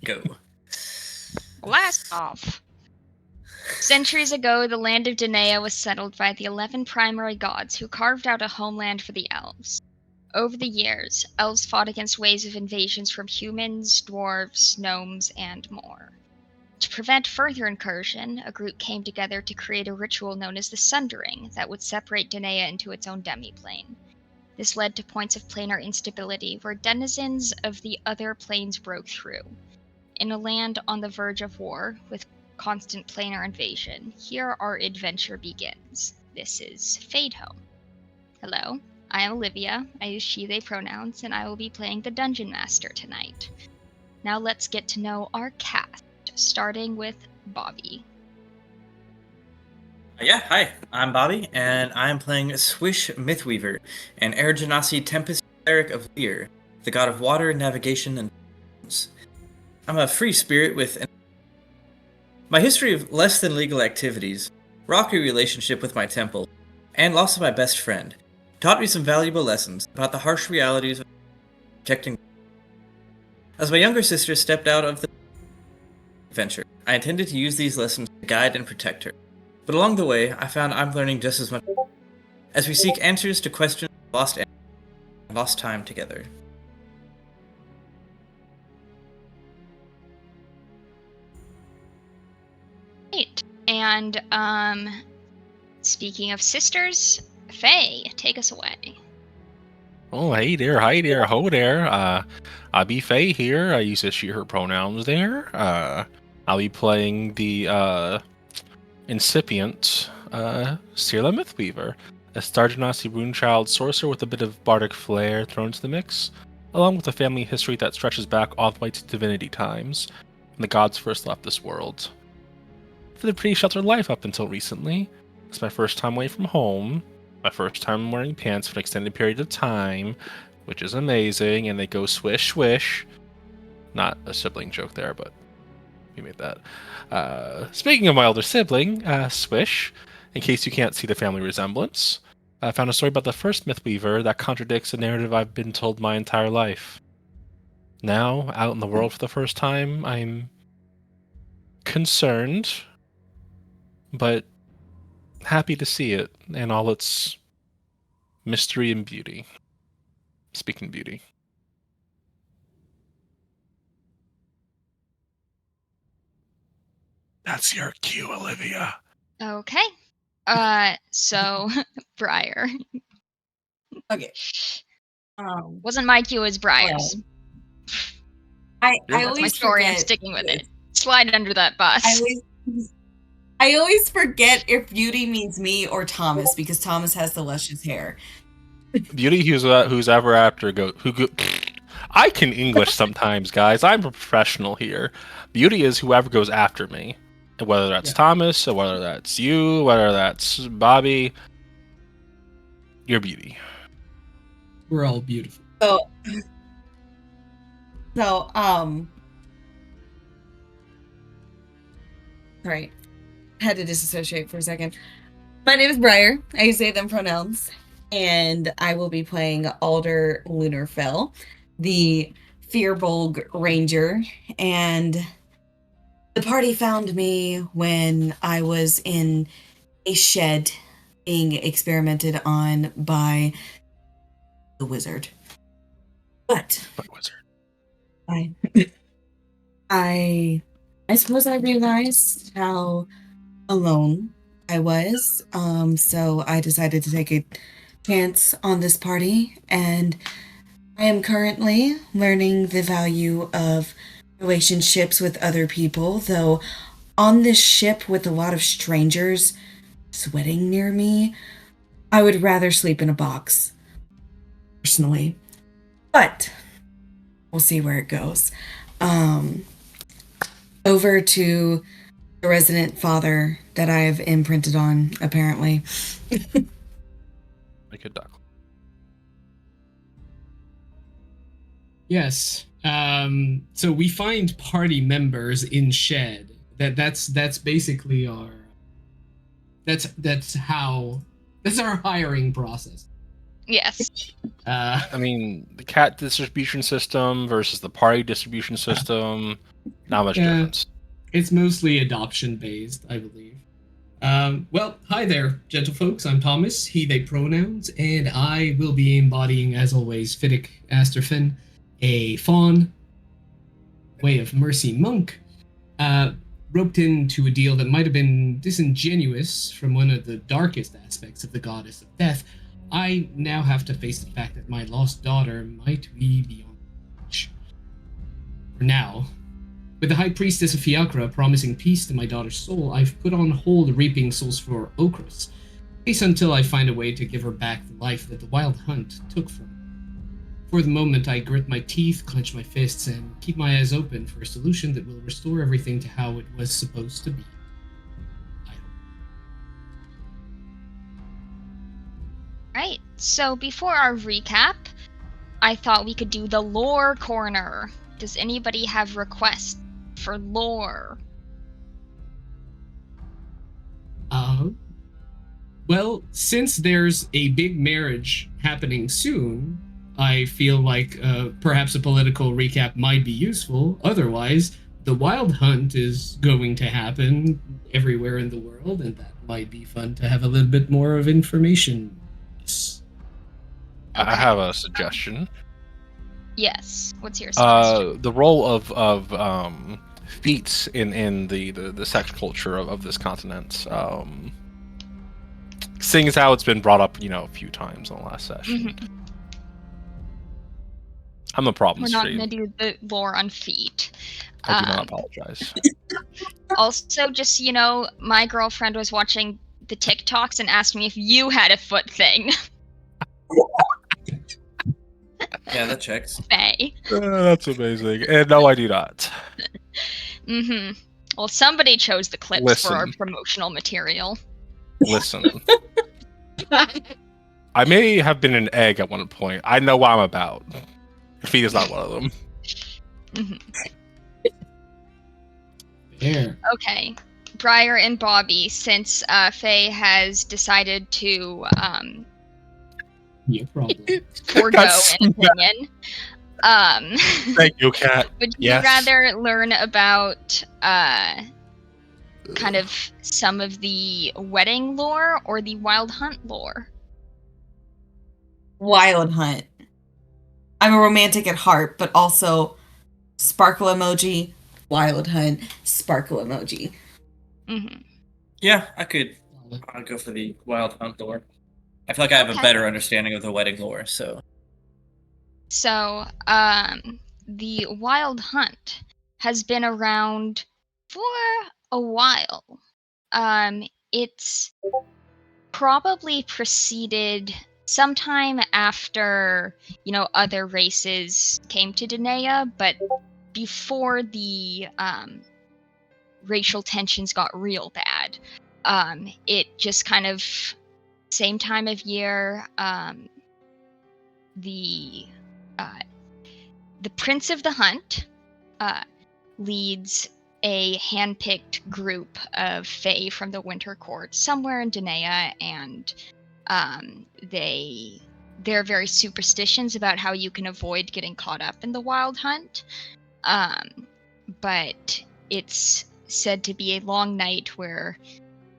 Go. Blast off. Centuries ago, the land of Danaea was settled by the 11 primary gods who carved out a homeland for the elves. Over the years, elves fought against waves of invasions from humans, dwarves, gnomes, and more. To prevent further incursion, a group came together to create a ritual known as the Sundering that would separate Danaea into its own demiplane. This led to points of planar instability where denizens of the other planes broke through. In a land on the verge of war, with constant planar invasion, here our adventure begins. This is Fadehome. Hello, I am Olivia. I use she/they pronouns, and I will be playing the Dungeon Master tonight. Now let's get to know our cast, starting with Bobby. Yeah, hi, I'm Bobby, and I'm playing Swish Mythweaver, an Air Genasi Tempest cleric of Lear, the god of water, navigation, and I'm a free spirit with my history of less than legal activities, rocky relationship with my temple, and loss of my best friend taught me some valuable lessons about the harsh realities of protecting. As my younger sister stepped out of the adventure, I intended to use these lessons to guide and protect her. But along the way, I found I'm learning just as much as we seek answers to questions lost time together. Great. And speaking of sisters, Faye, take us away. Oh, hey there, hi there, ho there. I'll be Faye here. I use she, her pronouns there. I'll be playing the incipient Sirla Mythweaver, a Star Genasi Runechild sorcerer with a bit of bardic flair thrown into the mix, along with a family history that stretches back all the way to divinity times, when the gods first left this world. For the pretty sheltered life up until recently. It's my first time away from home, my first time wearing pants for an extended period of time, which is amazing, and they go swish swish. Not a sibling joke there, but we made that. Speaking of my older sibling, Swish, in case you can't see the family resemblance, I found a story about the first Mythweaver that contradicts a narrative I've been told my entire life. Now, out in the world for the first time, I'm concerned, but happy to see it in all its mystery and beauty. Speaking beauty. That's your cue, Olivia. Okay. So Briar. Okay. Wasn't my cue, as Briar's. I That's always my story. forget. I'm sticking with it. Slide under that bus. I always forget if Beauty means me or Thomas, because Thomas has the luscious hair. Beauty, who's ever after I can English sometimes, guys. I'm a professional here. Beauty is whoever goes after me, whether that's Thomas, or whether that's you, whether that's Bobby. You're Beauty. We're all beautiful. So, sorry, had to disassociate for a second. My name is Briar. I use they, them pronouns, and I will be playing Alder Lunarfell, the Fearbolg Ranger, and the party found me when I was in a shed being experimented on by the wizard. But I suppose I realized how alone I was, so I decided to take a chance on this party, and I am currently learning the value of relationships with other people, though on this ship with a lot of strangers sweating near me, I would rather sleep in a box, personally. But we'll see where it goes. Over to the resident father that I have imprinted on, apparently. Make a duck. Yes. So we find party members in shed. That's basically our our hiring process. Yes. I mean, the cat distribution system versus the party distribution system, not much Yeah. difference. It's mostly adoption based, I believe. Well, hi there, gentle folks. I'm Thomas, he, they pronouns, and I will be embodying, as always, Fiddick Asterfin, a fawn, way of mercy monk, roped into a deal that might have been disingenuous from one of the darkest aspects of the goddess of death. I now have to face the fact that my lost daughter might be beyond reach. For now, with the High Priestess of Fiacra promising peace to my daughter's soul, I've put on hold reaping souls for Okros, at least until I find a way to give her back the life that the Wild Hunt took from her. For the moment, I grit my teeth, clench my fists, and keep my eyes open for a solution that will restore everything to how it was supposed to be. I hope. Right. So before our recap, I thought we could do the lore corner. Does anybody have requests for lore? Well, since there's a big marriage happening soon, I feel like perhaps a political recap might be useful. Otherwise, the Wild Hunt is going to happen everywhere in the world, and that might be fun to have a little bit more of information. I have a suggestion. Yes. What's your suggestion? The role of feats in the sex culture of this continent. Seeing as how it's been brought up, a few times in the last session. Mhm. I'm the problem We're not stream. going to do the lore on feet. I do not apologize. Also, just so you know, my girlfriend was watching the TikToks and asked me if you had a foot thing. Yeah, that checks. Faye. That's amazing. And no, I do not. Mm-hmm. Well, somebody chose the clips Listen. for our promotional material. Listen. I may have been an egg at one point. I know what I'm about. Feet is not one of them. Mm-hmm. There. Okay. Briar and Bobby, since Faye has decided to No problem. forego That's an opinion, Thank you, Kat. would you Yes. rather learn about kind of some of the wedding lore or the Wild Hunt lore? Wild Hunt. I'm a romantic at heart, but also sparkle emoji, Wild Hunt, sparkle emoji. Mm-hmm. Yeah, I'll go for the Wild Hunt lore. I feel like I have a Okay. better understanding of the wedding lore, so. So, the Wild Hunt has been around for a while. It's probably preceded sometime after, other races came to Danaea, but before the racial tensions got real bad. It just kind of same time of year, the Prince of the Hunt leads a hand-picked group of Fae from the Winter Court somewhere in Danaea, and they're very superstitious about how you can avoid getting caught up in the Wild Hunt. But it's said to be a long night where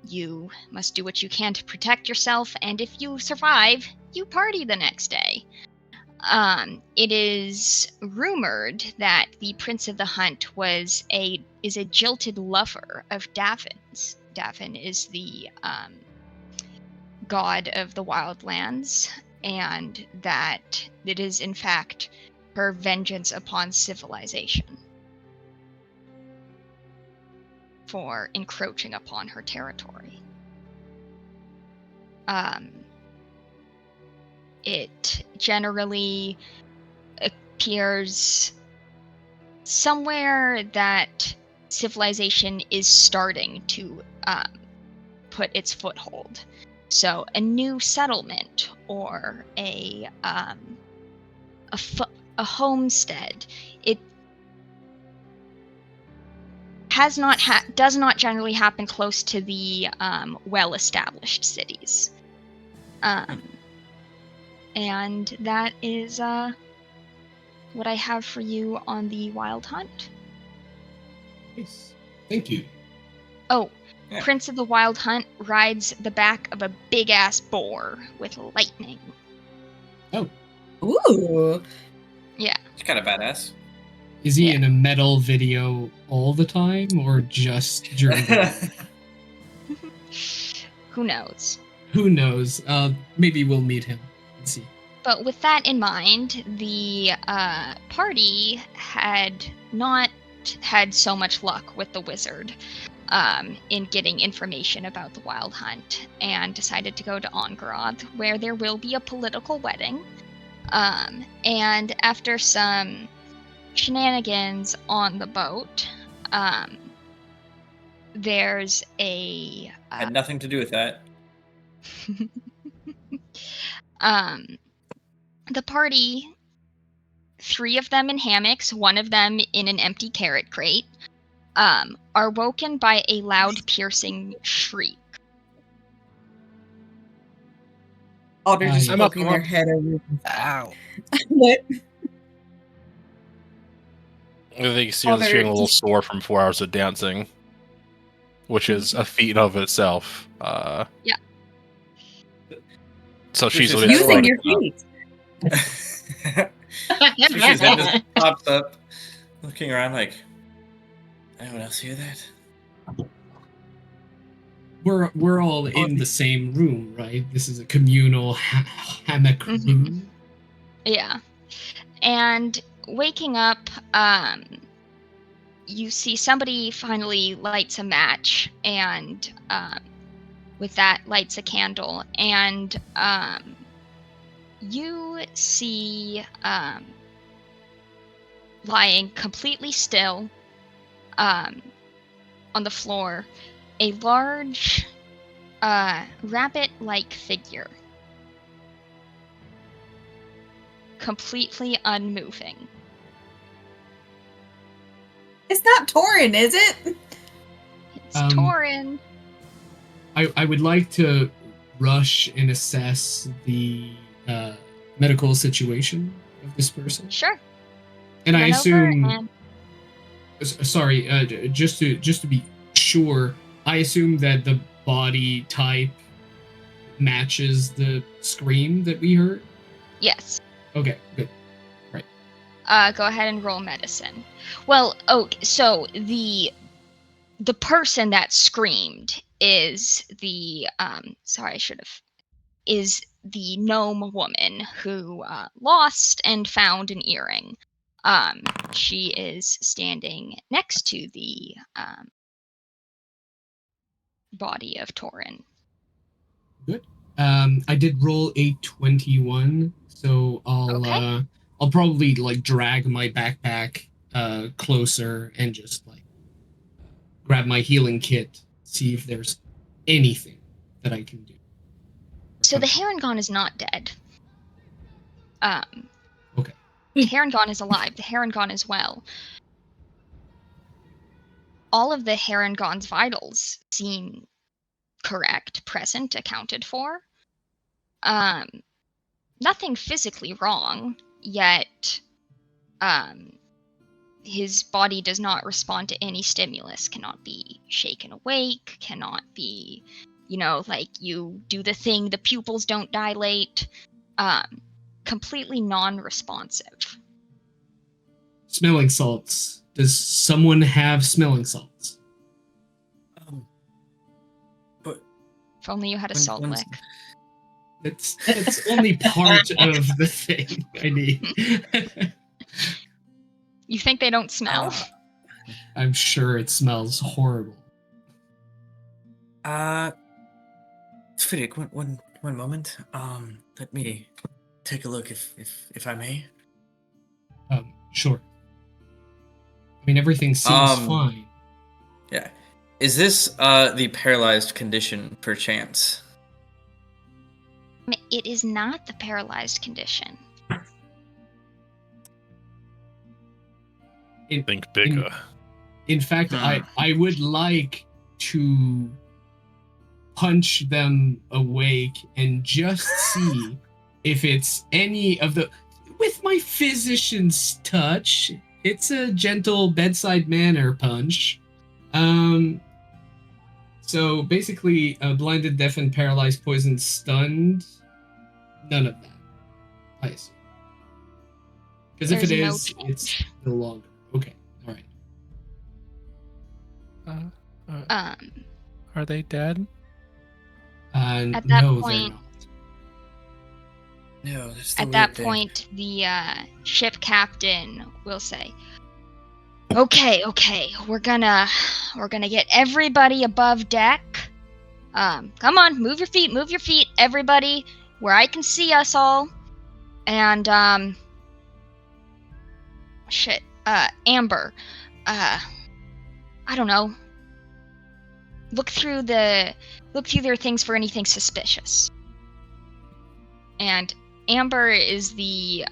you must do what you can to protect yourself, and if you survive, you party the next day. It is rumored that the Prince of the Hunt is a jilted lover of Davin's. Davin is the god of the wildlands, and that it is in fact her vengeance upon civilization for encroaching upon her territory. It generally appears somewhere that civilization is starting to put its foothold. So a new settlement or a homestead. It does not generally happen close to the well-established cities. And that is what I have for you on the wild hunt. Nice. Thank you. Oh, Yeah. Prince of the Wild Hunt rides the back of a big-ass boar with lightning. Oh, Ooh. Yeah. It's kind of badass. is he Yeah. in a metal video all the time, or just during the Who knows? Who knows? Maybe we'll meet him and see. But with that in mind, the party had not had so much luck with the wizard in getting information about the wild hunt, and decided to go to Ongaroth, where there will be a political wedding. And after some shenanigans on the boat, there's a Had nothing to do with that. the party, 3 of them in hammocks, 1 of them in an empty carrot crate, are woken by a loud, piercing shriek. Oh, they're just I'm up, poking I'm their up. head over. Ow. What? I think Sierra's they're feeling a little just- sore from 4 hours of dancing, which is a feat of itself. Yeah. So she's Which is a bit Using thrown your at the- feet. Swish's head just pops up, looking around like, anyone else hear that? We're all in the same room, right? This is a communal hammock Mhm. room. Yeah. And waking up, you see somebody finally lights a match, and with that lights a candle, and you see lying completely still on the floor a large rabbit-like figure, completely unmoving. It's not Torin, is it? It's Um, Torin. I would like to rush and assess the medical situation of this person, Sure. and I Run over assume. and- Sorry, just to be sure, I assume that the body type matches the scream that we heard. Yes. Okay, good. Go ahead and roll medicine. Well, so the person that screamed is the is the gnome woman who lost and found an earring. She is standing next to the body of Torin. Good. I did roll a 21, so Okay. I'll probably like drag my backpack closer and just like grab my healing kit, see if there's anything that I can do. So the Harengon is not dead. Okay. The Harengon is alive. The Harengon is well. All of the Harengon's vitals seem correct, present, accounted for. Nothing physically wrong, yet his body does not respond to any stimulus, cannot be shaken awake, cannot be, like you do the thing, the pupils don't dilate. Completely non-responsive. Smelling salts. Does someone have smelling salts? But If only you had a salt lick. That's only part of the thing I need. You think they don't smell? I'm sure it smells horrible. Fiddick, one moment. Let me take a look, if I may. Sure. I mean, everything seems fine. Yeah. Is this the paralyzed condition, perchance? It is not the paralyzed condition. Think bigger. In fact, I would like to punch them awake and just see if it's any of the... With my physician's touch, it's a gentle bedside manner punch. So basically, blinded, deafened, paralyzed, poisoned, stunned. None of that, I assume. Because if it There's no is, change. it's no longer. Okay, all right. Are they dead? At that No, they're point- not. No, that's the At weird that thing. point, the ship captain will say, "Okay, we're gonna get everybody above deck. Come on, move your feet, everybody, where I can see us all. And Amber, I don't know. Look through their things for anything suspicious." And Amber is the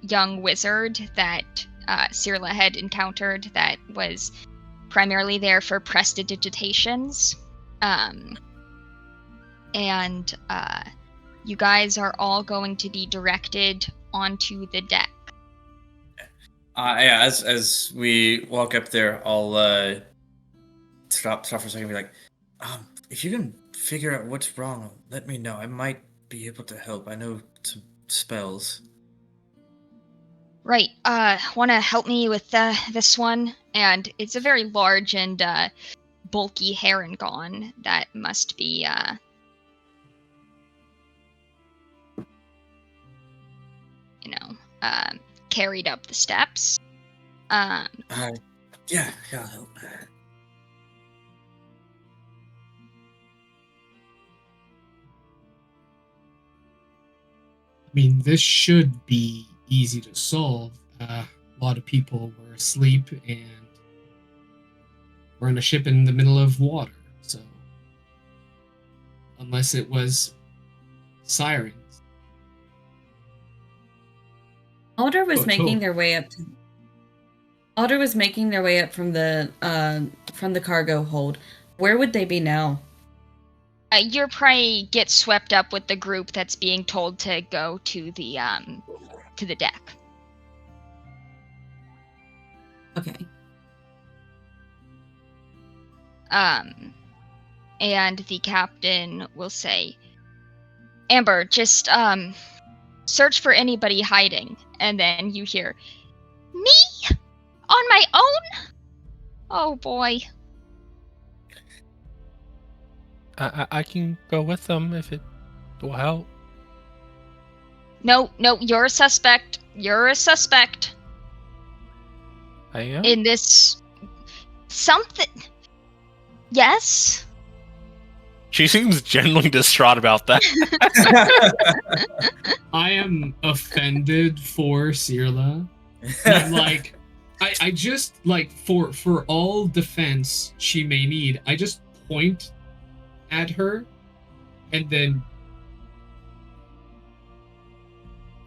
young wizard that Cyrilla had encountered that was primarily there for prestidigitations. And you guys are all going to be directed onto the deck. Yeah, as we walk up there, I'll stop for a second and be like, if you can figure out what's wrong, let me know. I might be able to help. I know some spells. Right. Want to help me with this one? And it's a very large and bulky heron that must be carried up the steps. Yeah, I'll help. I mean, this should be easy to solve. A lot of people were asleep and we're on a ship in the middle of water, so unless it was sirens. Alder was Oh, making cool. their way up. Alder was making their way up from the cargo hold. Where would they be now? You'll probably get swept up with the group that's being told to go to the deck. Okay. And the captain will say, "Amber, just search for anybody hiding." And then you hear, "Me? On my own? Oh boy." I can go with them if it will help. No, you're a suspect. I am. In this something. Yes? She seems genuinely distraught about that. I am offended for Cyrilla. I'm like, I just, like, for all defense she may need, I just point at her and then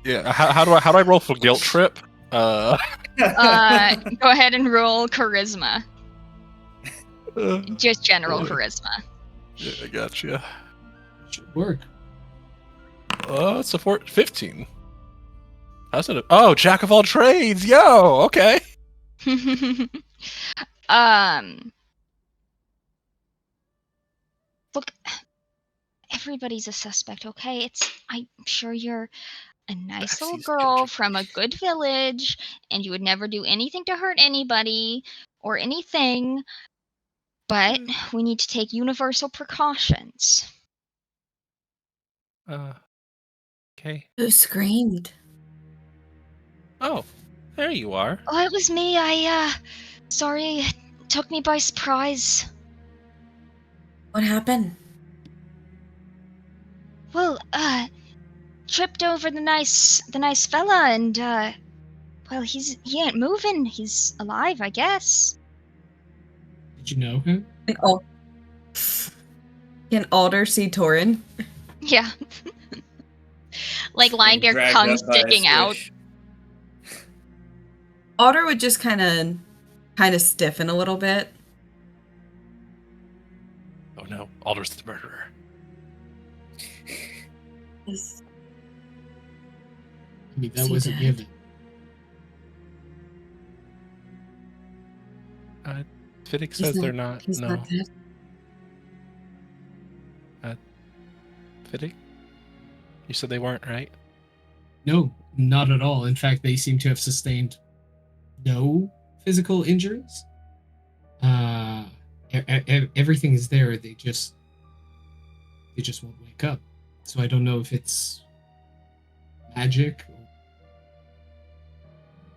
Yeah. How do I roll for guilt trip? Go ahead and roll charisma. Just general charisma. Yeah, I gotcha. should work. It's a 15. How's it? Oh, jack of all trades. Yo, okay. Look, everybody's a suspect, okay? I'm sure you're a nice little Backseas girl judging. from a good village, and you would never do anything to hurt anybody or anything, but we need to take universal precautions. Okay. Who screamed? Oh, there you are. Oh, it was me. Sorry, it took me by surprise. What happened? Well, tripped over the nice fella, and well, he ain't moving. He's alive, I guess. Did you know him? Can Alder see Torin? Yeah. Like lying there, Dragged tongue up by a sticking out. swish. Alder would just kind of stiffen a little bit. Oh no, Alder's the murderer. I mean, Is that he was a dead? given. Fiddick says they're not. He's No. not dead. Fiddick? You said they weren't, right? No, not at all. In fact, they seem to have sustained no physical injuries. Everything is there. They just won't wake up. So I don't know if it's magic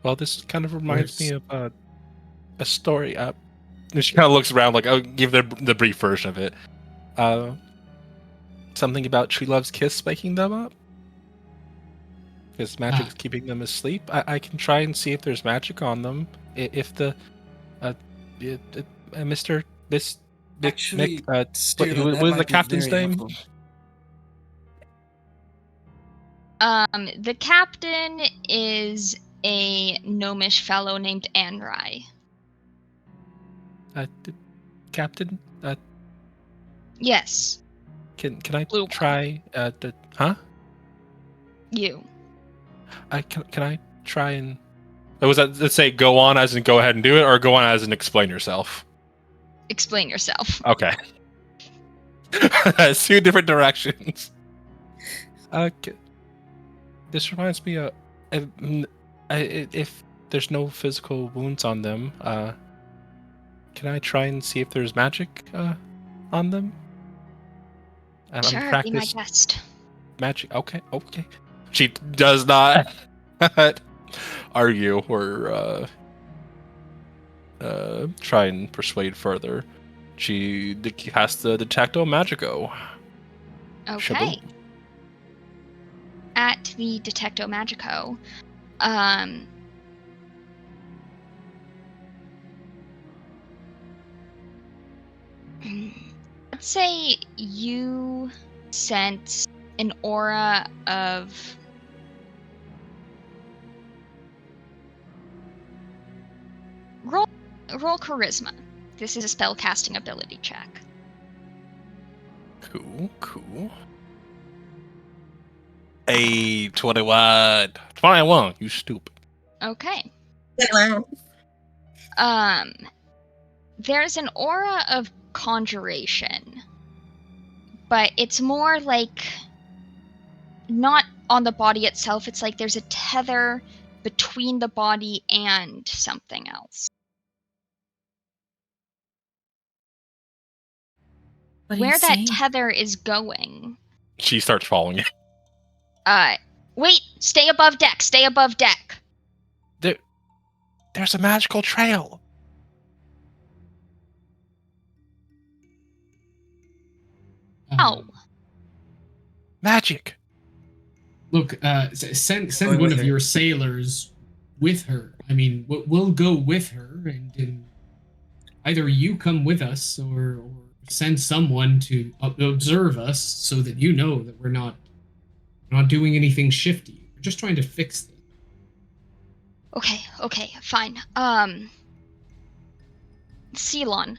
Well, this kind of or reminds me of a story. She kind of looks around, like, I'll give the brief version of it. Something about Tree Love's kiss waking them up. Because magic is keeping them asleep. I can try and see if there's magic on them. If the Mr. This Actually, Mick, Stira, what that was might the be captain's very name? helpful. The captain is a gnomish fellow named Anrai. Captain. Yes, Can I Blue one. try? Huh? you. Can I try and? Was that, let's say, go on as in go ahead and do it, or go on as in explain yourself? Explain yourself. Okay. That's 2 different directions. Okay. This reminds me of if there's no physical wounds on them, can I try and see if there's magic on them? And Sure, I'm be my guest. magic. Okay. She does not argue or try and persuade further. She has the Detecto Magico. Okay. Shaboom. At the Detecto Magico, let's say you sense an aura of roll charisma. This is a spell casting ability check. Cool. A 21. 21, you stupid. Okay. There's an aura of conjuration, but it's more like not on the body itself. It's like there's a tether between the body and something else. Where that tether is going. She starts following you. Wait, stay above deck. There's a magical trail. Oh. Magic. Look, send Going one with of her. your sailors with her. I mean, we'll go with her, and either you come with us or send someone to observe us so that you know that we're not doing anything shifty. We're just trying to fix this. Okay, fine. Celon,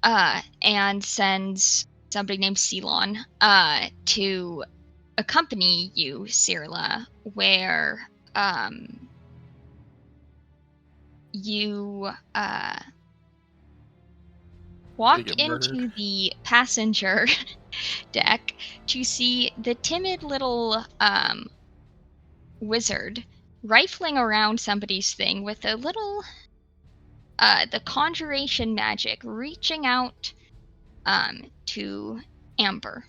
and sends somebody named Celon, to accompany you, Cirla, where, you, walk get into murdered. the passenger deck to see the timid little, wizard rifling around somebody's thing with a little the conjuration magic reaching out to Amber.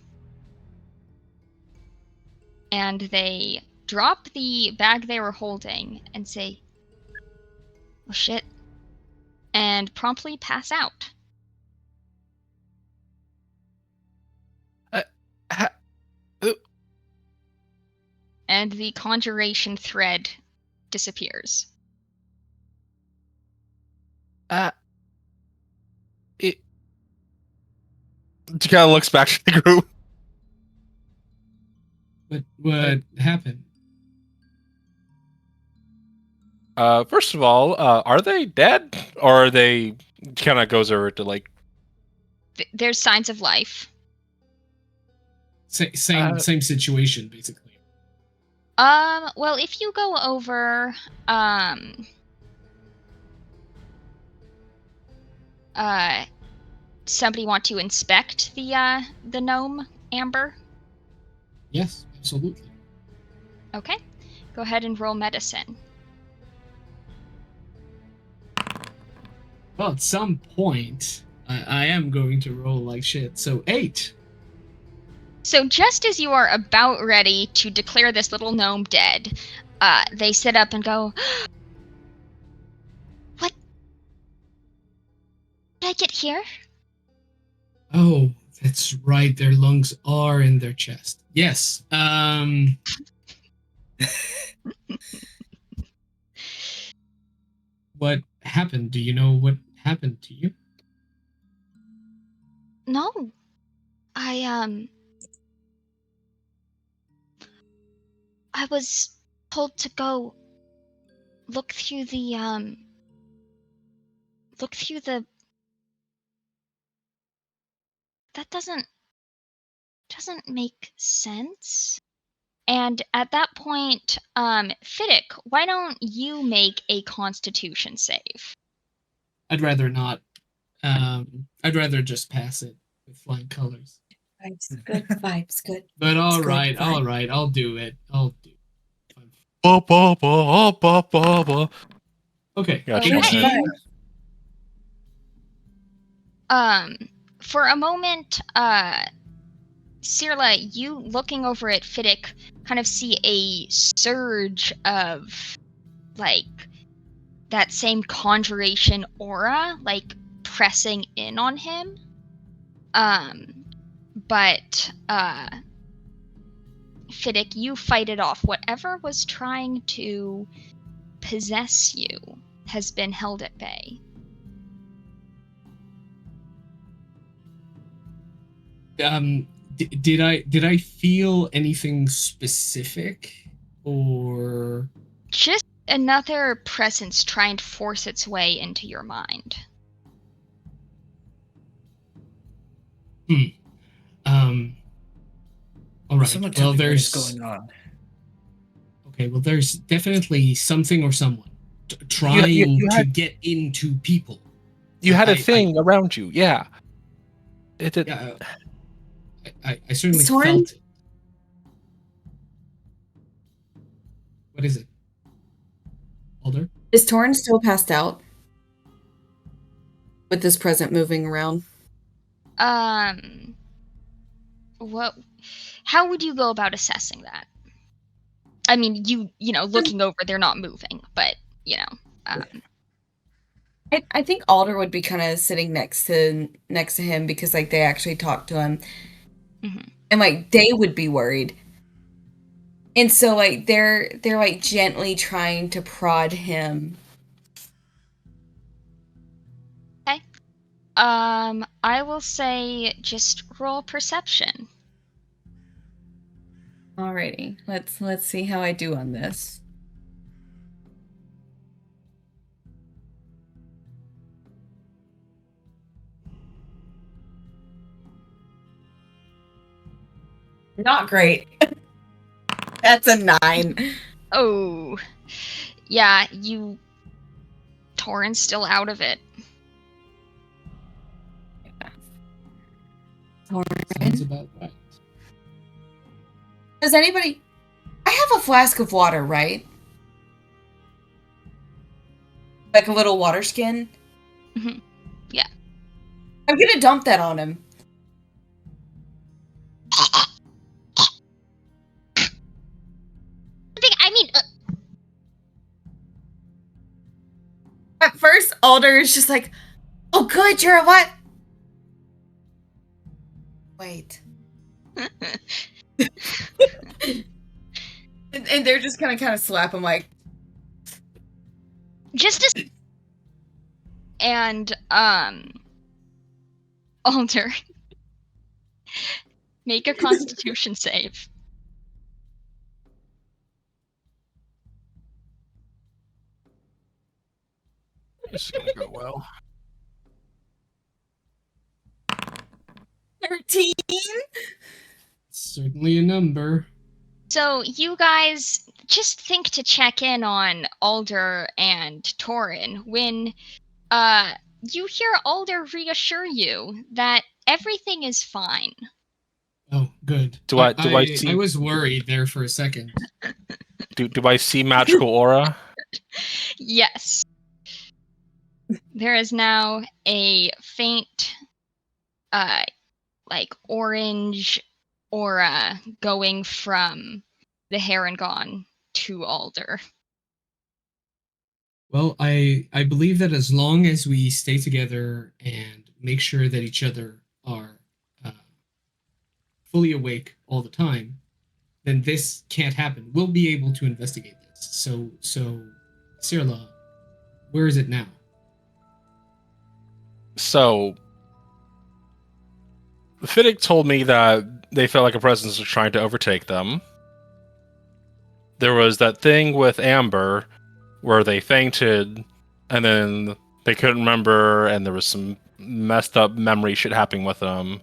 And they drop the bag they were holding and say, "Oh shit," and promptly pass out. And the conjuration thread disappears. She kind of looks back to the group. What happened? First of all, are they dead, or are they? Kind of goes over to like. There's signs of life. Same situation, basically. Well, if you go over, somebody want to inspect the gnome, Amber? Yes, absolutely. Okay. Go ahead and roll medicine. Well, at some point, I am going to roll like shit. So 8. So just as you are about ready to declare this little gnome dead, they sit up and go, "What? Did I get here?" Oh, that's right. Their lungs are in their chest. Yes. What happened? Do you know what happened to you? No. I was told to go look through the that doesn't make sense. And at that point, Fiddick, why don't you make a constitution save? I'd rather not. I'd rather just pass it with flying colors. Vibes, good vibes, good. But all good right, vibe. all right. I'll do it. I'll do it. Ba, ba, ba, ba, ba, ba. Okay. Gotcha. Alright, 18. fine. For a moment, Cirla, you looking over at Fiddick kind of see a surge of, like, that same conjuration aura, like, pressing in on him. But, Fiddick, you fight it off. Whatever was trying to possess you has been held at bay. Did I feel anything specific, or Just another presence trying to force its way into your mind. all right. Someone tell Well, me what is there's going on. okay. Well, there's definitely something or someone trying you to had- get into people. You had a I- thing around you, yeah. It did. Yeah, I certainly Soren? felt it. What is it? Alder? Is Torn still passed out? With this present moving around? What? How would you go about assessing that? I mean, you know, looking over, they're not moving, but you know, I think Alder would be kind of sitting next to him because like they actually talked to him, Mhm. and like they would be worried, and so like they're like gently trying to prod him. I will say just roll perception. Alrighty, let's see how I do on this. Not great. That's a 9. Oh, yeah, Torrent's still out of it. Sounds about right. Does anybody? I have a flask of water, right? Like a little water skin. Mhm. Yeah. I'm gonna dump that on him. I mean, At first, Alder is just like, "Oh, good, you're a what?" Wait, and they're just kind of slap him like, just as and Alder, make a Constitution save. This is gonna go well. 13. Certainly a number. So you guys just think to check in on Alder and Torin when you hear Alder reassure you that everything is fine. Oh, good. Do I see I was worried there for a second. do I see magical aura? Yes. There is now a faint like orange aura going from the Harengon to Alder. Well, I believe that as long as we stay together and make sure that each other are fully awake all the time, then this can't happen. We'll be able to investigate this. So, Sirla, where is it now? So, Fiddick told me that they felt like a presence was trying to overtake them. There was that thing with Amber where they fainted and then they couldn't remember and there was some messed up memory shit happening with them.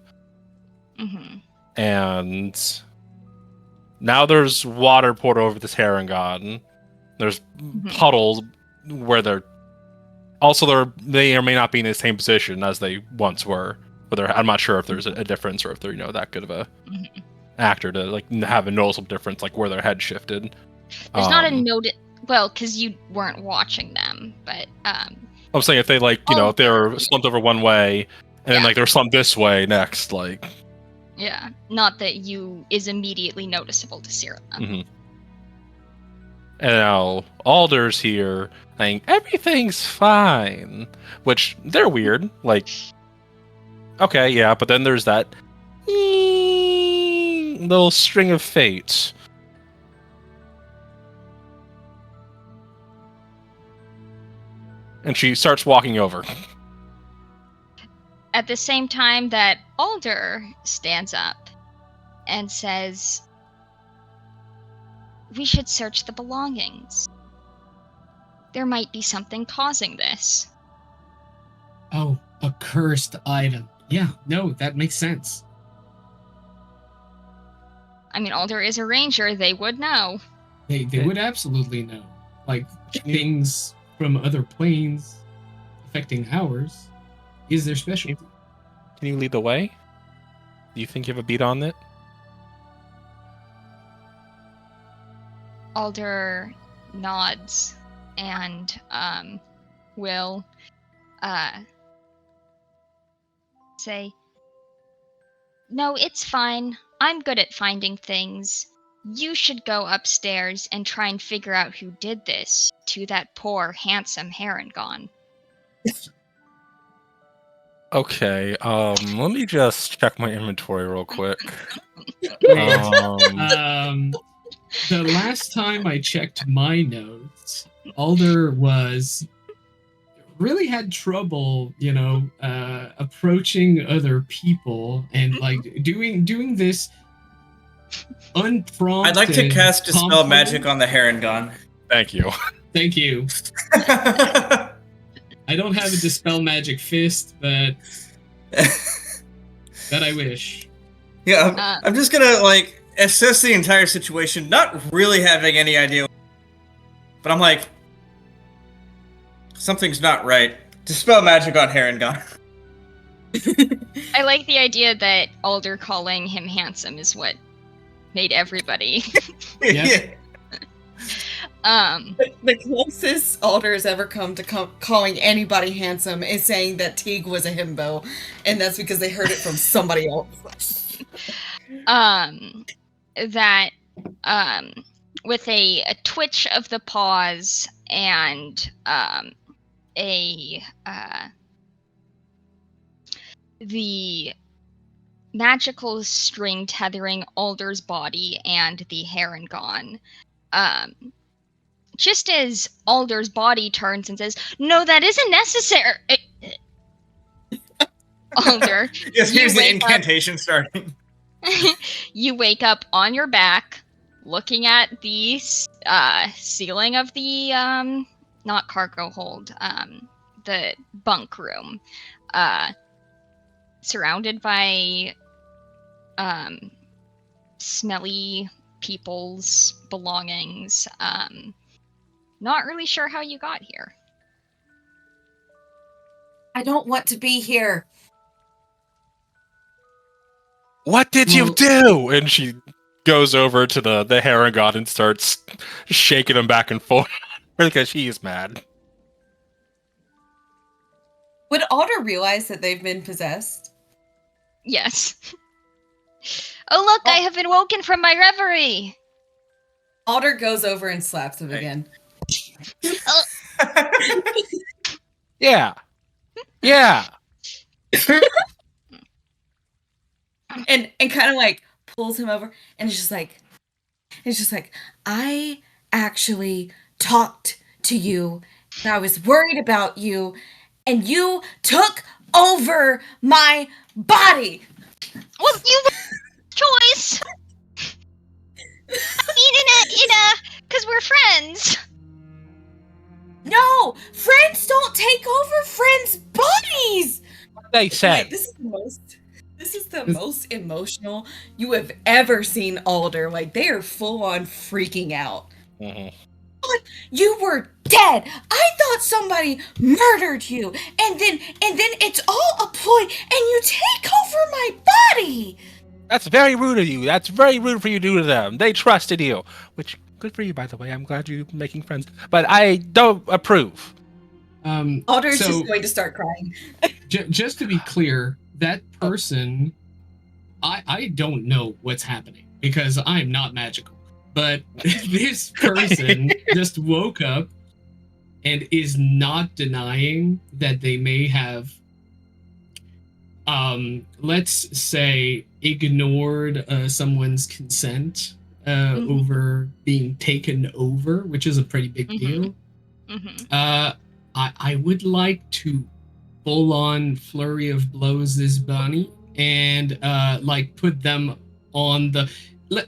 Mm-hmm. And now there's water poured over this Harengon. There's puddles where they're also they or may not be in the same position as they once were. But I'm not sure if there's a difference or if they're that good of a actor to like have a noticeable difference, like where their head shifted. There's not a note. Well, because you weren't watching them, but I'm saying if they if they were slumped over one way and then like they're slumped this way next, like. Yeah, not that is immediately noticeable to Cyrilla. Mm-hmm. And now Alder's here saying everything's fine, which they're weird. Like, okay, yeah, but then there's that little string of fate. And she starts walking over. At the same time that Alder stands up and says, "We should search the belongings. There might be something causing this." Oh, a cursed item. Yeah, no, that makes sense. I mean, Alder is a ranger. They would know. They would absolutely know. Like, things from other planes affecting ours is their specialty. Can you lead the way? Do you think you have a beat on it? Alder nods and will say, "No, it's fine. I'm good at finding things. You should go upstairs and try and figure out who did this to that poor, handsome Harengon." Okay, let me just check my inventory real quick. The last time I checked my notes, Alder really had trouble, approaching other people and like doing this unprompted. I'd like to cast Dispel Magic on the Harengon. Thank you. Thank you. I don't have a Dispel Magic fist, but that I wish. Yeah, I'm just gonna like assess the entire situation, not really having any idea, but I'm like, something's not right. Dispel Magic on Harengon. I like the idea that Alder calling him handsome is what made everybody. Yeah. The closest Alder has ever come to calling anybody handsome is saying that Teague was a himbo, and that's because they heard it from somebody else. That with a twitch of the paws and the magical string tethering Alder's body and the Harengon, just as Alder's body turns and says, "No, that isn't necessary." Alder, Yes, here's the incantation starting. You wake up on your back, looking at the ceiling of the not cargo hold, the bunk room, surrounded by smelly people's belongings. Not really sure how you got here. I don't want to be here. What did you Well- do? And she goes over to the heron god and starts shaking him back and forth because she is mad. Would Alder realize that they've been possessed? Yes. Oh, look, I have been woken from my reverie. Alder goes over and slaps him Hey. again. Yeah. Yeah. And kind of like pulls him over and it's just like I actually talked to you and I was worried about you and you took over my body. Well, you choice. I mean, because we're friends. No, friends don't take over friends' bodies. They said. Like, this is the most emotional you have ever seen Alder. Like, they are full on freaking out. Mhm. You were dead. I thought somebody murdered you. And then it's all a ploy and you take over my body. That's very rude of you. That's very rude for you to do to them. They trusted you. Which, good for you, by the way. I'm glad you're making friends. But I don't approve. Alder's So- just going to start crying. Just to be clear, that person, I don't know what's happening because I'm not magical. But this person just woke up and is not denying that they may have, let's say, ignored someone's consent over being taken over, which is a pretty big deal. Mm-hmm. I would like to full-on flurry of blows this bunny and like put them on the.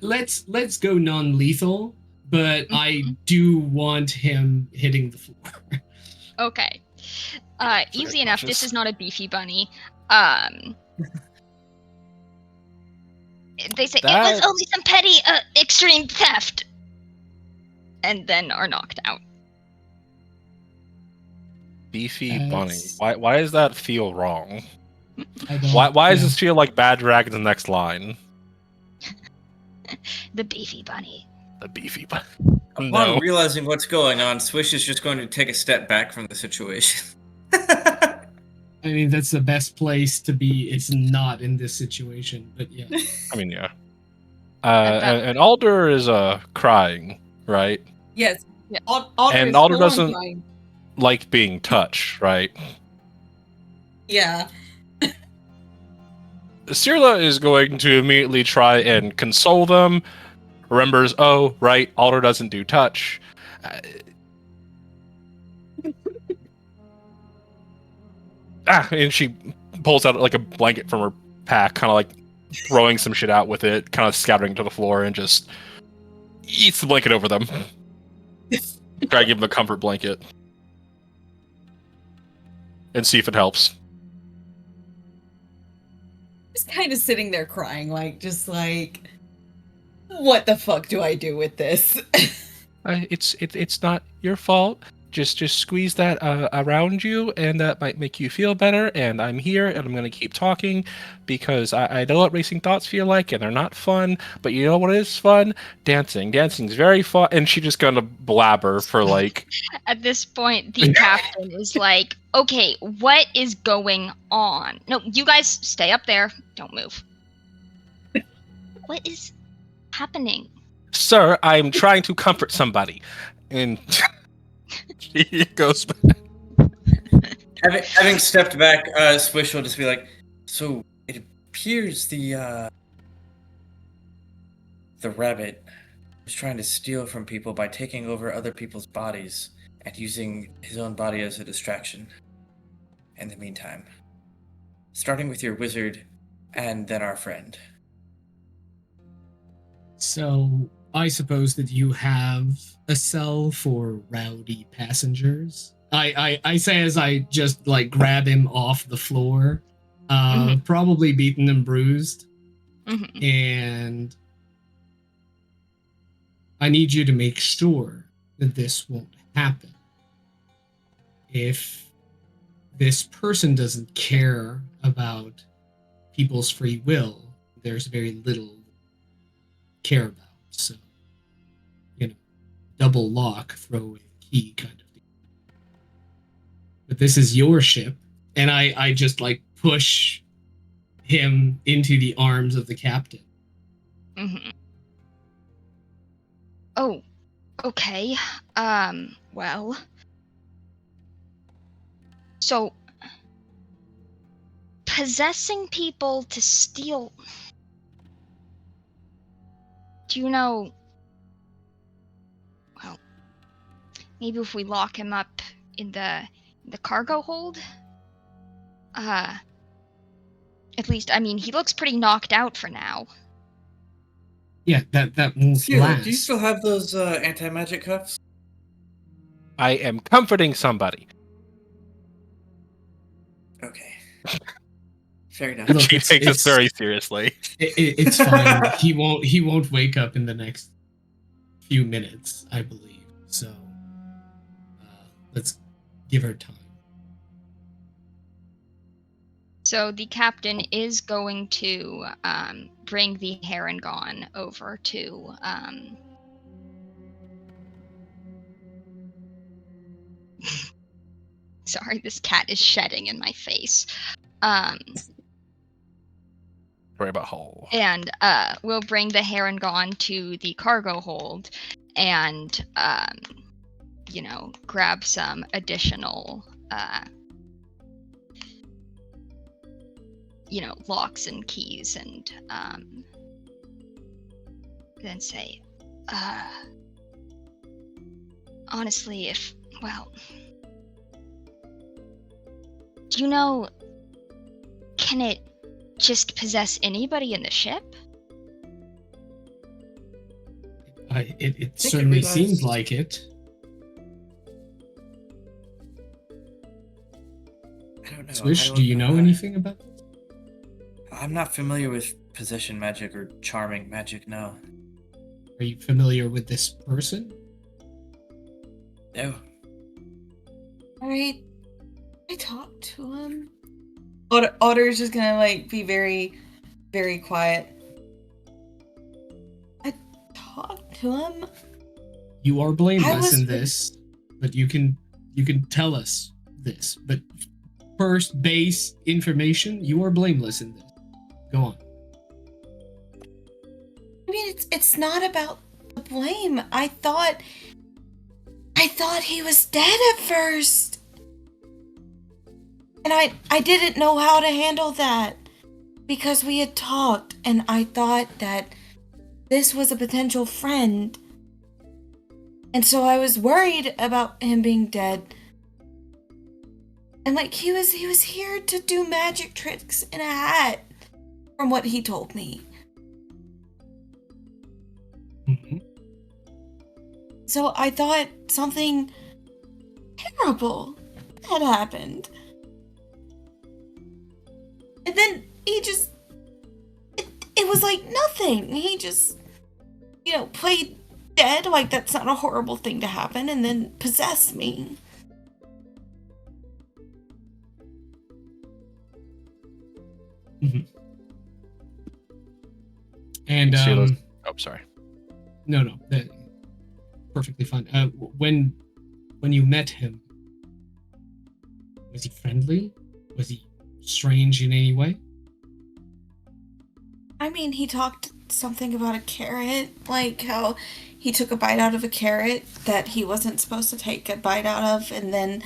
Let's go non-lethal, but I do want him hitting the floor. Okay. Easy enough. This cautious. is not a beefy bunny. They say it was That- only some petty, extreme theft, and then are knocked out. Beefy bunny. That's- Why does that feel wrong? I don't- Why does yeah. this feel like Bad Dragon's next line? The beefy bunny. The beefy bunny. Upon No. realizing what's going on, Swish is just going to take a step back from the situation. I mean, that's the best place to be. It's not in this situation, but yeah. I mean, yeah. At that- And Alder is crying, right? Yes. Yeah. Alder And is Alder full on doesn't- crying. Like being touched, right? Yeah. Sirla is going to immediately try and console them. Remembers, oh, right, Alder doesn't do touch. And she pulls out like a blanket from her pack, kind of like throwing some shit out with it, kind of scattering to the floor, and just eats the blanket over them. Try to give them a comfort blanket. And see if it helps. Just kind of sitting there crying, just like, what the fuck do I do with this? It's not your fault. Just squeeze that around you, and that might make you feel better. And I'm here, and I'm gonna keep talking because I know what racing thoughts feel like, and they're not fun. But you know what is fun? Dancing. Dancing's very fun. And she just gonna blabber for like. At this point, the captain is like, okay, what is going on? No, you guys stay up there. Don't move. What is happening? Sir, I'm trying to comfort somebody, and he goes back. Having stepped back, Swish will just be like, so it appears the rabbit was trying to steal from people by taking over other people's bodies and using his own body as a distraction. In the meantime, starting with your wizard and then our friend. So I suppose that you have a cell for rowdy passengers. I say as I just like grab him off the floor, probably beaten and bruised, Mhm. and I need you to make sure that this won't happen. If this person doesn't care about people's free will, there's very little to care about. So, double lock, throw away the key kind of thing. But this is your ship, and I just push him into the arms of the captain. Mm-hmm. Oh, okay. Well. So, possessing people to steal. Do you know? Well, maybe if we lock him up in the cargo hold. At least, I mean, he looks pretty knocked out for now. Yeah, that won't Excuse me, last. do you still have those anti-magic cuffs? I am comforting somebody. Okay. Fair enough. Look, She takes it's this very seriously. It's fine. He won't wake up in the next few minutes, I believe. So let's give her time. So the captain is going to bring the Harengon over to Sorry, this cat is shedding in my face. Sorry about hole. And we'll bring the Harengon to the cargo hold and grab some additional locks and keys, and then say, honestly, do you know, can it just possess anybody in the ship? It certainly seems like it. I don't know. Swish, do you know anything about this? I'm not familiar with possession magic or charming magic, no. Are you familiar with this person? No. Alright. I talked to him. Otter's just gonna be very, very quiet. I talked to him. You are blameless in this, but you can tell us this. But first base information, you are blameless in this. Go on. I mean, it's not about the blame. I thought he was dead at first. And I didn't know how to handle that because we had talked and I thought that this was a potential friend. And so I was worried about him being dead. And he was here to do magic tricks in a hat from what he told me. Mm-hmm. So I thought something terrible had happened. And then he just... It was like nothing. He just, played dead like that's not a horrible thing to happen and then possessed me. Mm-hmm. And, oh, sorry. No, that perfectly fine. When you met him, was he friendly? Was he strange in any way? I mean, he talked something about a carrot, like how he took a bite out of a carrot that he wasn't supposed to take a bite out of, and then,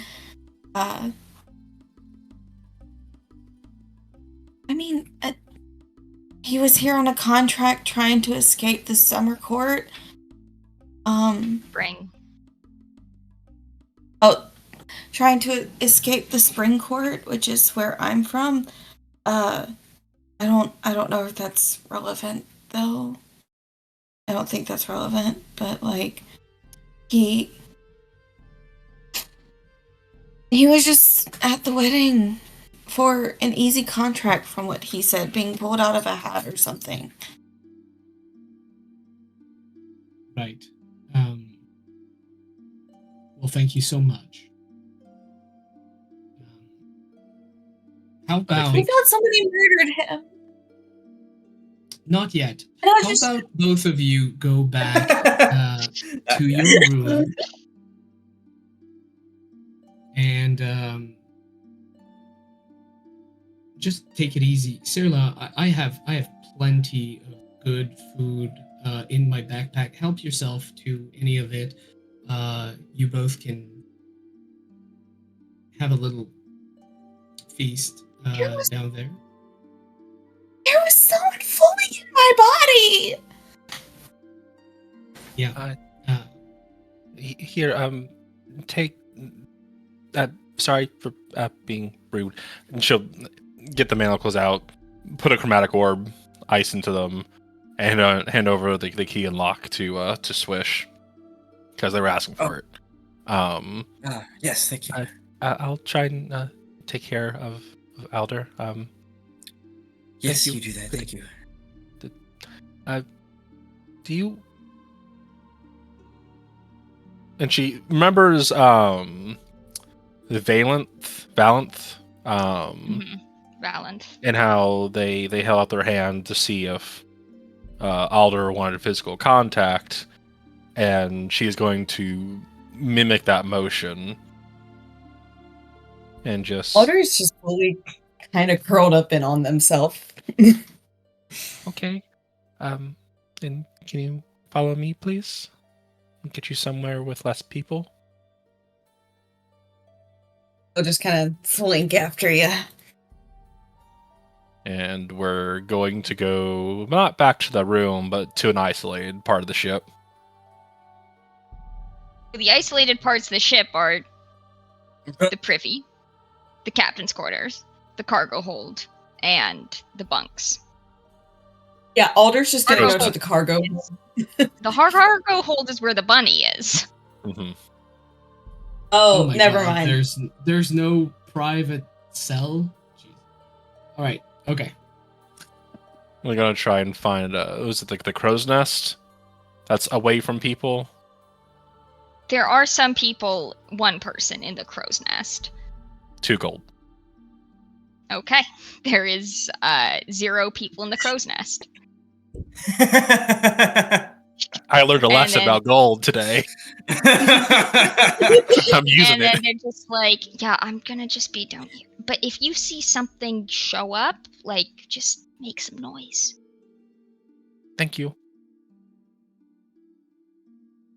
he was here on a contract trying to escape the summer court. Spring. Oh, trying to escape the spring court, which is where I'm from. I don't know if that's relevant though. I don't think that's relevant, but he was just at the wedding for an easy contract from what he said, being pulled out of a hat or something. Right. Well, thank you so much. How about... We thought somebody murdered him. Not yet. And I was How just about both of you go back to your room and just take it easy. Sirla, I have plenty of good food in my backpack. Help yourself to any of it. You both can have a little feast down there. there was someone fully in my body. Yeah. Here, take that. Sorry for being rude. And she'll get the manacles out, put a chromatic orb, ice into them, and hand over the key and lock to Swish because they were asking for it. Yes, thank you. I'll try and take care of Alder. Yes, you. you do that. Thank you. Do you? And she remembers the Valanth, Valanth. and how they held out their hand to see if Alder wanted physical contact, and she's going to mimic that motion and just. Alder is just fully kind of curled up in on themselves. Okay. And can you follow me, please? I'll get you somewhere with less people. I'll just kind of slink after you. And we're going to go not back to the room, but to an isolated part of the ship. The isolated parts of the ship are the privy, the captain's quarters, the cargo hold, and the bunks. Yeah, Alder's just gonna Cargo go to the cargo. The cargo hold is where the bunny is. Mm-hmm. Oh, my never God, mind. There's no private cell. Jeez. All right. Okay. We're gonna try and find. Was it like the crow's nest? That's away from people. There are some people, one person in the crow's nest. 2 gold. Okay. There is 0 people in the crow's nest. I learned a lesson then- about gold today. I'm using And then it. they're just like, yeah, I'm gonna just be down here. But if you see something show up, like, just make some noise. Thank you.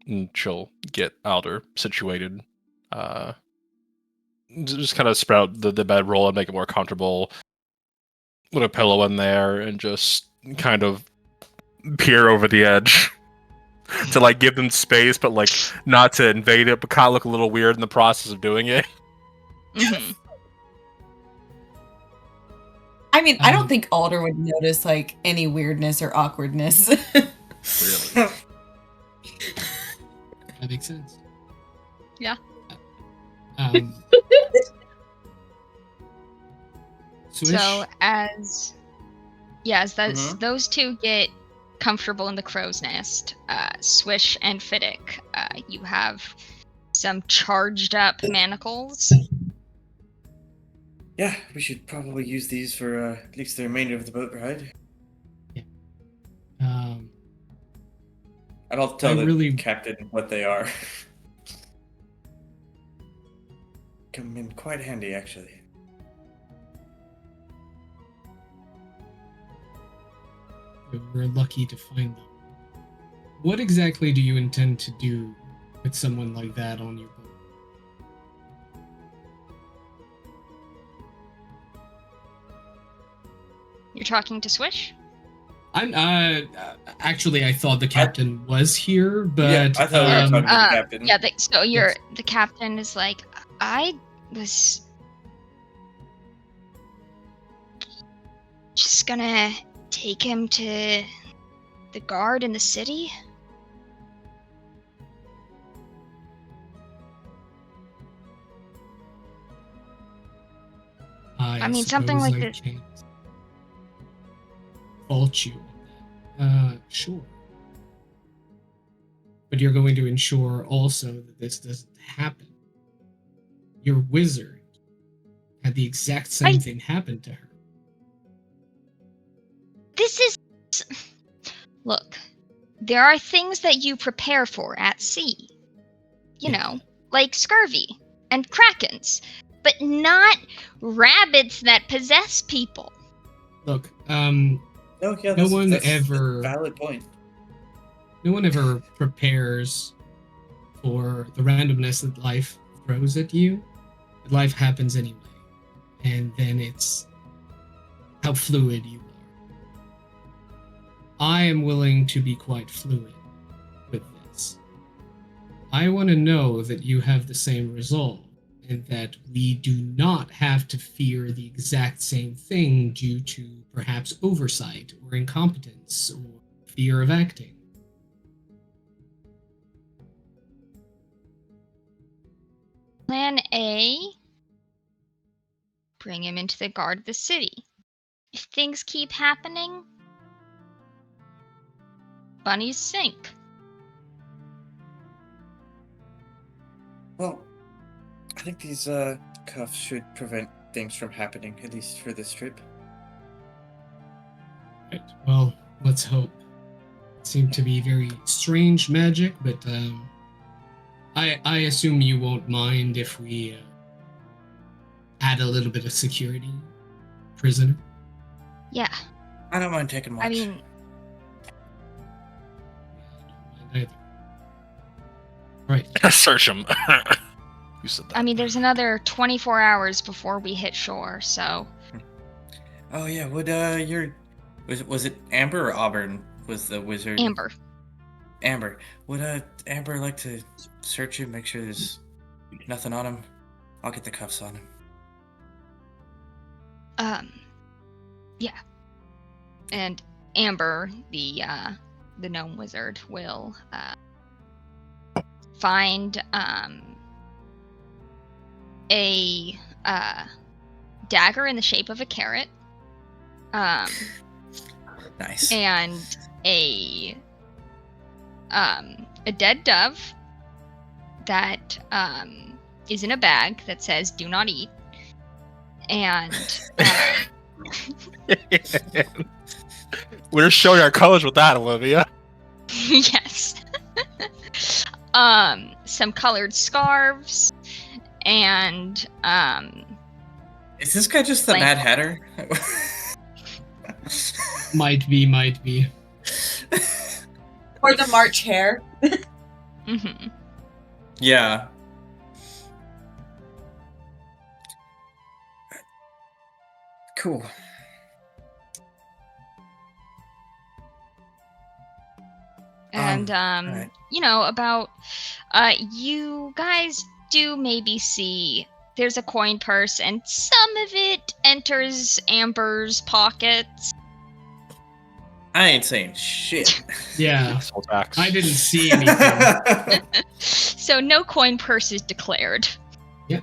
And she'll get Alder situated. Just kind of sprout the bedroll and make it more comfortable. Put a pillow in there and just kind of peer over the edge to like give them space, but like not to invade it, but kind of look a little weird in the process of doing it. Mm-hmm. I mean, I don't think Alder would notice like any weirdness or awkwardness. Really? That makes sense. Yeah. Swish? So as those two get comfortable in the crow's nest, Swish and Fiddick, you have some charged up manacles. Yeah, we should probably use these for at least the remainder of the boat ride. Yeah. And I'll tell I the really- captain what they are. Come in quite handy, actually. We're lucky to find them. What exactly do you intend to do with someone like that on your boat? You're talking to Swish? I'm actually I thought the captain was here, but Yeah, I thought we were talking to the captain. Yeah, the captain is like, I was just gonna take him to the guard in the city. I mean, something suppose like I this. can't fault you on that. Sure. but you're going to ensure also that this doesn't happen. Your wizard had the exact same thing happen to her. This is... Look, there are things that you prepare for at sea. You know, like scurvy and krakens, but not rabbits that possess people. Look, No one ever- valid point. no one ever prepares for the randomness that life throws at you. Life happens anyway, and then it's how fluid you are. I am willing to be quite fluid with this. I want to know that you have the same resolve, and that we do not have to fear the exact same thing due to perhaps oversight or incompetence or fear of acting. Plan A, bring him into the guard of the city. If things keep happening, bunnies sink. Well, I think these cuffs should prevent things from happening, at least for this trip. Right. Well, let's hope. It seemed to be very strange magic, but I assume you won't mind if we add a little bit of security, prisoner. Yeah, I don't mind taking much. I mean, Either. Right. Search him. You said that. I mean, there's another 24 hours before we hit shore, so... Oh yeah, would was it Amber or Auburn was the wizard? Amber. Amber. Would Amber like to search him, make sure there's nothing on him? I'll get the cuffs on him. Yeah. And Amber, the gnome wizard, will find a dagger in the shape of a carrot. Nice. And a dead dove that is in a bag that says "Do not eat," and We're showing our colors with that, Olivia. yes, some colored scarves, and Is this guy just the Like- Mad Hatter? Might be. Or the March Hare. mhm. Yeah. Cool. And alright. you know, about you guys do maybe see there's a coin purse, and some of it enters Amber's pockets. I ain't saying shit. Yeah. Asshole tax. I didn't see anything. So no coin purse is declared. Never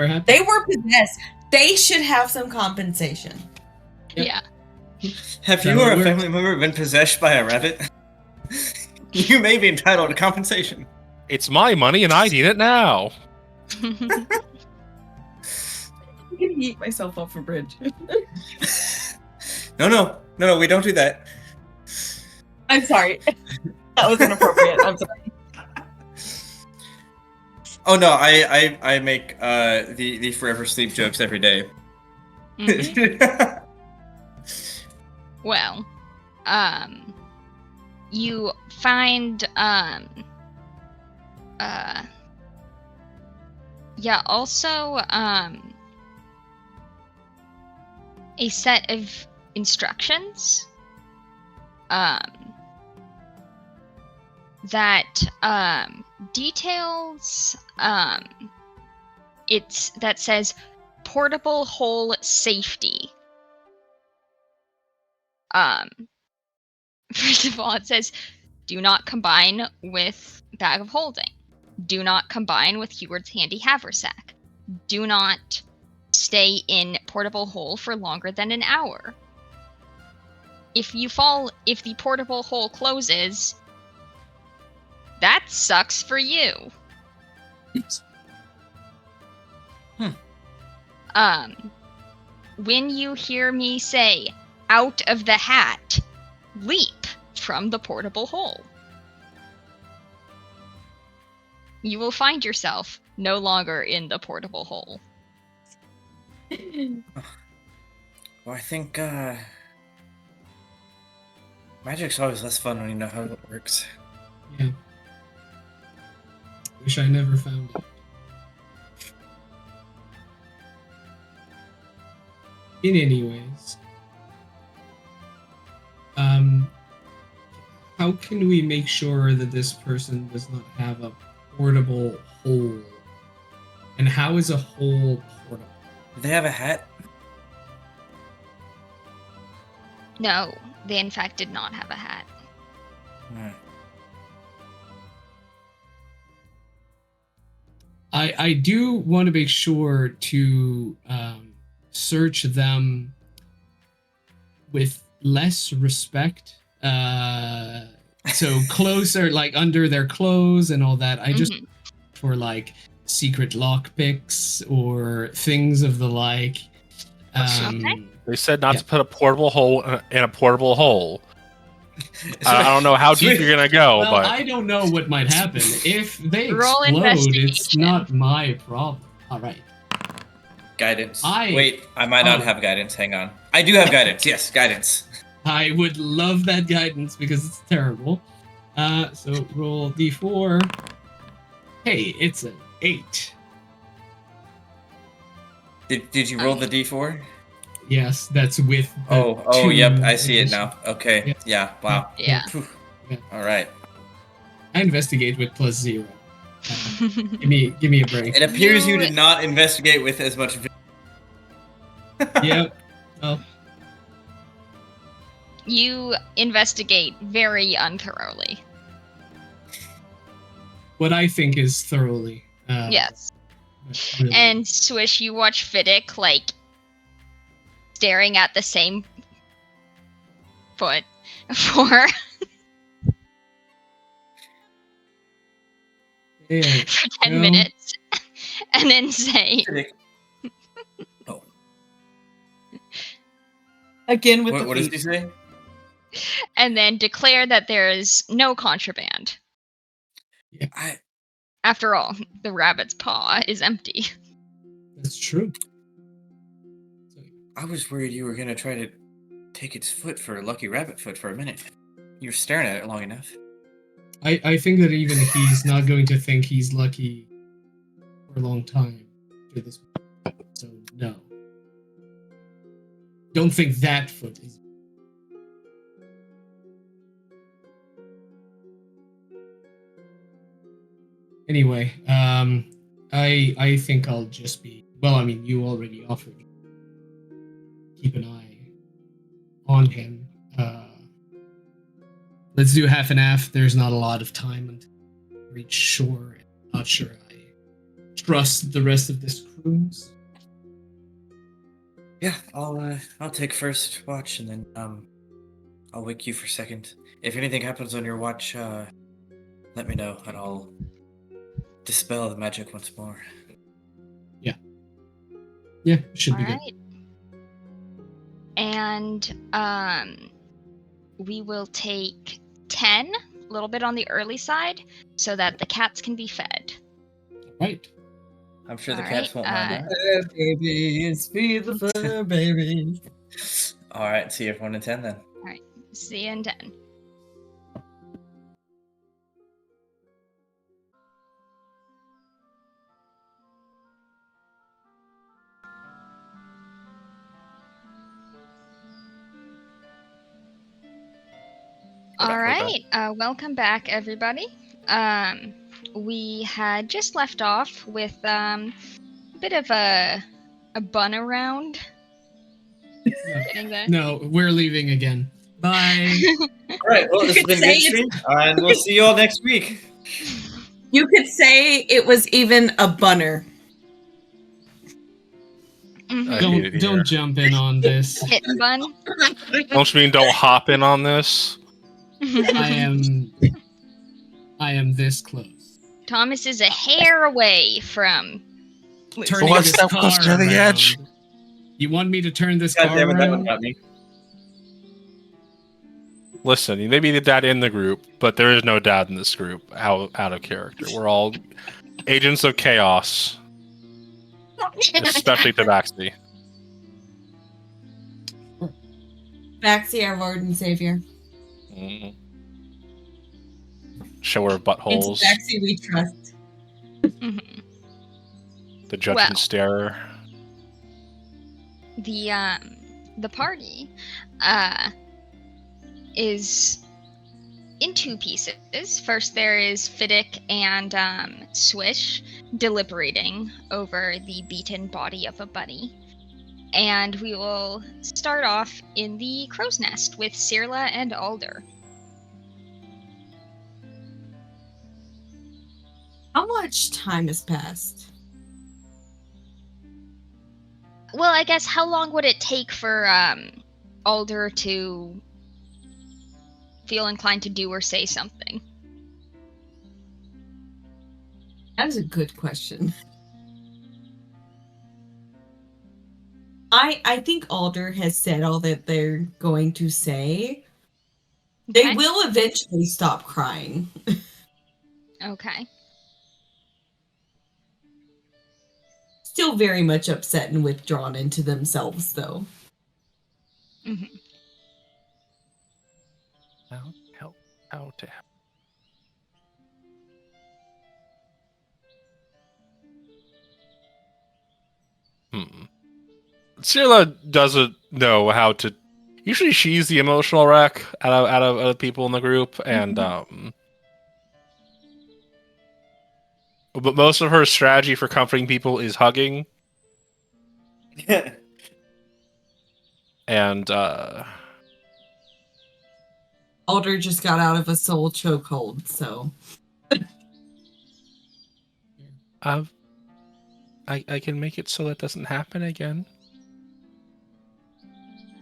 happened. They were possessed. They should have some compensation. Yep. Yeah. Have you So or a we're- family member been possessed by a rabbit? You may be entitled to compensation. It's my money and I need it now. I'm gonna eat myself off a bridge. No, we don't do that. I'm sorry. That was inappropriate. I'm sorry. Oh no, I make the forever sleep jokes every day. Mhm. Well, you find also a set of instructions that details that says portable hole safety. First of all, it says do not combine with bag of holding. Do not combine with Heward's handy haversack. Do not stay in portable hole for longer than an hour. if the portable hole closes, that sucks for you. When you hear me say, out of the hat, leap from the portable hole. You will find yourself no longer in the portable hole. Well, I think magic's always less fun when you know how it works. Yeah. Wish I never found it. In any ways, how can we make sure that this person does not have a portable hole? And how is a hole portable? Do they have a hat? No, they in fact did not have a hat. Hmm. I do want to make sure to search them with less respect. So closer, like under their clothes and all that. I just for like secret lockpicks or things of the like. Okay. They said not to put a portable hole in a portable hole. I don't know how deep you're gonna go, Well, but I don't know what might happen. If they Roll explode, it's investigation. not my problem. All right. Guidance. I- Wait, I might not oh. have guidance. Hang on. I do have guidance. Yes, guidance. I would love that guidance because it's terrible. So roll d4. Hey, it's an 8. Did you roll the d4? Yes, that's with. The Oh, 2 yep. I see it addition. now. Okay. Yeah. Yeah. Wow. Yeah. Phew. Yeah. All right. I investigate with +0. Give me a break. It appears you You- did not investigate with as much. Yep. Well, You investigate very unthoroughly. what I think is thoroughly. Yes. Really. And Swish, you watch Fiddick, like, staring at the same foot for Yeah. 10 No. minutes. And then say, Oh. Again with What the does he say? and then declare that there is no contraband. I After all, the rabbit's paw is empty. That's true. I was worried you were gonna try to take its foot for a lucky rabbit foot for a minute. You were staring at it long enough. I think that even he's not going to think he's lucky for a long time after this. So no. Don't think that foot is. Anyway, I think I'll just be. Well, I mean, you already offered. Keep an eye on him. Let's do half and half. There's not a lot of time until we reach shore. I'm not sure I trust the rest of this cruise. Yeah, I'll take first watch and then I'll wake you for second. If anything happens on your watch, let me know and I'll dispel the magic once more. Yeah, should All be good. right. And we will take 10, a little bit on the early side, so that the cats can be fed. Right. I'm sure the All cats right, won't mind that. babies, feed the fur babies. All right, see you at 1 and 10 then. See you in 10. All right, welcome back, everybody. We had just left off with a bit of a bun around. Getting there. No, we're leaving again. Bye. All right, well, this has been a good stream, and we'll see you all next week. You could say it was even a bunner. Mhm. hate it here. Don't jump in on this. Hit and bun. Don't you mean don't hop in on this? I am this close. Thomas is a hair away from Turning One this step car closer to the around. edge. You want me to turn this God car damn it, that one around? got me. Listen, you may be the dad in the group, but there is no dad in this group. Out of character. We're all agents of chaos, especially Tabaxi. Baxi, our Lord and Savior. Mm. Show her buttholes. It's Baxi we trust. Mhm. The judge Well. and stare. The party is in two pieces. First, there is Fiddick and Swish deliberating over the beaten body of a bunny. And we will start off in the crow's nest with Sirla and Alder. How much time has passed? Well, I guess how long would it take for Alder to feel inclined to do or say something? That is a good question. I think Alder has said all that they're going to say. They Okay. will eventually stop crying. Okay. Still very much upset and withdrawn into themselves, though. Hmm. How to help. Sirla doesn't know how to. Usually, she's the emotional wreck out of other people in the group, and but most of her strategy for comforting people is hugging, and Alder just got out of a soul chokehold, so I can make it so that doesn't happen again.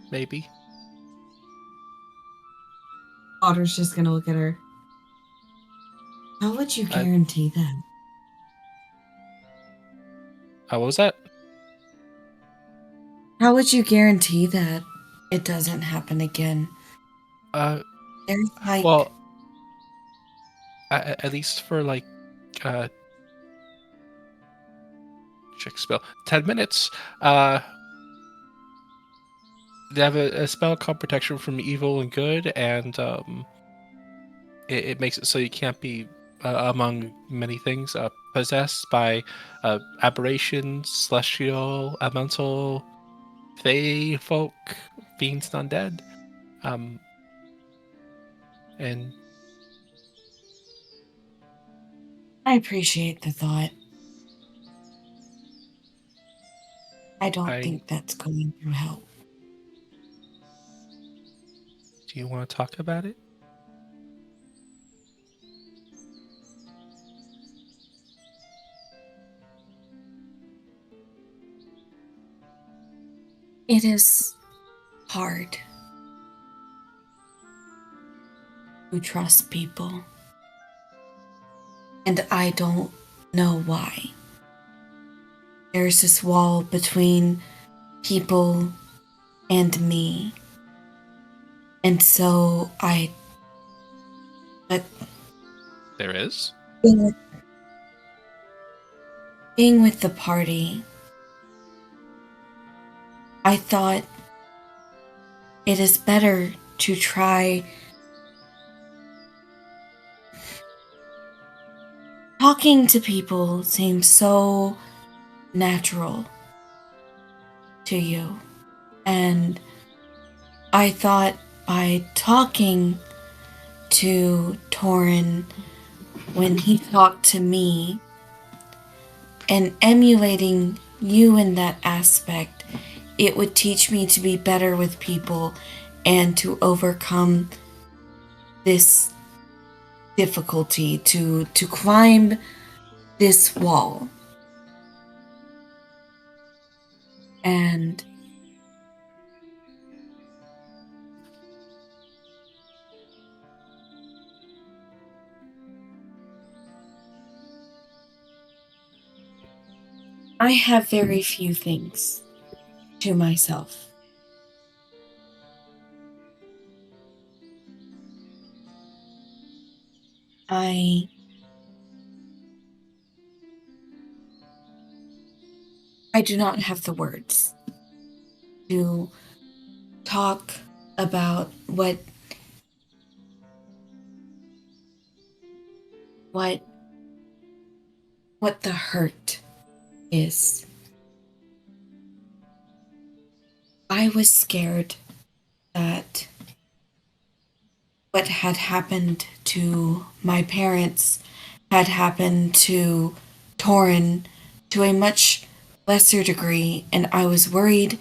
Maybe. Alder's just gonna look at her. How would you guarantee that? What was that? How would you guarantee that it doesn't happen again? There's like... Well, at least for like check spell 10 minutes. They have a spell called Protection from Evil and Good, and it makes it so you can't be, among many things, possessed by aberrations, celestial, elemental, fae folk, fiends, and undead. And I appreciate the thought. I don't think that's going to help. Do you want to talk about it? It is hard to trust people, and I don't know why. There's this wall between people and me, and so but There is? being with the party, I thought it is better to try talking to people. Seems so natural to you, and I thought by talking to Torin when he talked to me and emulating you in that aspect, it would teach me to be better with people and to overcome this difficulty, to climb this wall. And I have very few things to myself. I do not have the words to talk about what the hurt is. I was scared that what had happened to my parents had happened to Torin to a much lesser degree, and I was worried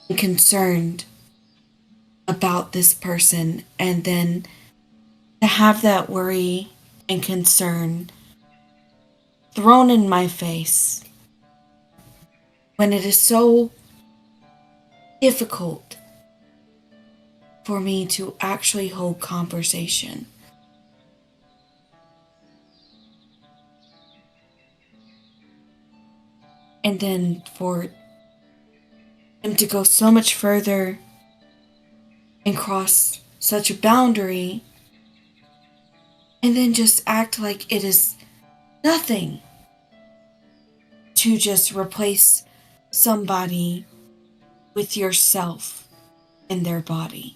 and concerned about this person, and then to have that worry and concern thrown in my face when it is so difficult for me to actually hold conversation. And then for him to go so much further and cross such a boundary and then just act like it is nothing to just replace somebody with yourself in their body.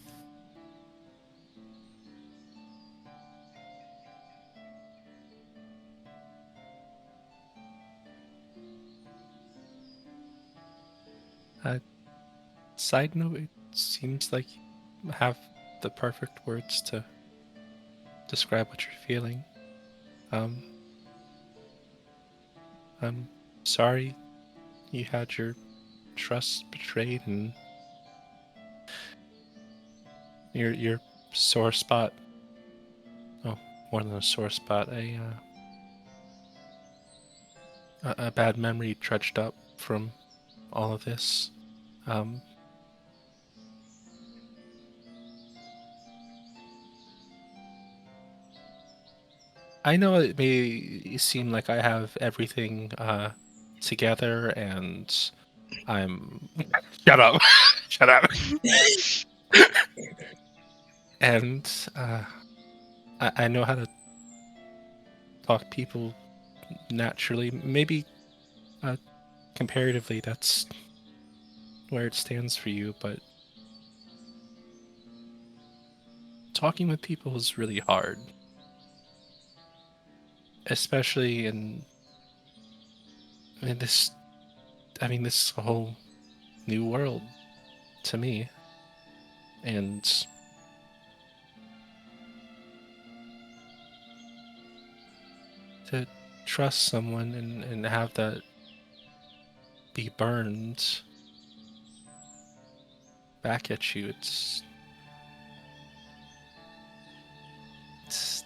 Side note, it seems like you have the perfect words to describe what you're feeling. I'm sorry you had your trust betrayed and your sore spot. Oh, more than a sore spot, a bad memory trudged up from all of this. I know it may seem like I have everything together and I'm... Shut up! Shut up! And I know how to talk people naturally. Maybe comparatively that's where it stands for you, but talking with people is really hard. Especially in this, I mean, this is a whole new world to me. And to trust someone and have that be burned back at you, it's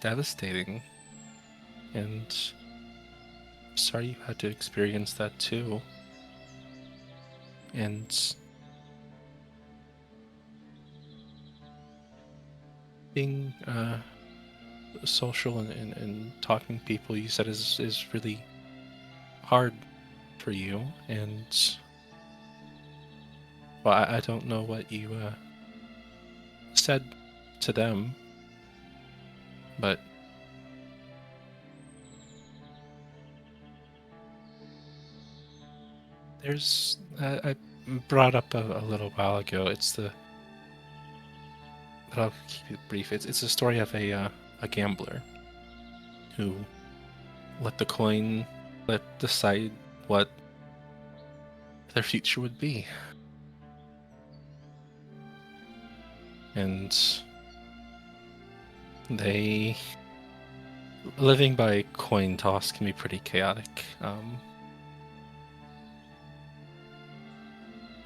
devastating. And I'm sorry you had to experience that too. And being social and talking to people, you said, is really hard for you. And well, I don't know what you said to them, but there's I brought up a little while ago. But I'll keep it brief. It's a story of a gambler who let the coin decide what their future would be, and they living by coin toss can be pretty chaotic.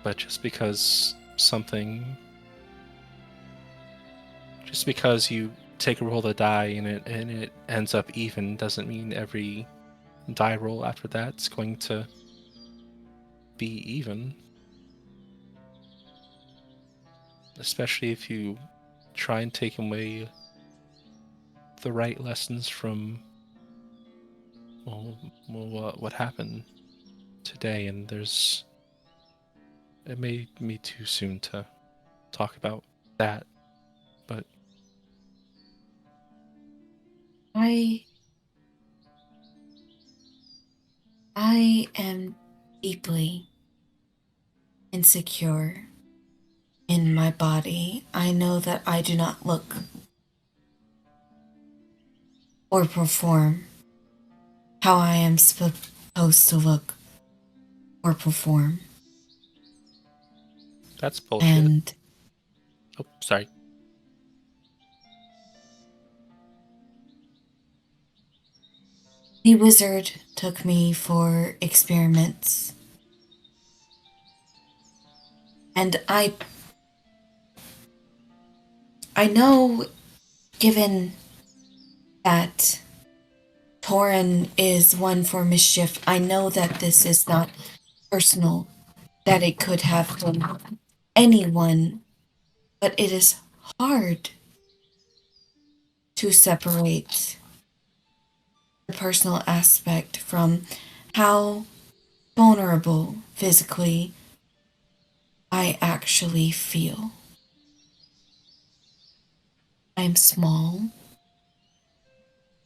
But just because you take a roll of the die and it ends up even doesn't mean every die roll after that's going to be even. especially if you try and take away the right lessons from what happened today. And it may be too soon to talk about that, but I am deeply insecure in my body. I know that I do not look or perform how I am supposed to look or perform. that's bullshit. And Oh, sorry. the wizard took me for experiments. And I know, given that Torin is one for mischief, I know that this is not personal, that it could have been anyone, but it is hard to separate the personal aspect from how vulnerable physically I actually feel. I'm small,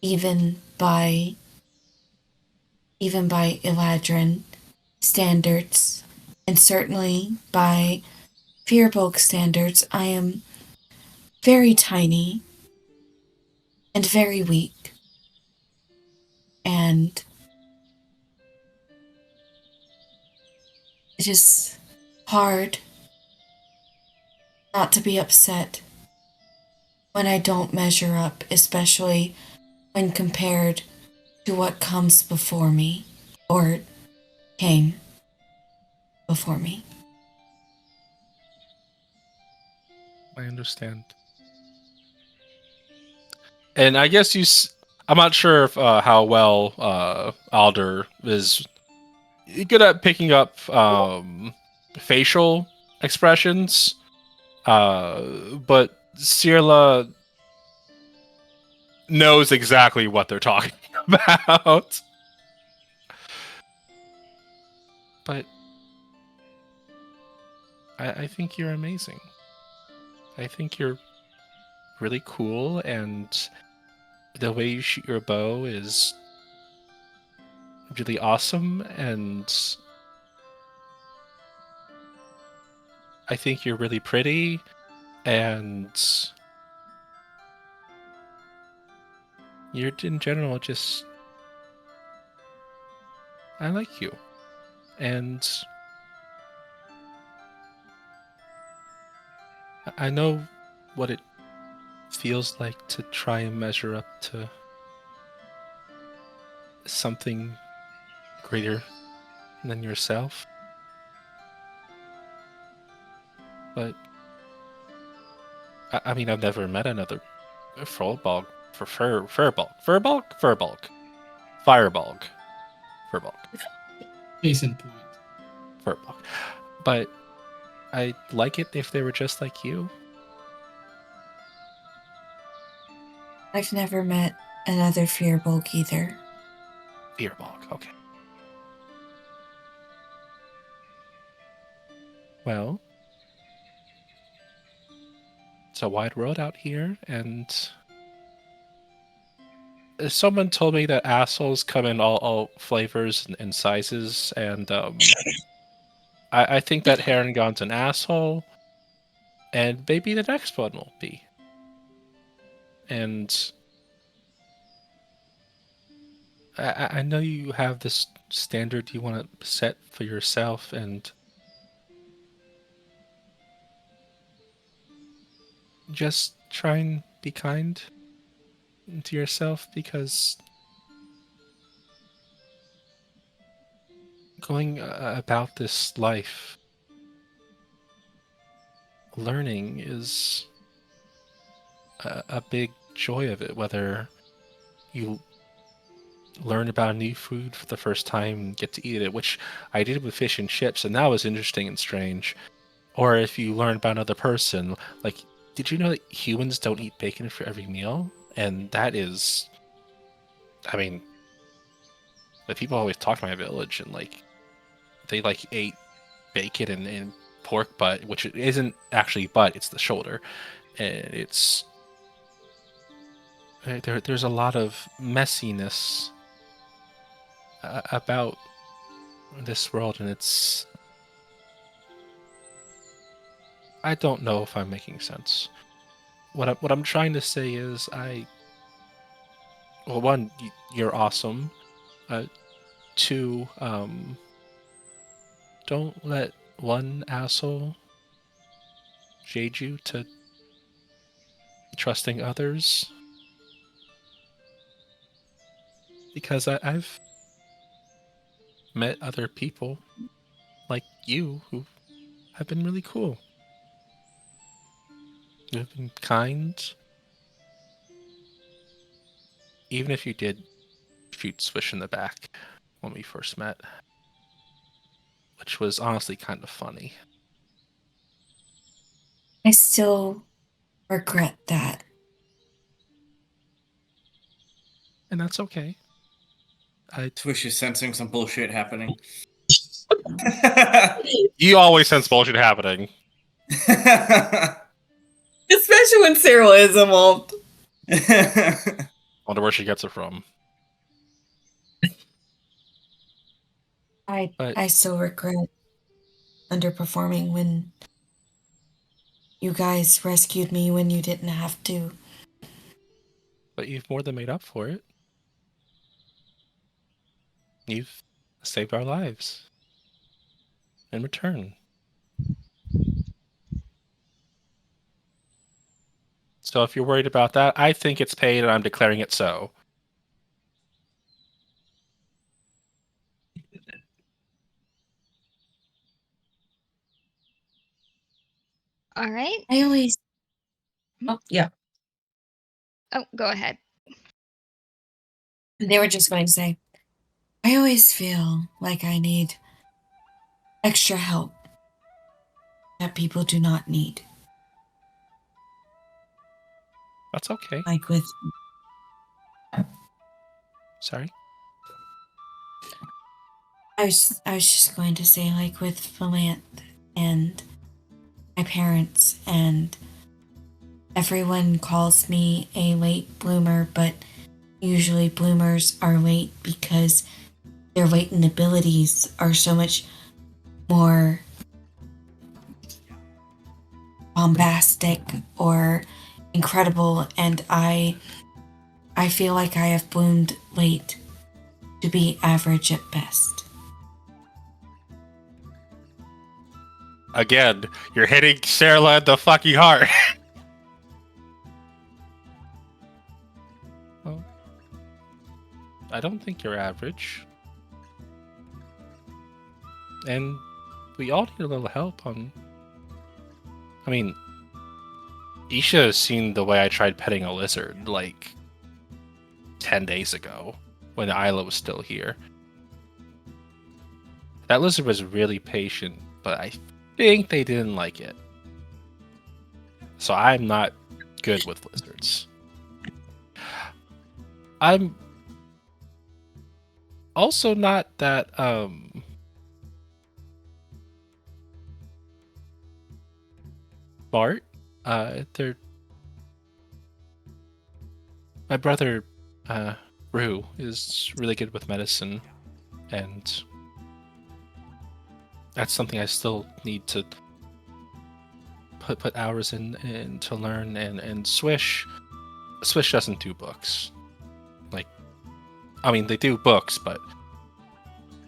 even by Eladrin standards, and certainly by Fearbulk standards. I am very tiny and very weak, and it is hard not to be upset when I don't measure up, especially when compared to what comes before me, or came before me. I understand. And I guess I'm not sure if how well Alder is good at picking up facial expressions, but Cirla knows exactly what they're talking about. But I think you're amazing. I think you're really cool, and the way you shoot your bow is really awesome, and I think you're really pretty, and you're in general just... I like you. And I know what it feels like to try and measure up to something greater than yourself. But I mean, I've never met another Furbolg, Firebolg, Furbolg, Case in point. Furbolg. But I'd like it if they were just like you. I've never met another Fearbulk either. Fearbog, okay. Well, it's a wide world out here, and someone told me that assholes come in all flavors and sizes, and I think that Harengon's an asshole, and maybe the next one will be. And I know you have this standard you want to set for yourself, and just try and be kind to yourself, because going about this life, learning is a big joy of it, whether you learn about a new food for the first time and get to eat it, which I did with fish and chips, and that was interesting and strange. Or if you learn about another person, like, did you know that humans don't eat bacon for every meal? And that is, I mean, the people always talk to my village, and like, they like ate bacon and pork butt, which isn't actually butt, it's the shoulder. And it's there's a lot of messiness about this world, and it's, I don't know if I'm making sense. What I'm trying to say is, well, one, you're awesome. Two, don't let one asshole jade you to trusting others, because I've met other people like you who have been really cool. You've been kind, even if you did shoot Swish in the back when we first met, which was honestly kind of funny. I still regret that. And that's okay. Swish is sensing some bullshit happening. You always sense bullshit happening. Especially when Cyril is involved. Wonder where she gets it from. I still regret underperforming when you guys rescued me when you didn't have to. But you've more than made up for it. You've saved our lives in return. So if you're worried about that, I think it's paid and I'm declaring it so. All right. I always. Oh, yeah. Oh, go ahead. They were just going to say, I always feel like I need extra help that people do not need. That's okay. Like with. Sorry. I was just going to say, like with Valant and my parents, and everyone calls me a late bloomer, but usually bloomers are late because their latent abilities are so much more bombastic or incredible, and I feel like I have bloomed late to be average at best. Again, you're hitting Sarah in the fucking heart. Well, I don't think you're average. And we all need a little help on... I mean, you should have seen the way I tried petting a lizard, like, 10 days ago, when Isla was still here. That lizard was really patient, but I think they didn't like it. So I'm not good with lizards. I'm also not that smart. They're my brother Rue is really good with medicine, and that's something I still need to put hours in to learn. And Swish doesn't do books. Like, I mean, they do books, but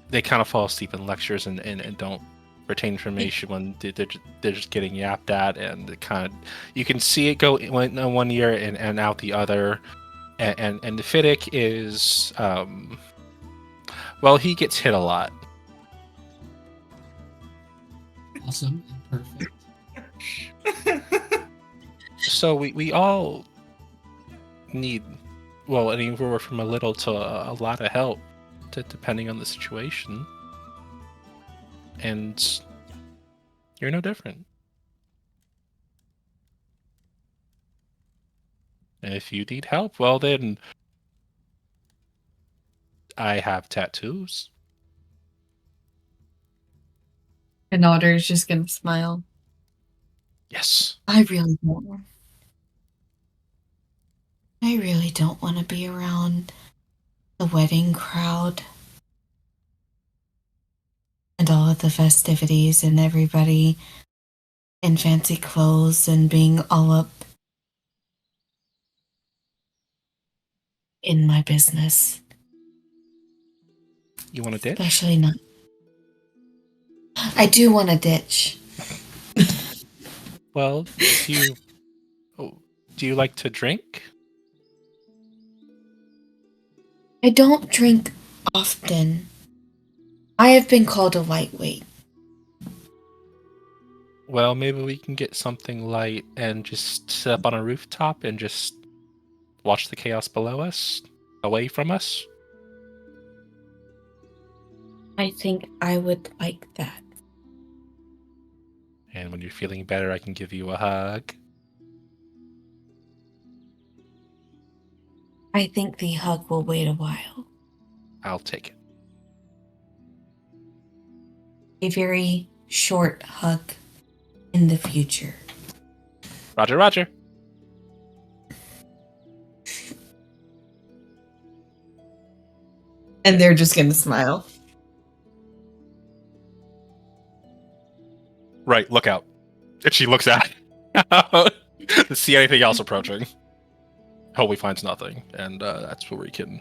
they kind of fall asleep in lectures and don't retain information when they're just getting yapped at, and it kind of, you can see it go one year and out the other. And the Fiddick is well, he gets hit a lot. Awesome and perfect. So we all need, well, anywhere from a little to a lot of help, depending on the situation. And you're no different. And if you need help, well then, I have tattoos. And Otter is just gonna smile. Yes. I really don't want to be around the wedding crowd and all of the festivities and everybody in fancy clothes and being all up in my business. You want to ditch? Especially not. I do want to ditch. Well, do you like to drink? I don't drink often. I have been called a lightweight. Well, maybe we can get something light and just sit up on a rooftop and just watch the chaos below us, away from us. I think I would like that. And when you're feeling better, I can give you a hug. I think the hug will wait a while. I'll take it. A very short hug in the future. Roger, roger. And they're just gonna smile. Right, look out. If she looks at to see anything else approaching. Hope he finds nothing. And that's where we can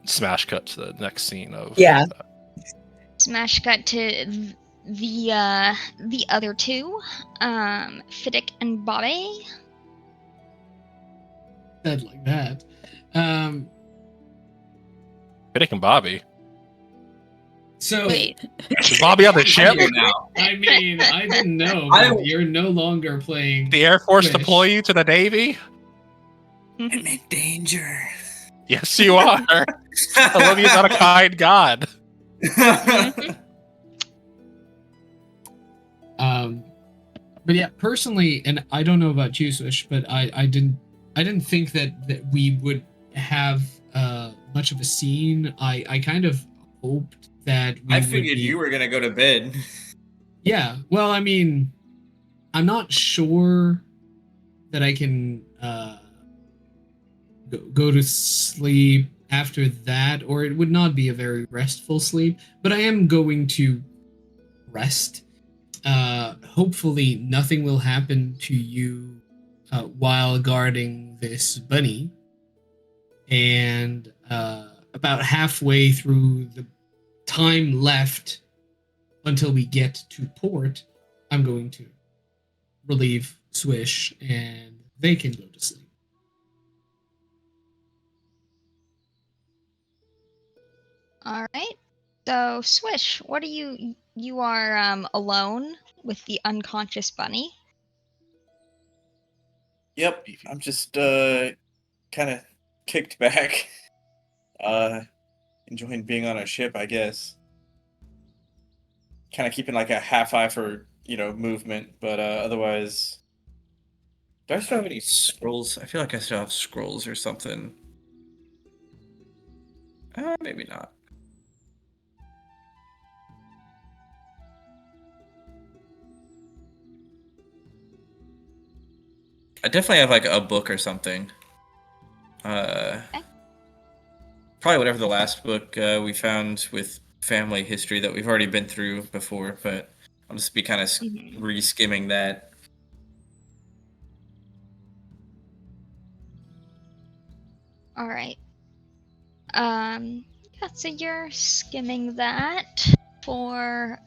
smash cut to the next scene of... Yeah. Smash cut to the other two, Fiddick and Bobby. Said like that. Fiddick and Bobby. So Wait, Is Bobby on the ship? Here now. I mean, I didn't know. I- But you're no longer playing. The Air Force Wish. deploy you to the Navy? I'm in danger. Yes, you are. Olivia's not a kind god. But yeah, personally, and I don't know about you, Swish, but I didn't think that we would have much of a scene. I kind of hoped that we I would figured be- you were gonna go to bed. Yeah, well, I mean, I'm not sure that I can go to sleep after that, or it would not be a very restful sleep, but I am going to rest. Hopefully nothing will happen to you while guarding this bunny. And about halfway through the time left until we get to port, I'm going to relieve Swish and they can go to sleep. all right. So, Swish, what are you are alone with the unconscious bunny? Yep, I'm just kind of kicked back. Enjoying being on a ship, I guess. Kind of keeping like a half eye for, movement, but otherwise. Do I still have any scrolls? I feel like I still have scrolls or something. Maybe not. I definitely have like a book or something. Probably whatever the last book we found with family history that we've already been through before, but I'll just be kind of Mhm. re-skimming that. All right. Yeah, so you're skimming that for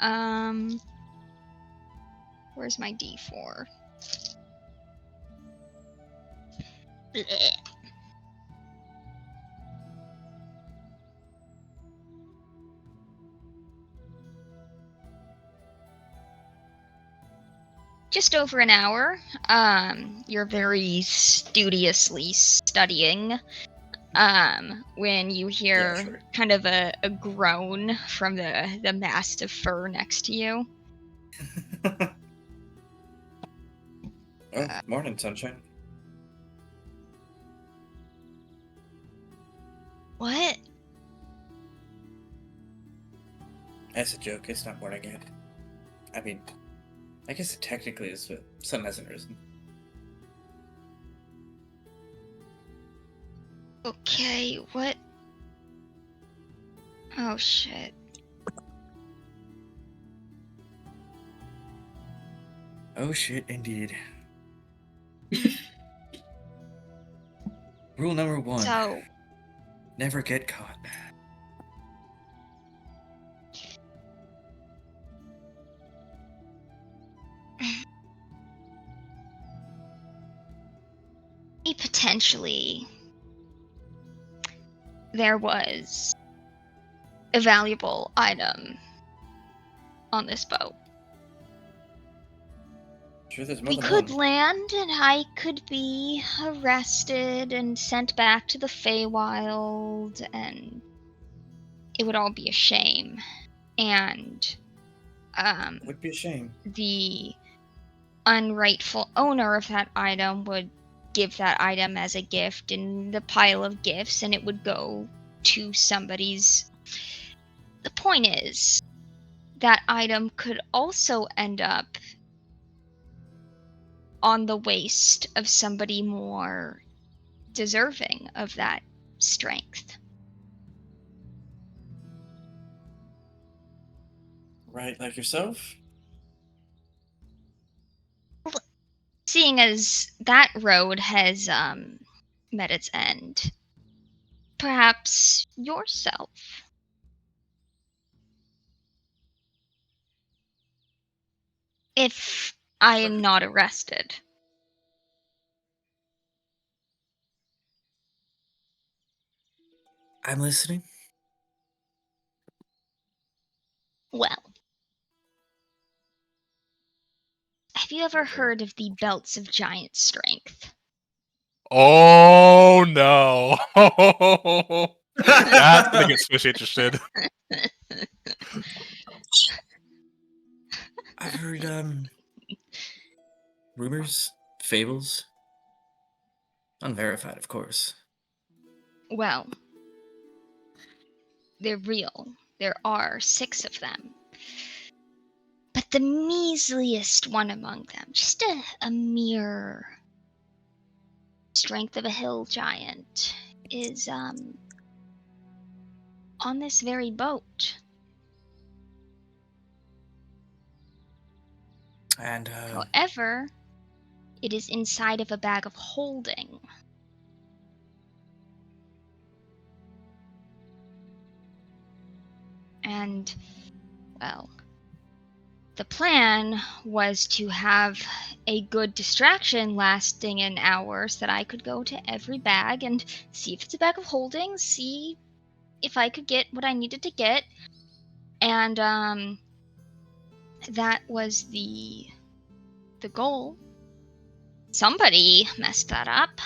where's my D4? Blech. Just over an hour. You're very studiously studying. When you hear Yeah, sure. kind of a groan from the mast of fur next to you. Oh, morning, sunshine. That's a joke. It's not morning yet. I mean, I guess it technically is, but sun hasn't risen. Okay, what? Oh shit. Oh shit, indeed. Rule number 1. So, Never get caught. potentially, there was a valuable item on this boat. Sure, there's more We than could one. land and I could be arrested and sent back to the Feywild, and it would all be a shame. And It would be a shame. the unrightful owner of that item would give that item as a gift in the pile of gifts, and it would go to somebody's. The point is, that item could also end up on the waist of somebody more deserving of that strength. Right, like yourself? Seeing as that road has met its end, perhaps yourself. If I am not arrested. I'm listening. Well, have you ever heard of the belts of giant strength? Oh no! That's gonna get Swish interested. I've heard, rumors, fables. Unverified, of course. Well, they're real. There are 6 of them. But the measliest one among them, just a mere strength of a hill giant, is on this very boat. And, However, it is inside of a bag of holding. And, well, the plan was to have a good distraction lasting an hour so that I could go to every bag and see if it's a bag of holding, see if I could get what I needed to get. And that was the goal. Somebody messed that up.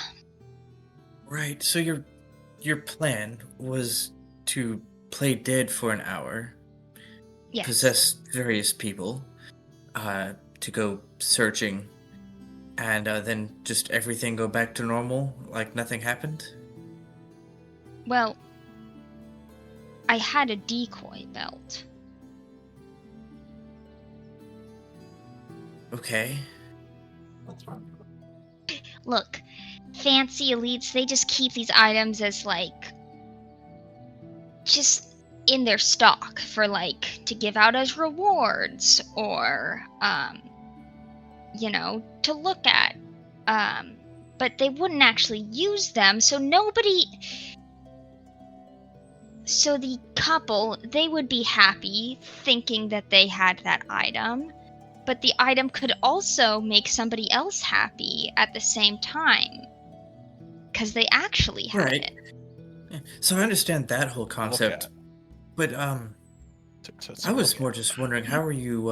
right, so your plan was to play dead for an hour, Yes. possess various people, to go searching, and then just everything go back to normal, like nothing happened? Well, I had a decoy belt. Okay. Look, fancy elites, they just keep these items as, like, just in their stock for, like, to give out as rewards or, to look at. But they wouldn't actually use them, so the couple, they would be happy thinking that they had that item, but the item could also make somebody else happy at the same time, because they actually had Right. it. Yeah, so I understand that whole concept, but I was more just wondering, how are you,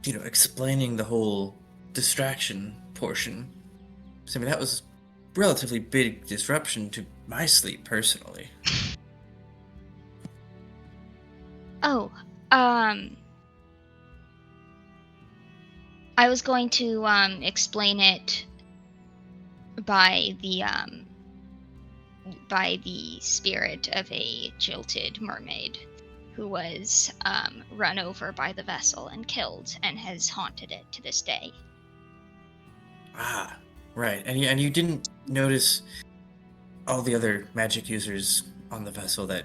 explaining the whole distraction portion? 'Cause, I mean, that was relatively big disruption to my sleep, personally. Oh, I was going to explain it by the spirit of a jilted mermaid. who was run over by the vessel and killed, and has haunted it to this day. Ah, right. And you didn't notice all the other magic users on the vessel that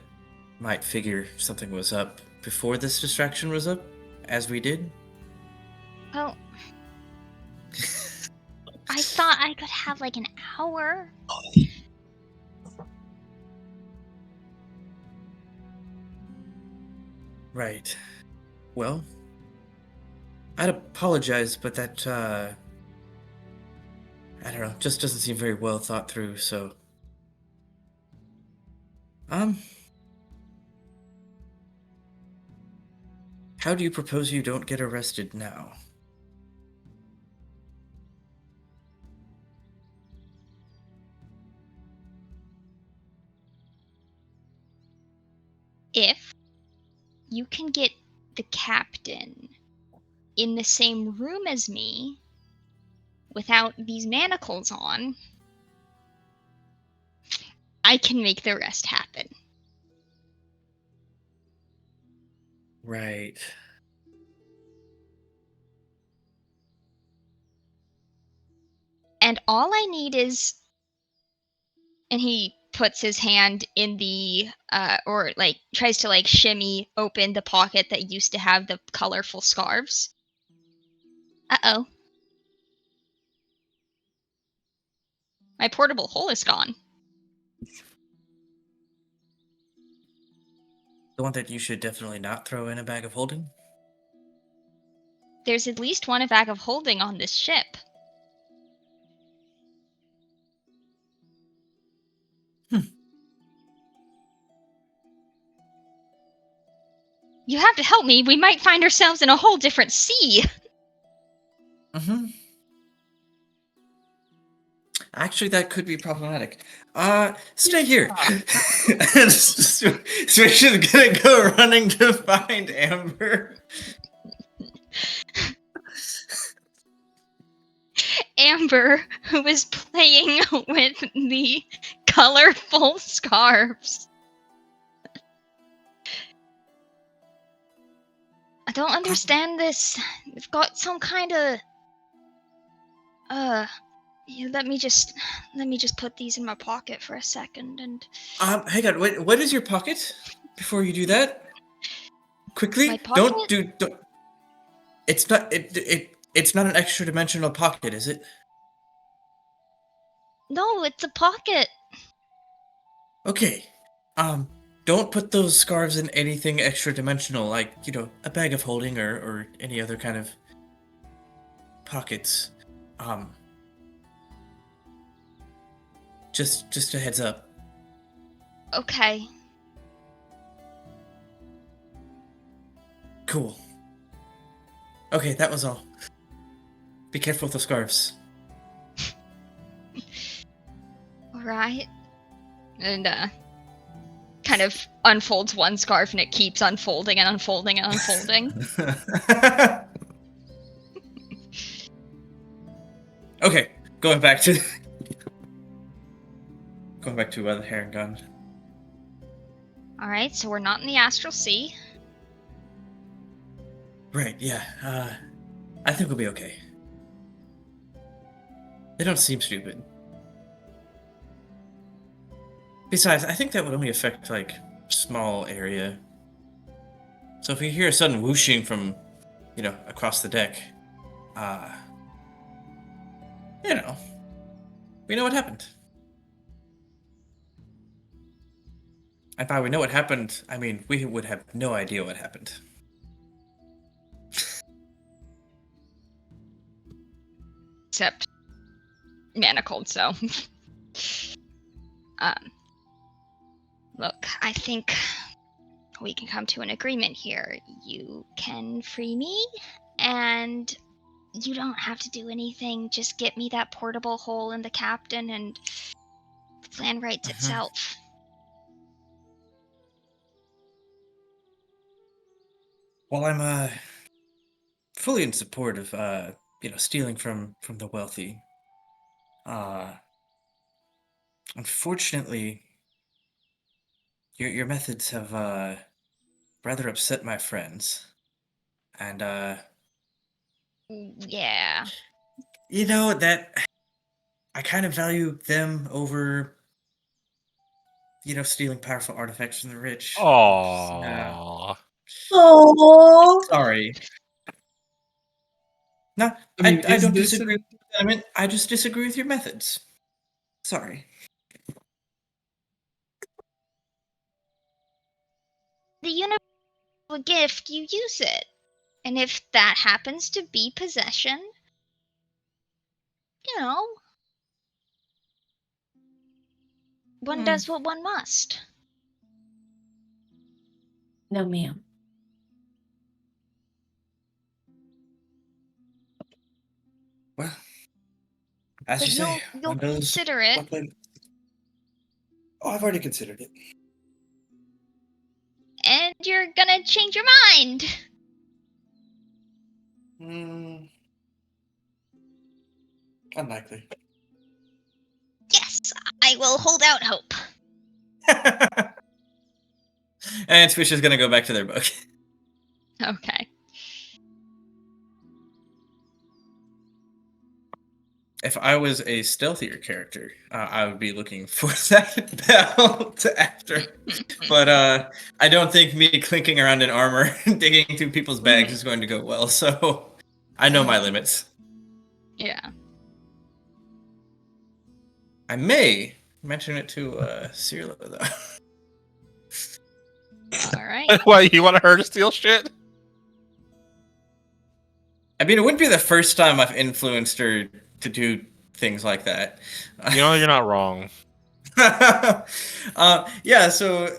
might figure something was up before this distraction was up, as we did? Well, I thought I could have like an hour. Right. Well, I'd apologize, but that, I don't know, just doesn't seem very well thought through, so... How do you propose you don't get arrested now? If you can get the captain in the same room as me without these manacles on, I can make the rest happen. Right. And all I need is... And he puts his hand in the, or like tries to like shimmy open the pocket that used to have the colorful scarves. Uh-oh. My portable hole is gone. The one that you should definitely not throw in a bag of holding? There's at least one bag of holding on this ship. You have to help me. We might find ourselves in a whole different sea. Mm-hmm. Actually, that could be problematic. Stay here. And Swish is gonna go running to find Amber. Amber, who is playing with the colorful scarves. I don't understand this. We've got some kind of... let me just put these in my pocket for a second and... Hang on, what is your pocket? Before you do that? Quickly? My pocket? Don't... It's not, it's not an extra dimensional pocket, is it? No, it's a pocket. Okay. Don't put those scarves in anything extra dimensional, like, you know, a bag of holding or any other kind of pockets. Just a heads up. Okay. Cool. Okay, that was all. Be careful with the scarves. Alright. And, kind of unfolds one scarf and it keeps unfolding and unfolding and unfolding. Okay, going back to the hair and gun. Alright, so we're not in the astral sea. Right, yeah. I think we'll be okay. They don't seem stupid. Besides, I think that would only affect, like, a small area. So if we hear a sudden whooshing from, you know, across the deck, you know, we know what happened. And by we know what happened, I mean we would have no idea what happened. Except manacled, so. Look, I think we can come to an agreement here. You can free me, and you don't have to do anything. Just get me that portable hole in the captain, and the plan writes itself. Well, I'm fully in support of you know, stealing from the wealthy. Unfortunately, your methods have rather upset my friends. And, Yeah. that I kind of value them over, stealing powerful artifacts from the rich. Yeah. Aww. Oh, Sorry. No, I mean, I is don't this disagree with your sentiment. I just disagree with your methods. Sorry. The universal gift, you use it. And if that happens to be possession, one does what one must. No, ma'am. Well, as But you say, you'll one does consider it. what one- Oh, I've already considered it. And you're gonna change your mind. Unlikely. Yes, I will hold out hope. And Swish is gonna go back to their book. Okay. If I was a stealthier character, I would be looking for that belt after. But I don't think me clinking around in armor and digging through people's bags is going to go well. So I know my limits. Yeah. I may mention it to Cirilla, though. Alright. What, you want her to steal shit? I mean, it wouldn't be the first time I've influenced her to do things like that. You're not wrong. Yeah, so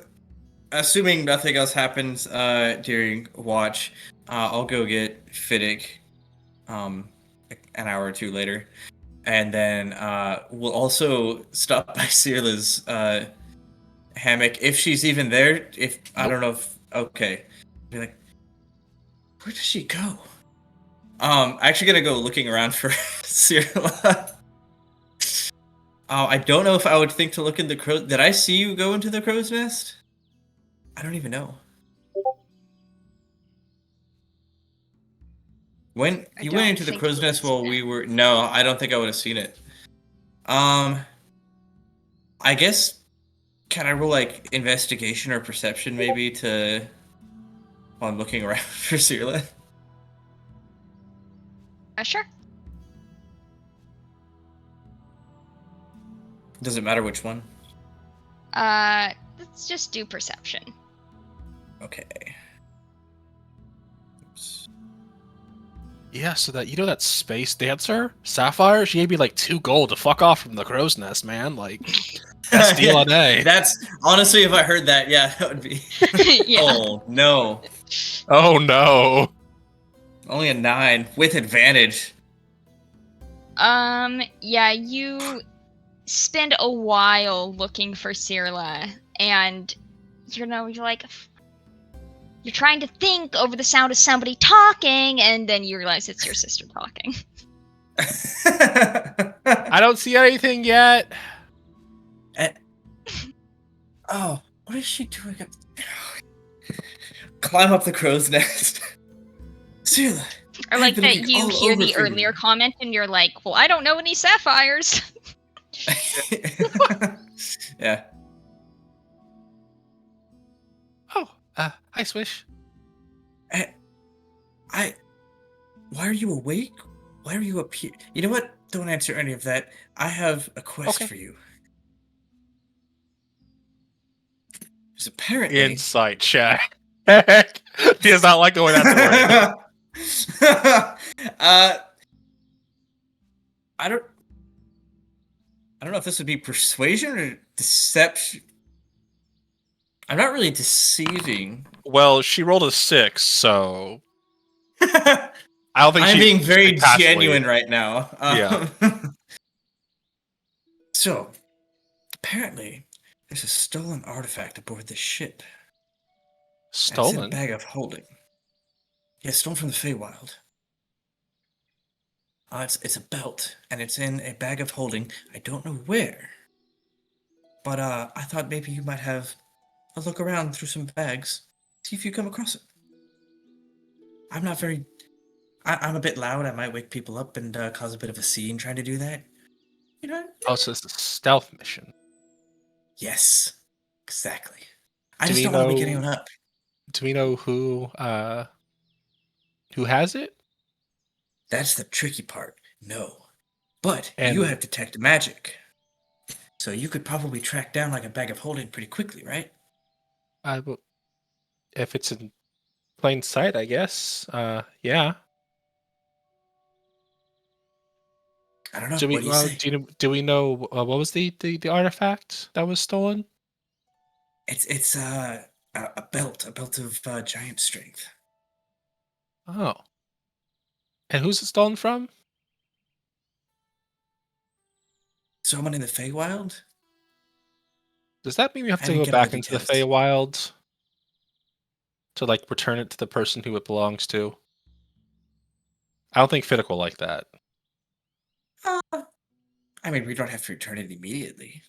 assuming nothing else happens during watch, I'll go get Fiddick an hour or two later. And then we'll also stop by Cirilla's hammock if she's even there. If I don't know if okay, be like, where does she go? Actually gonna go looking around for Cirilla. I don't know if I would think to look in the crow. Did I see you go into the crow's nest? I don't even know. When I you don't went into the think crow's you nest would've while seen we it. were no, I don't think I would have seen it. I guess can I roll like investigation or perception maybe to while I'm looking around for Cirilla? Sure. Does it matter which one? Let's just do perception. Okay. Oops. Yeah, so that space dancer, Sapphire, she gave me like 2 gold to fuck off from the crow's nest, man. Like, best deal Yeah, a day. That's honestly, if I heard that, yeah, that would be. Yeah. Oh no! Oh no. Only a 9 with advantage. Yeah, you spend a while looking for Cirilla, and you're like, you're trying to think over the sound of somebody talking, and then you realize it's your sister talking. I don't see anything yet. Oh, what is she doing? Climb up the crow's nest. Cirilla. Or like been that looking you all hear over the for you. earlier comment, and you're like, well, I don't know any sapphires. Yeah. Oh, hi Swish. Why are you awake? Why are you up here? You know what? Don't answer any of that. I have a quest Okay. for you. Because apparently... Insight check. He does not like going that way. I don't know if this would be persuasion or deception. I'm not really deceiving. Well, she rolled a 6, so I don't think I'm she's being very passively- genuine right now. Yeah. So, apparently, there's a stolen artifact aboard this ship. And it's in a Stolen. bag of holding. Yeah, stolen from the Feywild. It's a belt, and it's in a bag of holding. I don't know where. But I thought maybe you might have a look around through some bags. See if you come across it. I'm not very. I'm a bit loud. I might wake people up and cause a bit of a scene trying to do that. You know? Oh, so it's a stealth mission. Yes, exactly. I Do just we don't want to wake know? anyone up. Do we know who has it? That's the tricky part. No. But you And have detect magic. So you could probably track down like a bag of holding pretty quickly, right? if it's in plain sight, I guess. Yeah. I don't know. Do What we? do you Well, say? do we know what was the artifact that was stolen? It's a belt of giant strength. Oh, and who's it stolen from? Someone in the Feywild? Does that mean we have I to didn't go get all the back into the details. Feywild to like return it to the person who it belongs to? I don't think Fiddick will like that. Uh, I mean, we don't have to return it immediately.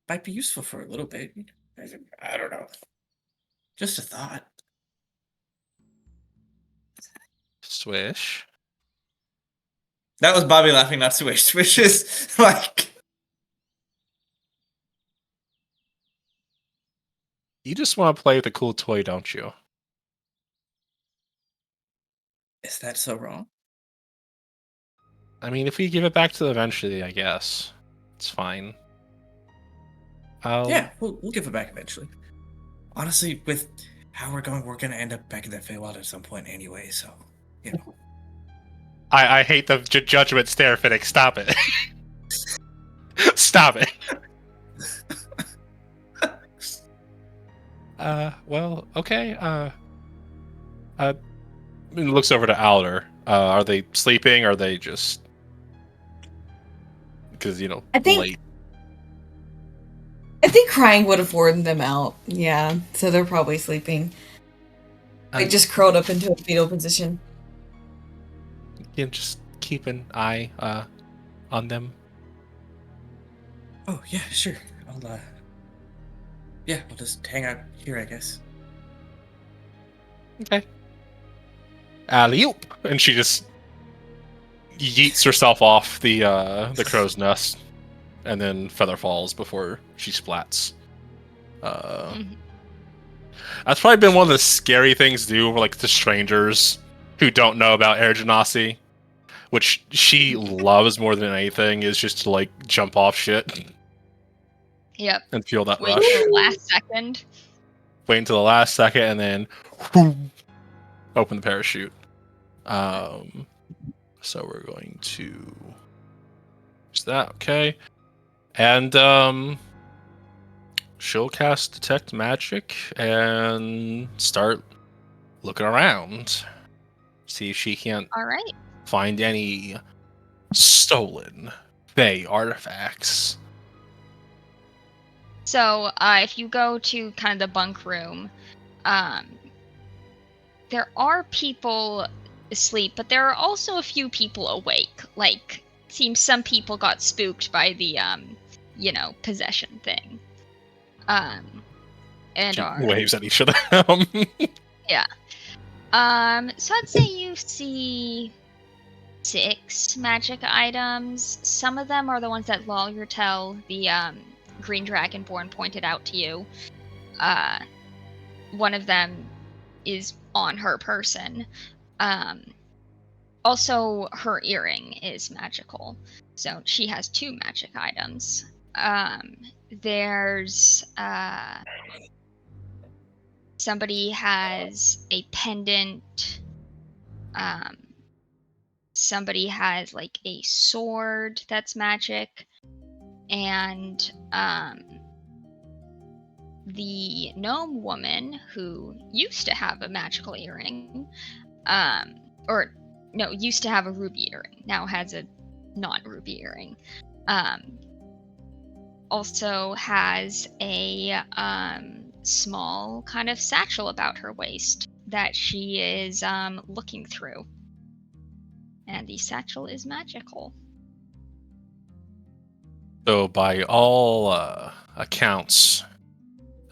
Might be useful for a little bit. I don't know. Just a thought. Swish. That was Bobby laughing, not Swish. Swish is like. You just want to play with a cool toy, don't you? Is that so wrong? I mean, if we give it back to them eventually, I guess it's fine. Yeah, we'll give it back eventually. Honestly, with how we're going, we're gonna end up back in that Feywild at some point anyway. So, you know. I hate the judgment stare, Fiddick. Stop it. Stop it. Well, okay. Looks over to Alder. Are they sleeping? Or are they just because I think late? I think crying would have worn them out. Yeah, so they're probably sleeping. Like just curled up into a fetal position. Just keep an eye on them. Oh yeah, sure. Yeah, we'll just hang out here, I guess. Okay. Alley-oop, and she just yeets herself off the crow's nest, and then feather falls before she splats. That's probably been one of the scary things to do for like to strangers who don't know about Air Genasi, which she loves more than anything is just to like jump off shit Yep. and feel that Wait rush. till the last second. Wait until the last second and then whoom, open the parachute. So we're going to use that, okay. And she'll cast Detect Magic and start looking around. See if she can't All right. find any stolen Fey artifacts. So, if you go to kind of the bunk room, there are people asleep, but there are also a few people awake. Like, seems some people got spooked by the, possession thing. And She are waves at each of them. yeah. So I'd say you see 6 magic items. Some of them are the ones that Lawyer the Green Dragonborn pointed out to you. One of them is on her person. Also, her earring is magical. So she has 2 magic items. There's somebody has a pendant. Somebody has like a sword that's magic. And the gnome woman who used to have a magical earring, used to have a ruby earring, now has a non-ruby earring. Also has a small kind of satchel about her waist that she is looking through. And the satchel is magical. So by all accounts,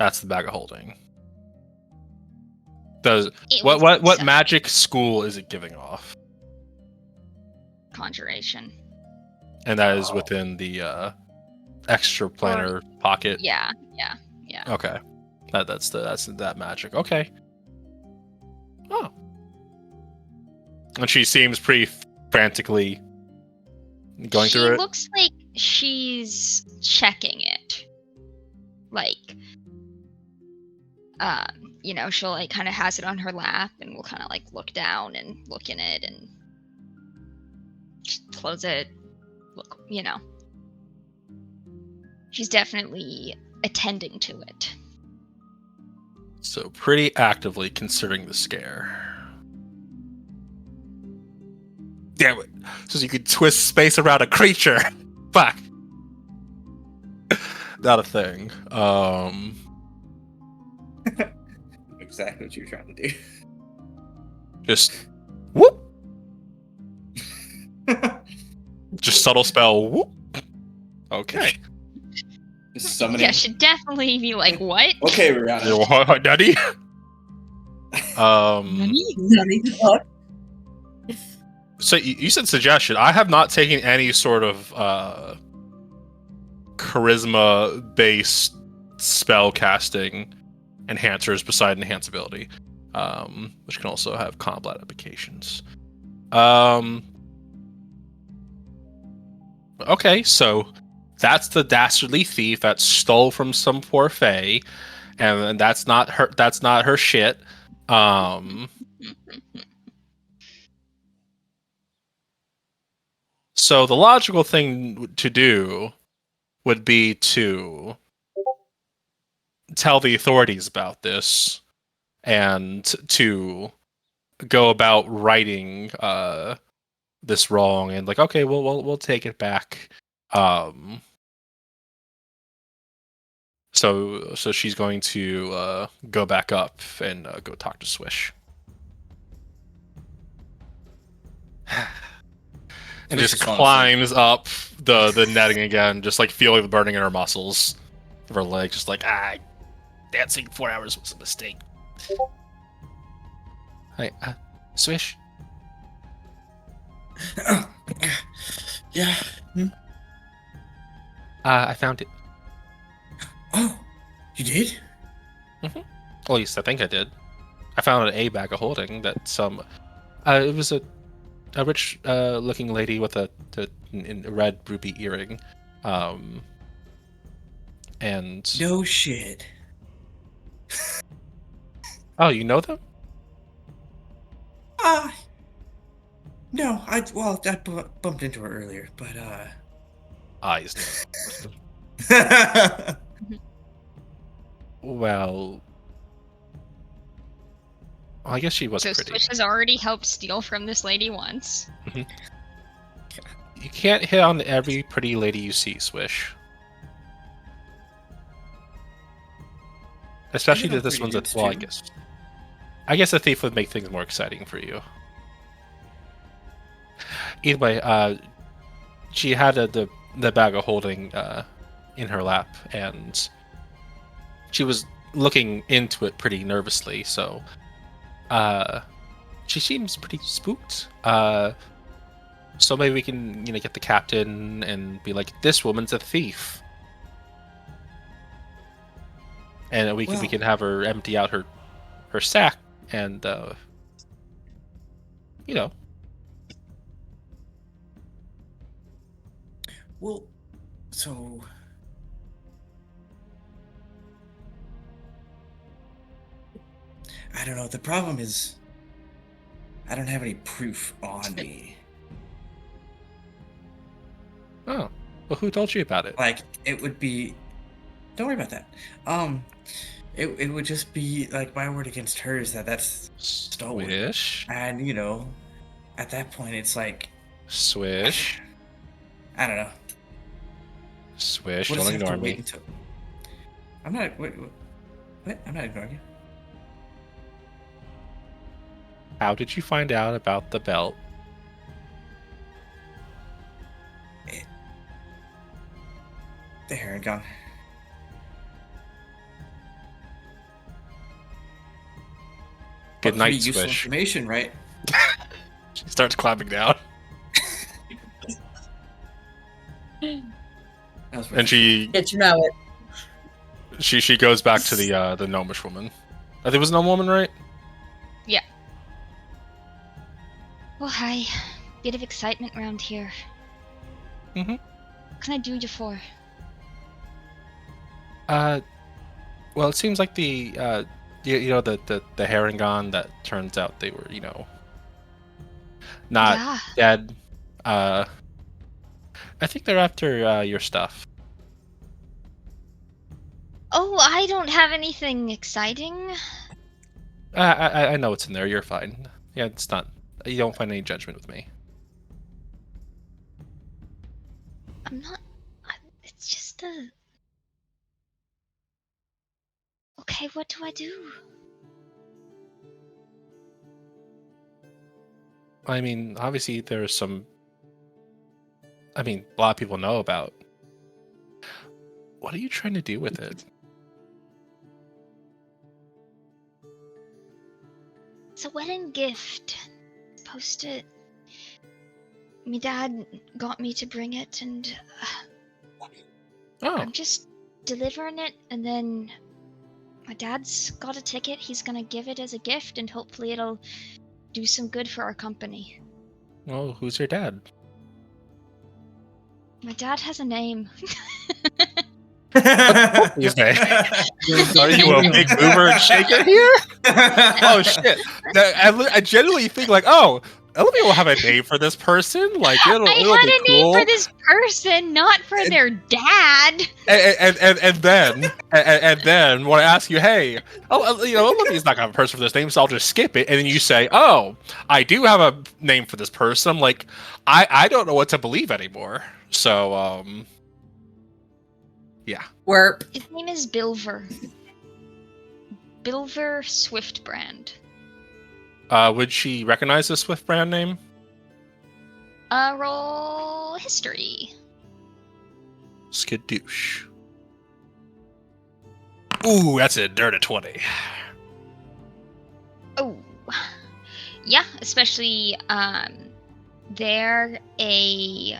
That's the bag of holding. Does It would what seem so. magic school is it giving off? Conjuration. And that is within the extra planner pocket. Yeah. Okay. That's that magic. Okay. Oh. And she seems pretty frantically going She through it. looks like she's checking it. Like, she'll like kind of has it on her lap and will kind of like look down and look in it and just close it. Look, she's definitely attending to it. So pretty actively considering the scare. Damn it. So you could twist space around a creature. Fuck. Not a thing. Exactly what you were trying to do. Just whoop. Just subtle spell whoop. Okay. Just summoning. Yeah, should definitely be like, what? Okay, Rihanna. Daddy. So you said suggestion. I have not taken any sort of charisma-based spell casting enhancers beside enhanceability, which can also have combat applications. Okay, so that's the dastardly thief that stole from some poor fae, and that's not her. That's not her shit. So the logical thing to do would be to tell the authorities about this and to go about righting this wrong and like, okay, we'll take it back. So she's going to go back up and go talk to Swish. And Swish just is falling climbs up the netting again, just like feeling the burning in her muscles of her leg, just like dancing 4 hours was a mistake. Hey, Swish. Yeah. I found it. Oh, you did? Well, at least I think I did. I found a bag of holding that some. It was a rich looking lady with a red ruby earring, and No shit. oh, you know them? No, I bumped into her earlier, but Eyes. Well, I guess she was So pretty. Swish has already helped steal from this lady once. You can't hit on every pretty lady you see, Swish. Especially that this one's a well, I guess a thief would make things more exciting for you. Either way, she had the bag of holding in her lap, and she was looking into it pretty nervously. So, she seems pretty spooked. So maybe we can, get the captain and be like, "This woman's a thief," and we can have her empty out her sack, and Well, so I don't know. The problem is I don't have any proof on me. Oh, well, who told you about it? Like, it would be. Don't worry about that. It would just be like my word against hers that's stolen. Swish. And at that point, it's like Swish. I don't know. Swish. We'll Don't just have to ignore wait me. until... I'm not. Wait, what? I'm not ignoring you. How did you find out about the belt? The Heron gun. Good Pretty night, useful Swish. information, right? She starts clapping down. That was And she Get you know it. she goes back to the gnomish woman. There was no woman, right? Oh, hi. Bit of excitement around here. Mhm. What can I do you for? Well, it seems like the the Harengon that turns out they were, not Yeah. dead. I think they're after your stuff. Oh, I don't have anything exciting. I know it's in there. You're fine. Yeah, it's not. You don't find any judgment with me. I'm not. It's just a. Okay, what do I do? I mean, obviously there's some. I mean, a lot of people know about. What are you trying to do with it? It's a wedding gift. Supposed to. My dad got me to bring it, and Oh, I'm just delivering it, and then my dad's got a ticket. He's gonna give it as a gift, and hopefully it'll do some good for our company. well, who's your dad? My dad has a name. His name. Are you a big mover and shaker here? Oh shit! I genuinely think like, oh, Elvie will have a name for this person. Like it'll I be had a cool. name for this person, not for their dad. And then when I ask you, hey, Olivia's not gonna have a person for this name, so I'll just skip it. And then you say, oh, I do have a name for this person. I'm like, I don't know what to believe anymore. So yeah. Werp. His name is Bilver. Bilver Swiftbrand. Would she recognize the Swift brand name? Roll history. Skadoosh. Ooh, that's a dirty 20. Oh, yeah. Especially, they're a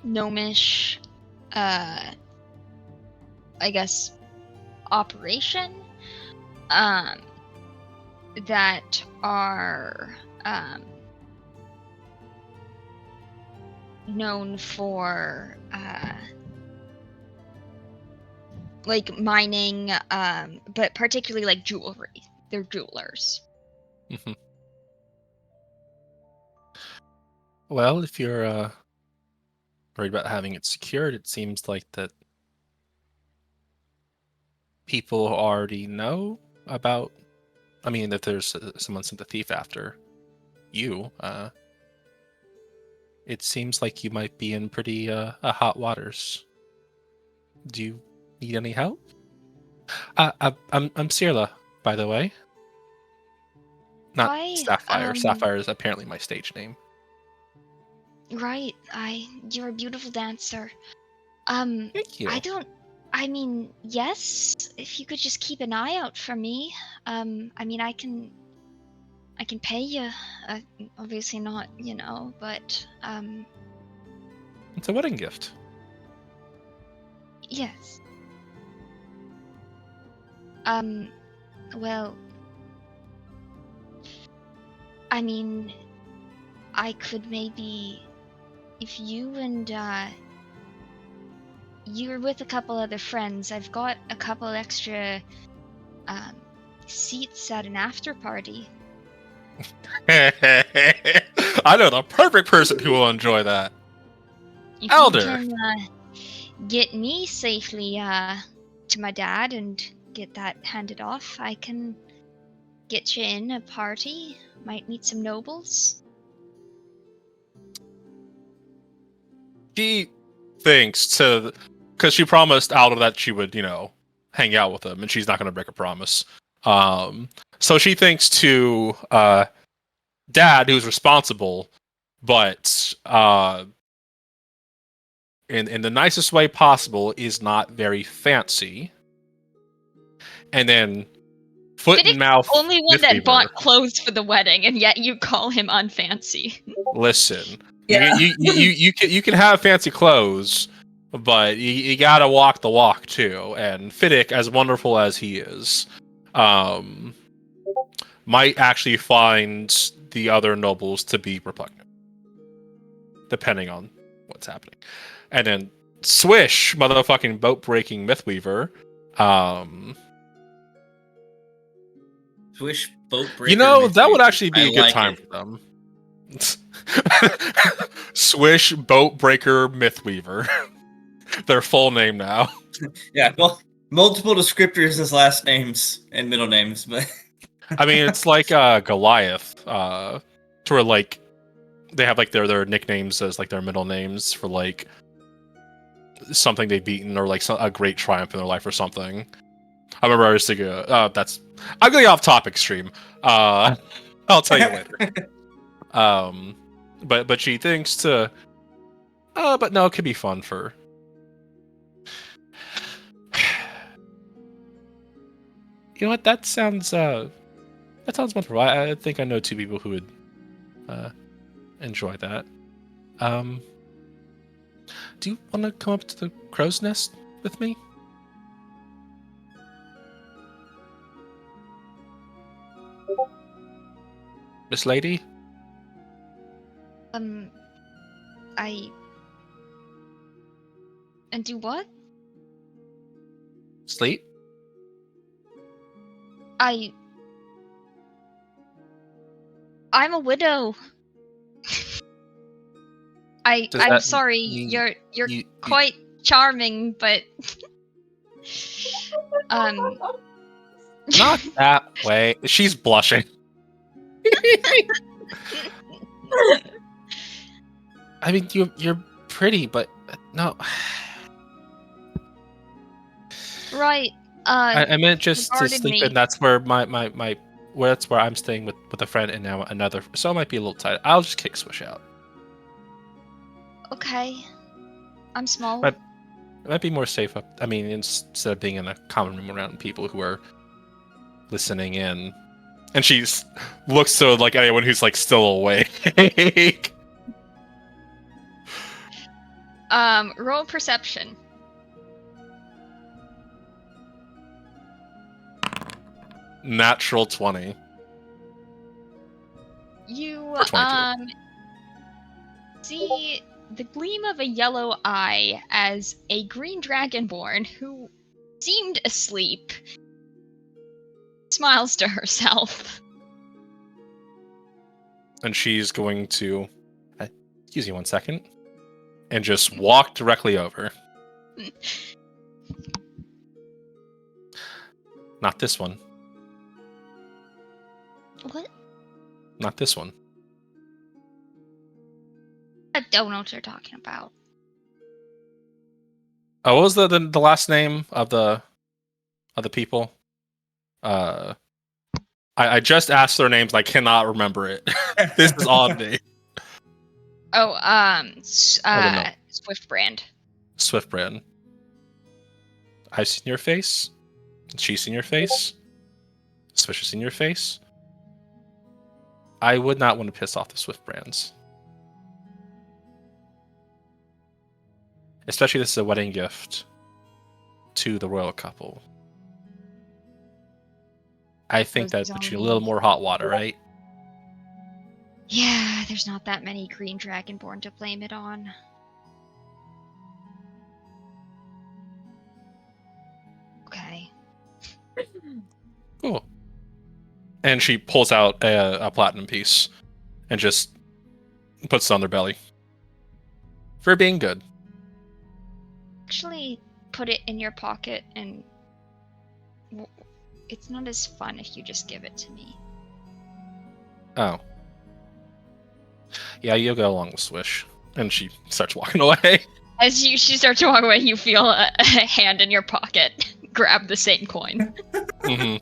gnomish, I guess, operation, that are known for like mining, but particularly like jewelry. They're jewelers. Mhm. Well, if you're worried about having it secured, it seems like that people already know about. I mean, if there's someone sent the thief after you, it seems like you might be in pretty hot waters. Do you need any help? I'm Cirla, by the way. Not Hi, Sapphire. Sapphire is apparently my stage name. Right, you're a beautiful dancer. Thank you. I mean, yes, if you could just keep an eye out for me. I mean, I can pay you, obviously not, but, It's a wedding gift. yes. Well, I mean, I could maybe, if you and, you're with a couple other friends, I've got a couple extra, seats at an after party. I know the perfect person who will enjoy that. If Elder. you can, get me safely, to my dad and get that handed off, I can get you in a party. Might meet some nobles. She thinks because she promised Aldo that she would, hang out with him, and she's not going to break a promise. So she thinks to Dad, who's responsible, but in the nicest way possible, is not very fancy. And then foot Fiddick's and mouth. the only one that Mythweaver. bought clothes for the wedding, and yet you call him unfancy. Listen, Yeah. you can have fancy clothes, but you gotta walk the walk too. And Fiddick, as wonderful as he is, might actually find the other nobles to be repugnant, depending on what's happening. And then Swish, motherfucking boat breaking Mythweaver. Swish boat breaker. You know, that would Mythweaver. actually be I a good like time it. for them. Swish boat breaker Mythweaver. Their full name now. Yeah, well, multiple descriptors as last names and middle names, but I mean, it's like Goliath, to where like they have like their nicknames as like their middle names for like something they've beaten or like a great triumph in their life or something. I remember I was thinking, I'm going off topic stream. I'll tell you later. But she thinks to, but no, it could be fun for. You know what? That sounds wonderful. I think I know two people who would enjoy that. Do you want to come up to the crow's nest with me? Miss Lady? And do what? Sleep? I'm a widow. I'm that sorry, mean you're you- quite charming, but Not that way. She's blushing. I mean, you're pretty, but no. right. I meant just to regarding sleep, me. and that's where that's where I'm staying with a friend, and now another. So it might be a little tight. I'll just kick Swish out. Okay. I'm small. But it might be more safe up. I mean, instead of being in a common room around people who are listening in, and she looks to like anyone who's like still awake. Roll perception. Natural 20. You Or 22. see the gleam of a yellow eye as a green dragonborn who seemed asleep smiles to herself. And she's going to, excuse me 1 second, and just walk directly over. Not this one. What? Not this one. I don't know what you're talking about. Oh, what was the last name of the people? I just asked their names. I cannot remember it. This is on me. Oh, no. Swift Brand. Swift Brand. I've seen your face. She's seen your face. Swish has seen your face. I would not want to piss off the Swift Brands. Especially this is a wedding gift to the royal couple. I think that puts you in a little more hot water, right? Yeah, there's not that many green dragonborn to blame it on. Okay. Cool. And she pulls out a platinum piece and just puts it on their belly. For being good. Actually, put it in your pocket, and it's not as fun if you just give it to me. Oh. Yeah, you'll go along with Swish. And she starts walking away. As she starts to walk away, you feel a hand in your pocket grab the same coin. Mm-hmm.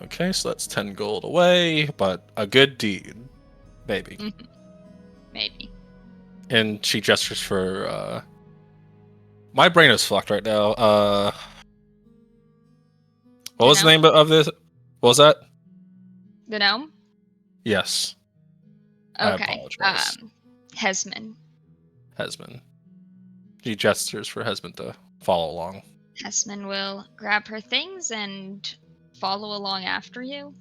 Okay, so that's 10 gold away, but a good deed. Maybe. Mm-hmm. Maybe. And she gestures for, my brain is fucked right now. What was the name of this? What was that? The gnome? Yes. Okay. I apologize. Hesman. Hesman. He gestures for Hesman to follow along. Hesman will grab her things and follow along after you.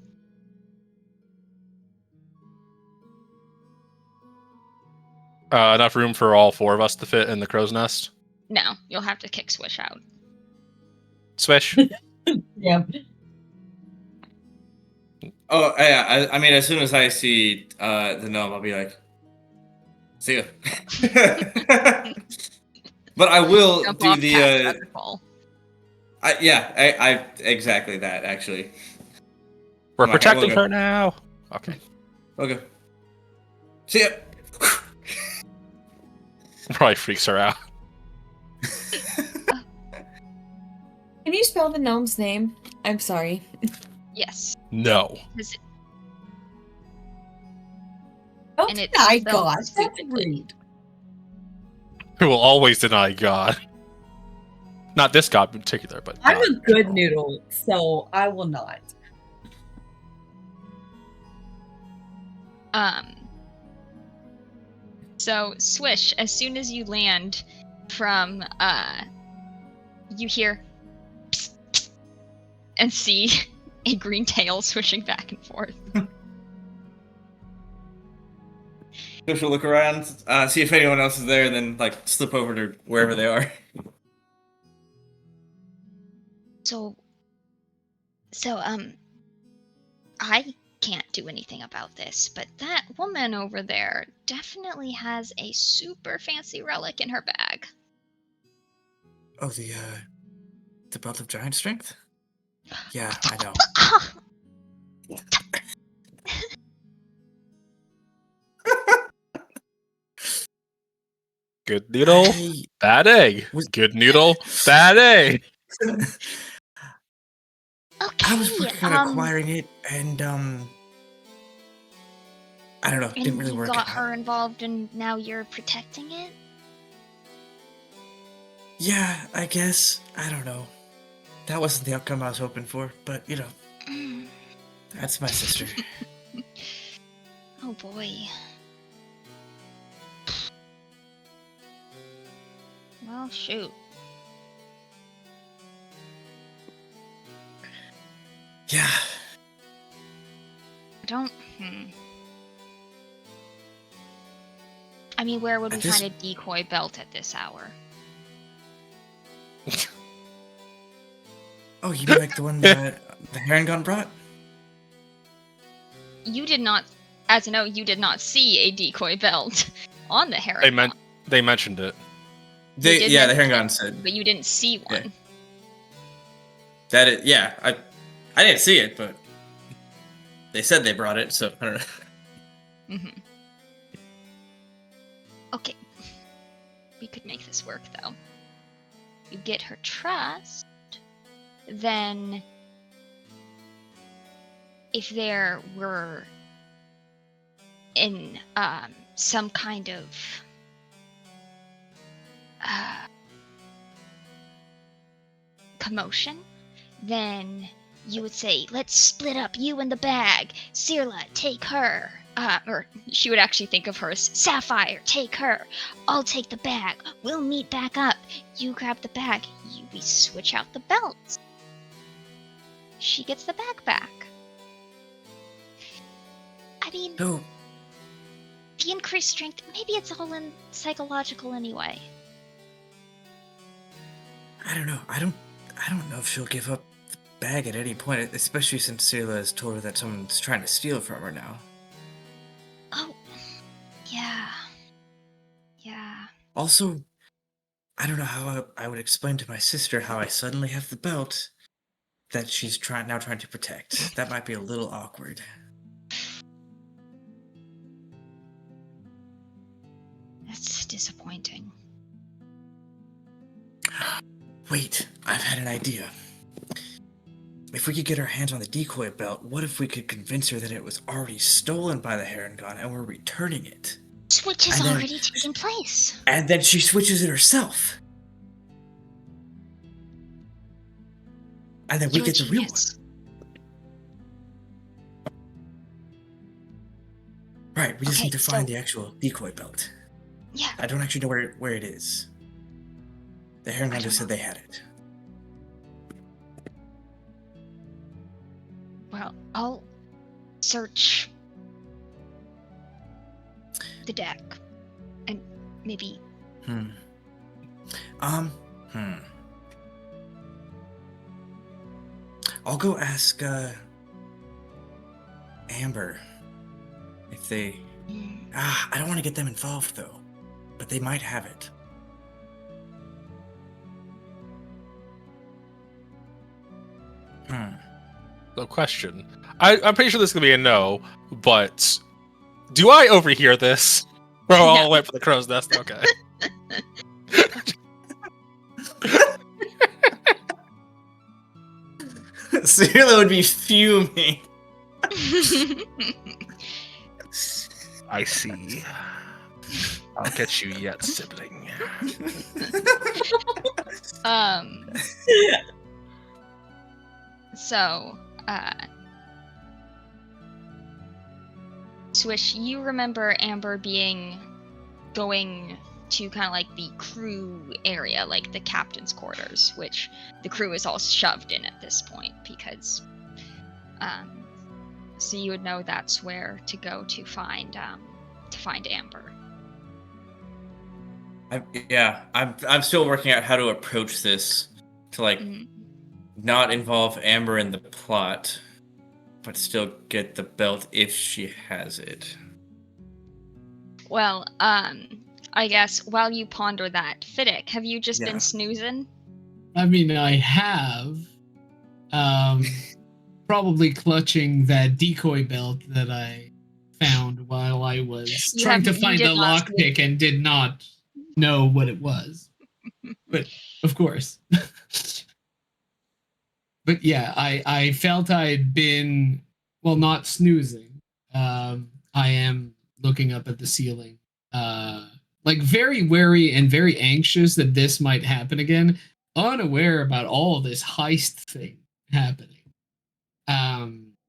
Enough room for all 4 of us to fit in the crow's nest? No, you'll have to kick Swish out. Swish. Yeah. Oh yeah, I mean, as soon as I see the gnome, I'll be like, "See ya." But I will Jump do off, the. cast Featherfall. I exactly that actually. We're Okay, protecting we'll go. her now. Okay. Okay. See ya. Probably freaks her out. Can you spell the gnome's name? I'm sorry. Yes. No. Is it- Don't And it's deny spelled God. That's stupidly. rude. Who will always deny God. Not this God in particular, but I'm God a in good general. noodle, so I will not. So Swish, as soon as you land from you hear psst, psst, and see a green tail swishing back and forth. So she'll look around, see if anyone else is there, and then like slip over to wherever they are. So I can't do anything about this, but that woman over there definitely has a super fancy relic in her bag. Oh, the belt of giant strength. Yeah, I know. Good noodle, I bad egg. was- Good noodle, bad egg. Okay. I was working on acquiring it, and I don't know, it and didn't really you work got out. her involved, and now you're protecting it. Yeah, I guess. I don't know. That wasn't the outcome I was hoping for, but you know, Mm. that's my sister. Oh boy. Well, shoot. Yeah. I don't. I mean, where would we At this- find a decoy belt at this hour? Oh, you mean like the one that the Harengon brought? You did not, as an you did not see a decoy belt on the Harengon. They mentioned it. You did The mention Harengon it, said but you didn't see one. Yeah. that. I didn't see it, but they said they brought it, so I don't know. Mm-hmm. Okay. We could make this work, though. You get her trust, then if there were in some kind of commotion, then you would say, let's split up, you and the bag. Cirla, take her. Or she would actually think of her as Sapphire, take her. I'll take the bag. We'll meet back up. You grab the bag. We switch out the belts. She gets the bag back. I mean, No, the increased strength, maybe it's all in psychological anyway. I don't know. I don't know if she'll give up the bag at any point, especially since Sela has told her that someone's trying to steal it from her now. Oh, yeah. Yeah. Also, I don't know how I would explain to my sister how I suddenly have the belt that she's now trying to protect. That might be a little awkward. That's disappointing. Wait, I've had an idea. If we could get our hands on the decoy belt, what if we could convince her that it was already stolen by the Harengon and we're returning it? Switch has And then- already taken place. And then she switches it herself. And then we You're a get the real one. genius. Right, we just Okay, need to find so- the actual decoy belt. Yeah. I don't actually know where it is. The Hairlander don't said know. they had it. Well, I'll search the deck and maybe. I'll go ask Amber if they. I don't want to get them involved though, but they might have it. The question. I'm pretty sure this is gonna be a no, but do I overhear this? Or I'll wait for the crow's nest. Okay. Cirilla would be fuming. I see. I'll get you yet, sibling. So, Swish, you remember Amber going to kind of like the crew area, like the captain's quarters, which the crew is all shoved in at this point because, so you would know that's where to go to find Amber. I'm still working out how to approach this to like not involve Amber in the plot, but still get the belt if she has it. Well, I guess while you ponder that, Fiddick, have you just been snoozing? I mean, I have. Probably clutching that decoy belt that I found while I was trying to find the lockpick and did not know what it was. But, of course. But yeah, I felt I'd been, well, not snoozing. I am looking up at the ceiling. Like very wary and very anxious that this might happen again. Unaware about all this heist thing happening.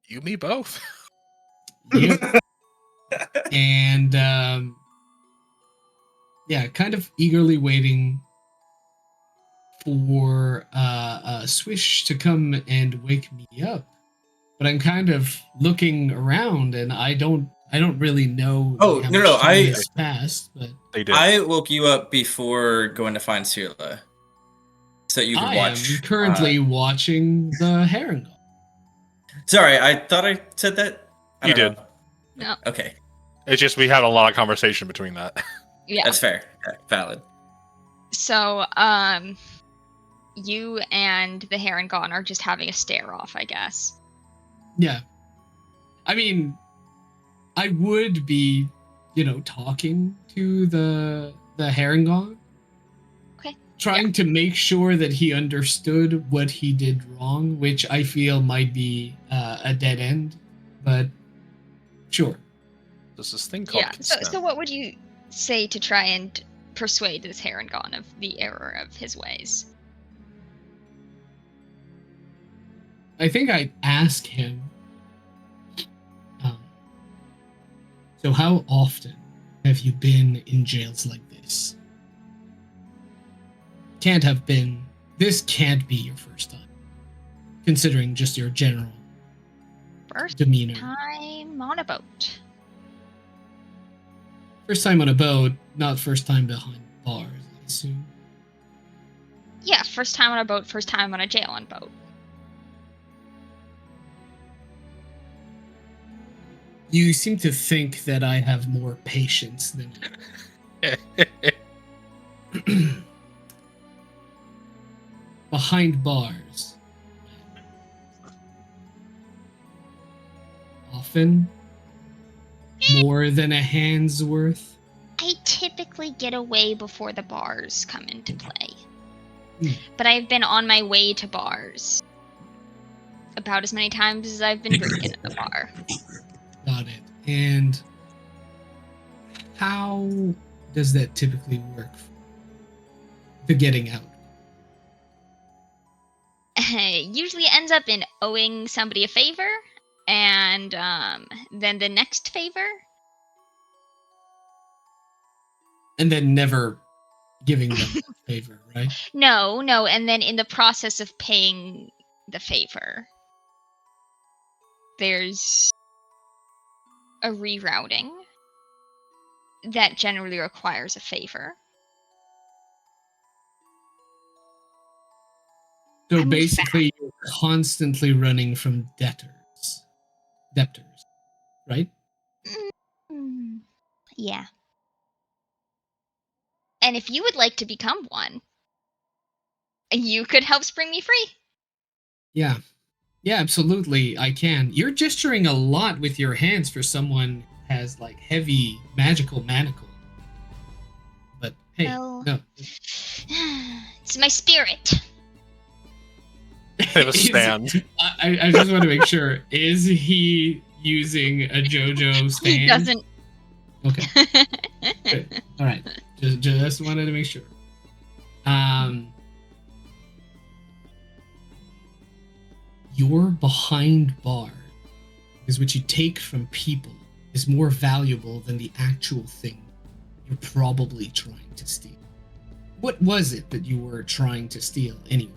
You, me both. Yep. And yeah, kind of eagerly waiting for Swish to come and wake me up. But I'm kind of looking around, and I don't really know. Oh, how no, much time I- has passed, but They did. I woke you up before going to find Cirilla, so that you could I watch. am currently watching the Herring. Sorry, I thought I said that. I You don't did. know. No. Okay, It's just we had a lot of conversation between that. Yeah. that's fair. Okay, valid. So, you and the Heron are just having a stare off, I guess. Yeah. I mean, I would be, talking to the Herringon. Okay. Trying to make sure that he understood what he did wrong, which I feel might be a dead end, but sure. There's this thing called consent. So what would you say to try and persuade this Heron of the error of his ways? I think I'd ask him, so how often have you been in jails like this? This can't be your first time, considering just your general First demeanor. time on a boat. First time on a boat, not first time behind bars, I assume. Yeah, first time on a boat, first time on a jail on boat. You seem to think that I have more patience than behind bars. Often more than a hand's worth. I typically get away before the bars come into play. Hmm. But I've been on my way to bars about as many times as I've been drinking at the bar. Got it. And how does that typically work? The getting out. usually ends up in owing somebody a favor, and then the next favor. And then never giving them a favor, right? No, and then in the process of paying the favor, there's a rerouting that generally requires a favor. So I mean, basically, you're constantly running from debtors, right? Yeah. And if you would like to become one, you could help Spring Me free. Yeah. Yeah, absolutely, I can. You're gesturing a lot with your hands for someone who has, like, heavy magical manacle. But, hey, Well, no. it's my spirit. I have a stand. I just want to make sure. Is he using a JoJo stand? He doesn't. Okay. Good. All right. Just wanted to make sure. Your behind bar is what you take from people is more valuable than the actual thing you're probably trying to steal. What was it that you were trying to steal anyway?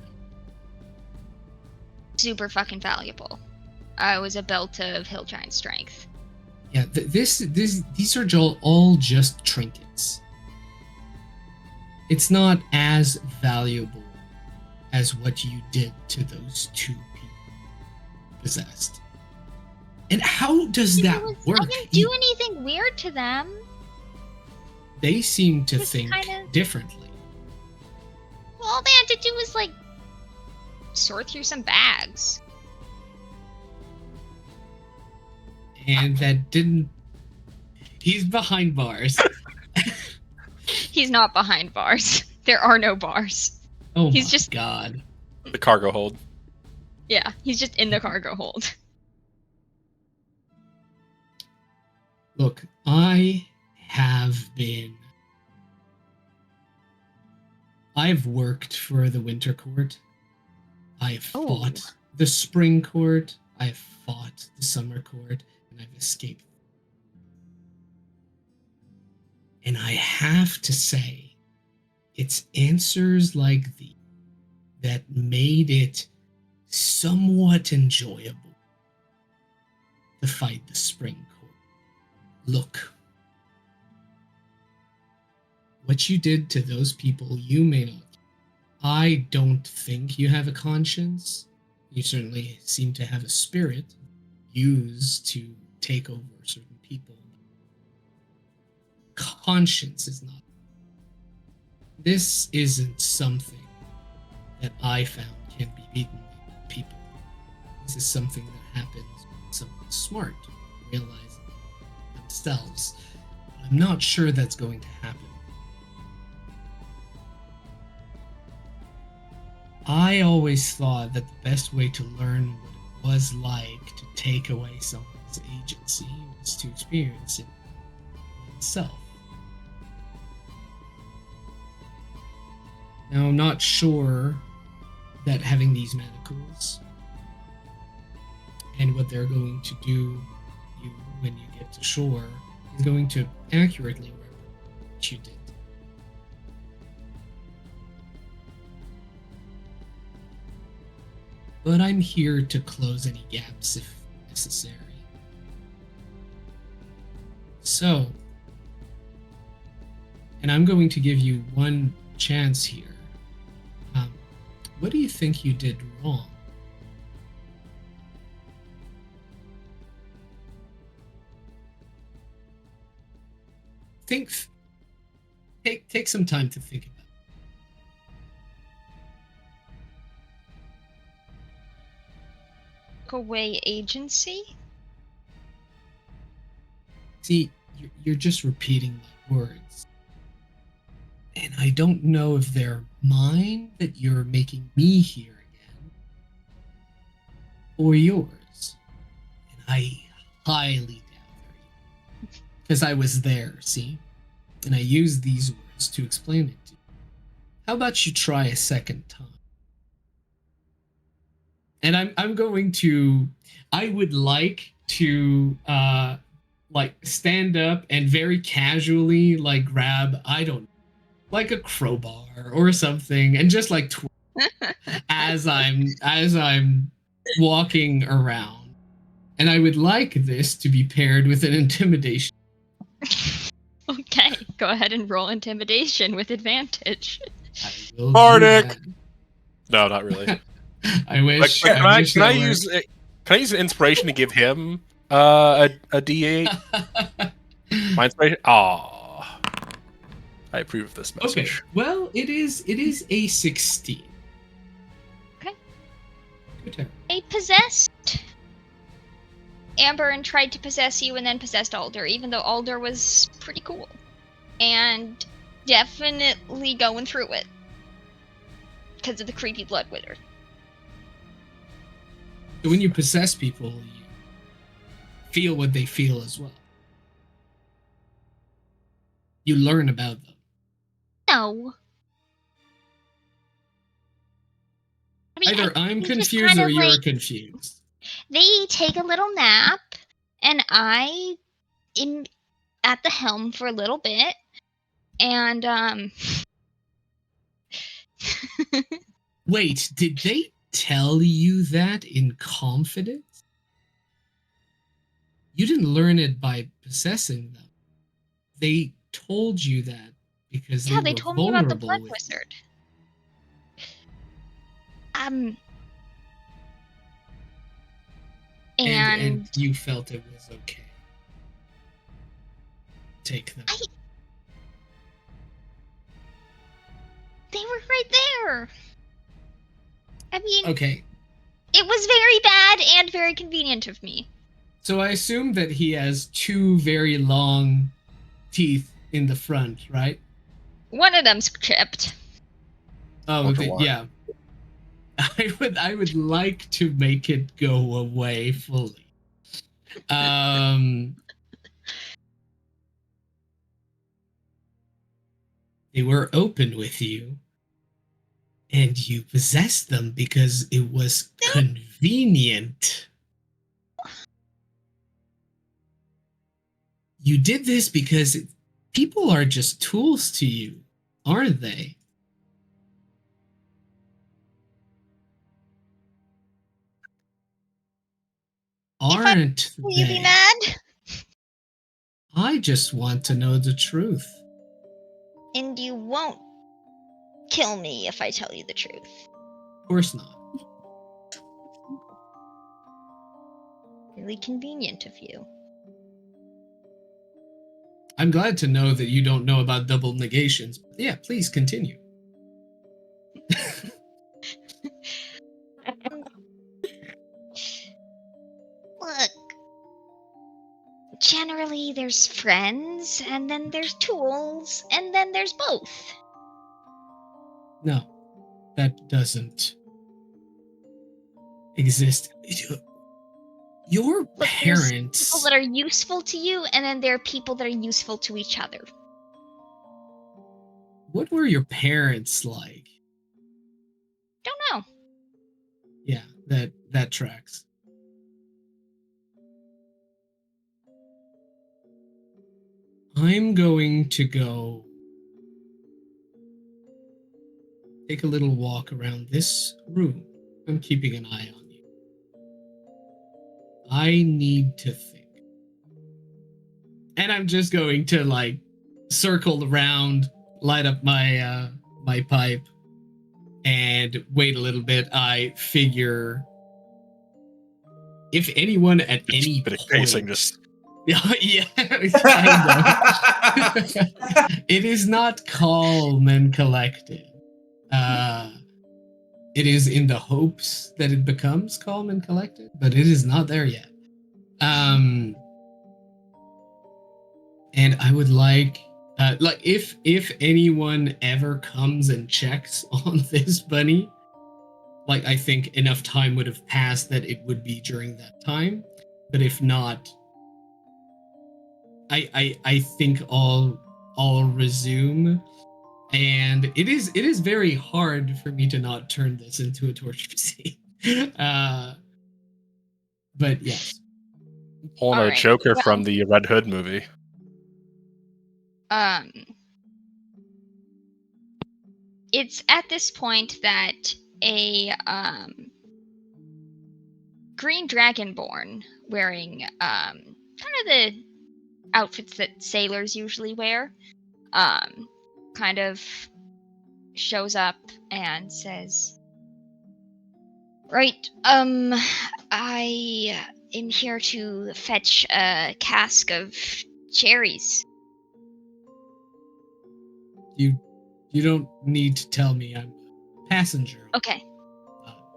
Super fucking valuable. It was a belt of hill giant strength. Yeah, these are all just trinkets. It's not as valuable as what you did to those two people possessed. And how does that work? I didn't do anything weird to them. They seem to Just think differently. All they had to do was, like, sort through some bags. And that didn't... He's behind bars. He's not behind bars. There are no bars. Oh He's my just... god. The cargo hold. Yeah, he's just in the cargo hold. Look, I have been... I've worked for the Winter Court. I've fought the Spring Court. I've fought the Summer Court. And I've escaped. And I have to say, it's answers like these that made it somewhat enjoyable to fight the Spring Court. Look, what you did to those people, you may not. I don't think you have a conscience. You certainly seem to have a spirit used to take over certain people. Conscience is not. This isn't something that I found can be beaten by people. This is something that happens when someone smart realizes themselves. I'm not sure that's going to happen. I always thought that the best way to learn what it was like to take away someone's agency was to experience it oneself. Now, I'm not sure that having these manacles and what they're going to do you when you get to shore is going to accurately represent what you did. But I'm here to close any gaps if necessary. So, and I'm going to give you one chance here. What do you think you did wrong? Take some time to think about it. Away agency? See, you're just repeating my words. And I don't know if they're mine that you're making me hear again, or yours. And I highly doubt they're yours. Because I was there, see? And I used these words to explain it to you. How about you try a second time? And I'm going to. I would like to like stand up and very casually like grab, I don't know, like a crowbar or something, and just like as I'm walking around. And I would like this to be paired with an intimidation. Okay, go ahead and roll intimidation with advantage. I will do Bardic! that. No, not really. I wish. Like, I wish can I that use worked. can I use inspiration to give him a D8? My inspiration. Ah, I approve of this Okay. message. Well, it is a 16. Okay. Good turn. A possessed Amber and tried to possess you and then possessed Alder, even though Alder was pretty cool. And definitely going through it. Because of the creepy blood wither. So when you possess people, you feel what they feel as well. You learn about them. No. I mean, Either I'm think just confused kind or of you're like, confused. they take a little nap, and I am at the helm for a little bit, and Wait, did they tell you that in confidence? You didn't learn it by possessing them. They told you that because yeah, they they were told me about the vulnerable blood with wizard. you. And And you felt it was okay. Take them. they were right there. I mean, Okay, it was very bad and very convenient of me. so I assume that he has two very long teeth in the front, right? One of them's chipped. Oh, Wonder why. yeah. I would like to make it go away fully. They were open with you, and you possessed them because it was convenient. You did this because people are just tools to you, aren't they? Aren't Will you be they? mad? I just want to know the truth. And you won't kill me if I tell you the truth. Of course not. Really convenient of you. I'm glad to know that you don't know about double negations. Yeah, please continue. Look. Generally, there's friends, and then there's tools, and then there's both. No, that doesn't exist. Your Look, there's parents. people that are useful to you, and then there are people that are useful to each other. What were your parents like? Don't know. Yeah, that tracks. I'm going to go take a little walk around this room. I'm keeping an eye on you. I need to think. And I'm just going to like circle around, light up my my pipe, and wait a little bit. I figure if anyone at any Bit of point, pacing, just yeah, kind of. It is not calm and collected. It is in the hopes that it becomes calm and collected, but it is not there yet. And I would like if anyone ever comes and checks on this bunny, like I think enough time would have passed that it would be during that time. But if not, I think I'll resume. And it is very hard for me to not turn this into a torture scene. But yes. Pulling a Alright, Joker well- from the Red Hood movie. It's at this point that a green dragonborn wearing kind of the outfits that sailors usually wear kind of shows up and says, right, I am here to fetch a cask of cherries. You don't need to tell me. I'm a passenger. Okay.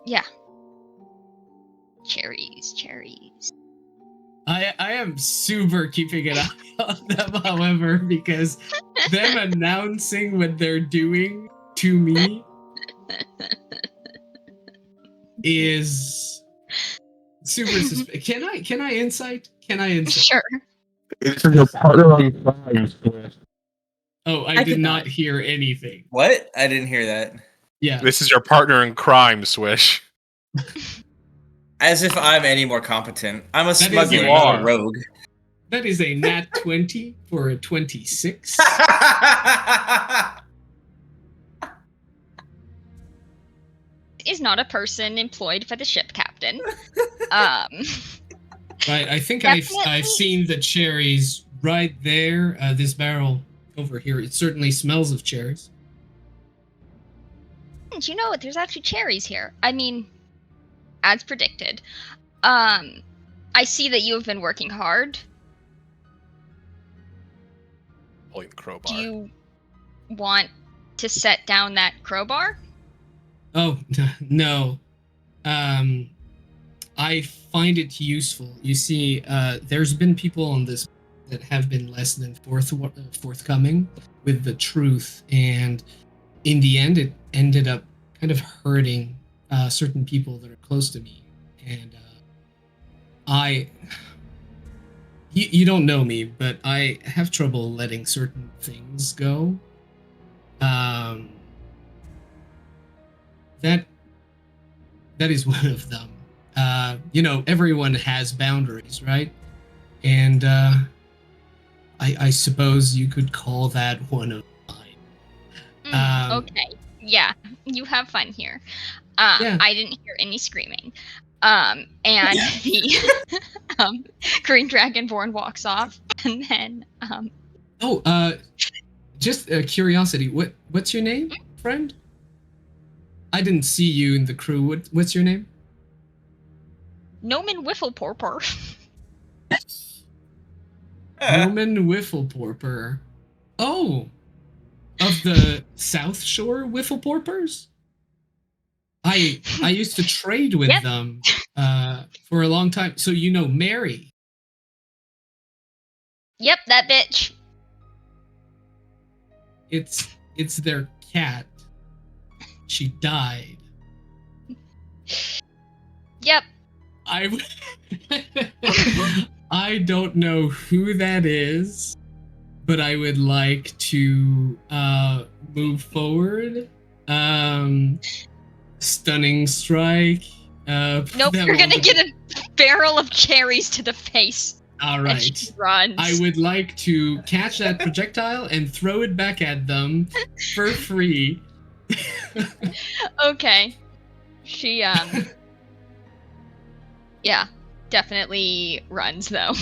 Yeah. Cherries. I am super keeping an eye on them, however, because them announcing what they're doing to me is super suspicious. Can I insight? Can I insight? Sure. It's your partner on crime. Oh, I I did could not not. hear anything. What? I didn't hear that. Yeah. This is your partner in crime, Swish. As if I'm any more competent. I'm a That is smuggler, you not are. a rogue. That is a nat 20 for a 26. Is not a person employed by the ship captain. Right, I think Definitely. I've seen the cherries right there. This barrel over here. It certainly smells of cherries. Didn't you know it? There's actually cherries here. I mean, as predicted. I see that you have been working hard. Pulling the crowbar. Do you want to set down that crowbar? Oh, no. I find it useful. You see, there's been people on this that have been less than forthcoming with the truth, and in the end, it ended up kind of hurting certain people that are close to me. And you don't know me, but I have trouble letting certain things go. That is one of them. Everyone has boundaries, right? And I suppose you could call that one of mine. Okay. Yeah, you have fun here. Yeah. I didn't hear any screaming. And the green dragonborn walks off, and then just curiosity. What's your name, friend? I didn't see you in the crew. What's your name? Noman Whiffleporper. Roman Whiffleporper. Oh, of the South Shore Whiffleporpers? I used to trade with Yep. them for a long time. So you know Mary. Yep, that bitch. It's their cat. She died. Yep. I don't know who that is, but I would like to move forward. Stunning strike. Nope, that you're gonna one- get a barrel of cherries to the face. All And right. she runs. I would like to catch that projectile and throw it back at them for free. Okay. She, yeah, definitely runs, though.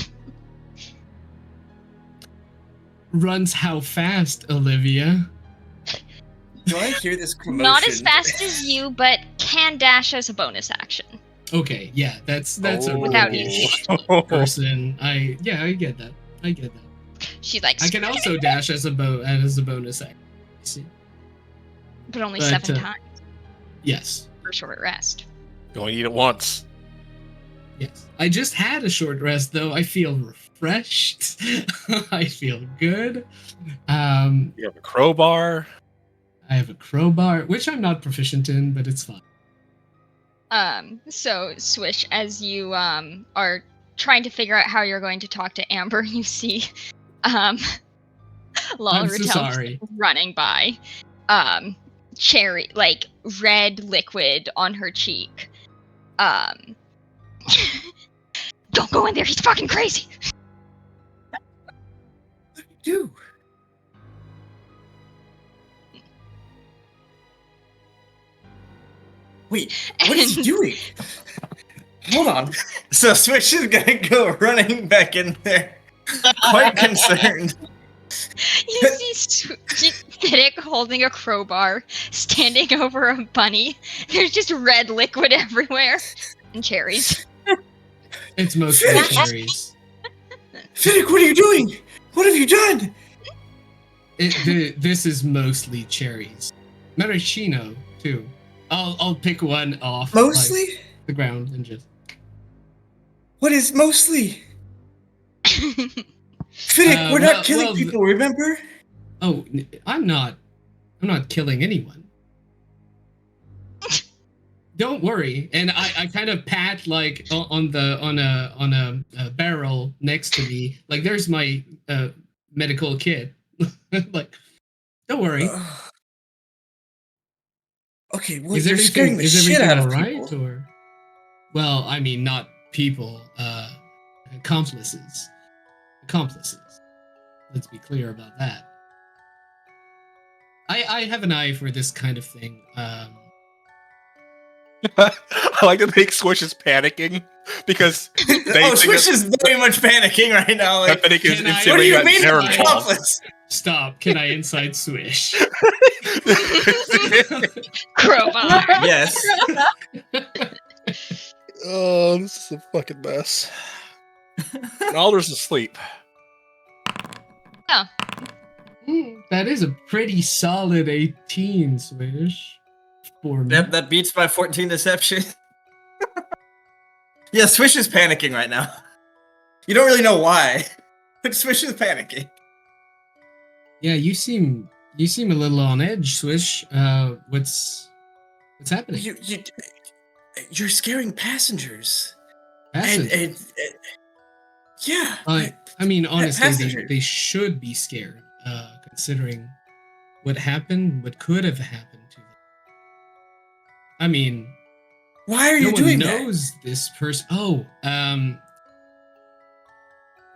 Runs how fast, Olivia? Do I hear this commotion? Not as fast as you, but can dash as a bonus action. Okay, yeah, that's a Without really Oh. person. I get that. She's like, I can also dash as a bonus action. See? but only but, 7 times Yes. for short rest. You only eat it once. Yes. I just had a short rest though. I feel refreshed. I feel good. You have a crowbar. I have a crowbar, which I'm not proficient in, but it's fine. So Swish, as you are trying to figure out how you're going to talk to Amber, you see I'm so Lolritel sorry. running by. Cherry, like red liquid on her cheek. Um, don't go in there. He's fucking crazy. What do you do? Wait, what is he And- doing? Hold on. So Swish is gonna go running back in there, quite concerned. You see Fiddick holding a crowbar, standing over a bunny. There's just red liquid everywhere. And cherries. It's mostly Finish. cherries. Fiddick, what are you doing? What have you done? This is mostly cherries. Maraschino too. I'll pick one off Mostly? like, the ground and just. What is mostly? Fiddick, we're well- not killing well, people, remember? Oh, I'm not killing anyone. Don't worry. And I kind of pat like on a barrel next to me. Like there's my medical kit. Like, don't worry. Okay, well, Is you're scaring the shit out of people. or? Well, I mean, not people. Accomplices. Let's be clear about that. I have an eye for this kind of thing. I like to think Swish is panicking because they think Swish is very much panicking right now. that Like, Fiddick is Can I- what do insinuating you that mean, they're an involved. accomplice? Stop. Can I inside swish? Crowbar. Yes. Oh, this is a fucking mess. Alder's asleep. That is a pretty solid 18, Swish. For me. Yep, that beats my 14 deception. Yeah, Swish is panicking right now. You don't really know why, but Swish is panicking. Yeah, you seem a little on edge, Swish. What's happening? You're scaring passengers. Passengers. And yeah. I mean, honestly, passengers. they should be scared, considering what happened, what could have happened to them. I mean, Why are no you one doing knows this person. Oh,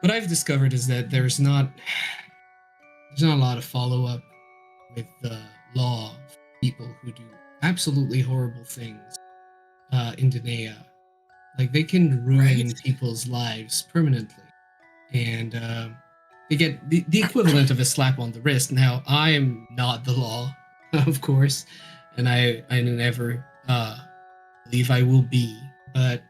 what I've discovered is that there's not a lot of follow up with the law of people who do absolutely horrible things in Danaea. Like they can ruin Right. people's lives permanently, and they get the equivalent of a slap on the wrist. Now, I am not the law, of course, and I never believe I will be, but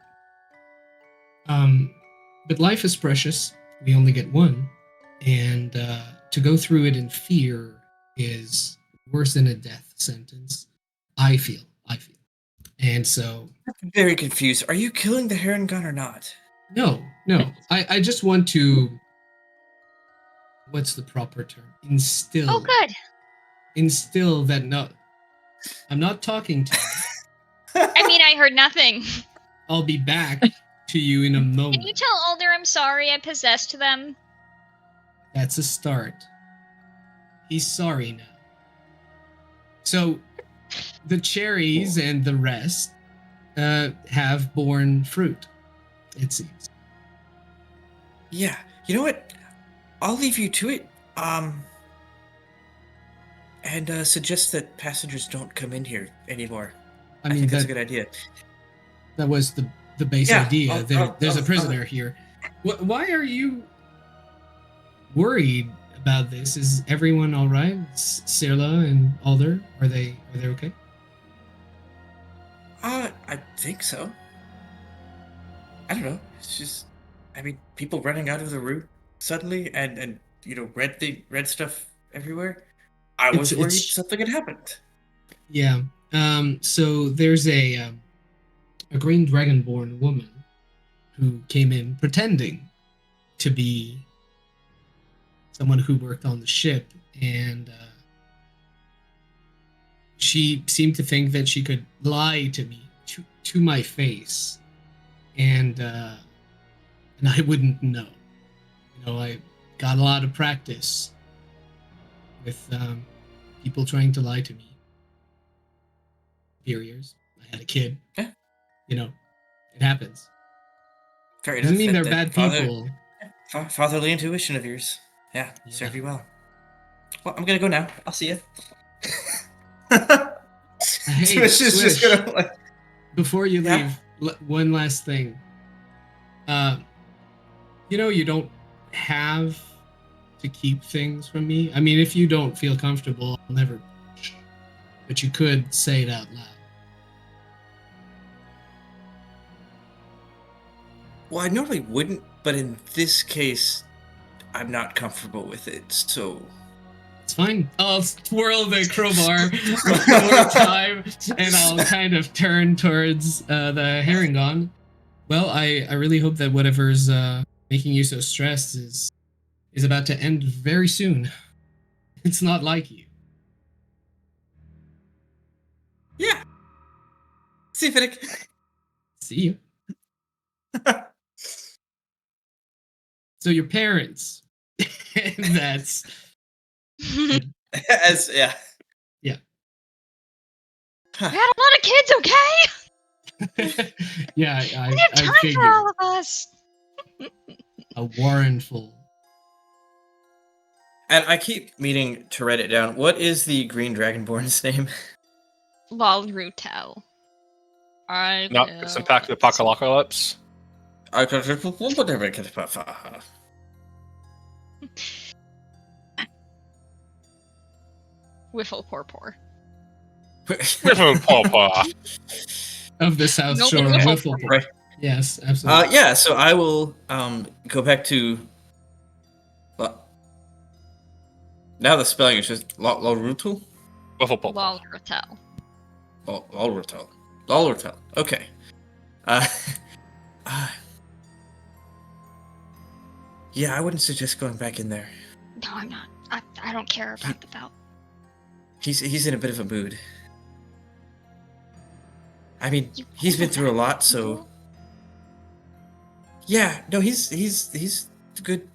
life is precious. We only get one, and to go through it in fear is worse than a death sentence. I feel, and so I'm very confused. Are you killing the heron gun or not? no. I just want to. What's the proper term? Instill. Oh, good. Instill that no. I'm not talking to you. I mean, I heard nothing. I'll be back to you in a moment. Can you tell Alder I'm sorry I possessed them? That's a start. He's sorry now. So, the cherries and the rest have borne fruit, it seems. Yeah. You know what? I'll leave you to it. And suggest that passengers don't come in here anymore. I I mean, think that's a good idea. that was the base Yeah, idea. There's a prisoner here. Why are you worried about this? Is everyone all right? Sirla and Alder, are they okay? I think so. I don't know. It's just, I mean, people running out of the route suddenly, and red stuff everywhere. I was worried something had happened. Yeah. So there's a green dragonborn woman who came in pretending to be someone who worked on the ship, and she seemed to think that she could lie to me to my face, and I wouldn't know. I got a lot of practice with people trying to lie to me. Superiors. I had a kid. Yeah. It happens. Fair Doesn't enough. mean they're That bad people. Fatherly intuition of yours. Yeah, serve you well. Well, I'm gonna go now. I'll see you. Hey, Swish is just Swish. gonna like. Before you Yeah? leave, one last thing. You don't have to keep things from me. I mean, if you don't feel comfortable, I'll never. But you could say it out loud. Well, I normally wouldn't, but in this case, I'm not comfortable with it. So It's fine. I'll twirl the crowbar one more time, and I'll kind of turn towards the Herringon. Well, I really hope that whatever's making you so stressed is about to end very soon. It's not like you. yeah. See you, Fiddick. See you. So your parents. That's As yeah. yeah. We had a lot of kids, okay? Yeah, We don't have time figured. for all of us. A Warren full. And I keep meaning to write it down. What is the Green Dragonborn's name? Lol Rutel. I No, it's Impact the Apocalypse. Whiffle poor poor. Papa. Of the South Nope, Shore Wiffle Wiffle. Poor. Right. Yes, absolutely. Yeah, so I will go back to. Now the spelling is just Lolrutul? Lol Rutel. Lolrutul. Lolrutul. Okay. Yeah, I wouldn't suggest going back in there. No, I'm not. I don't care about the belt. He's in a bit of a mood. I mean, You he's been can't through a lot, attack so people. yeah. No, he's a good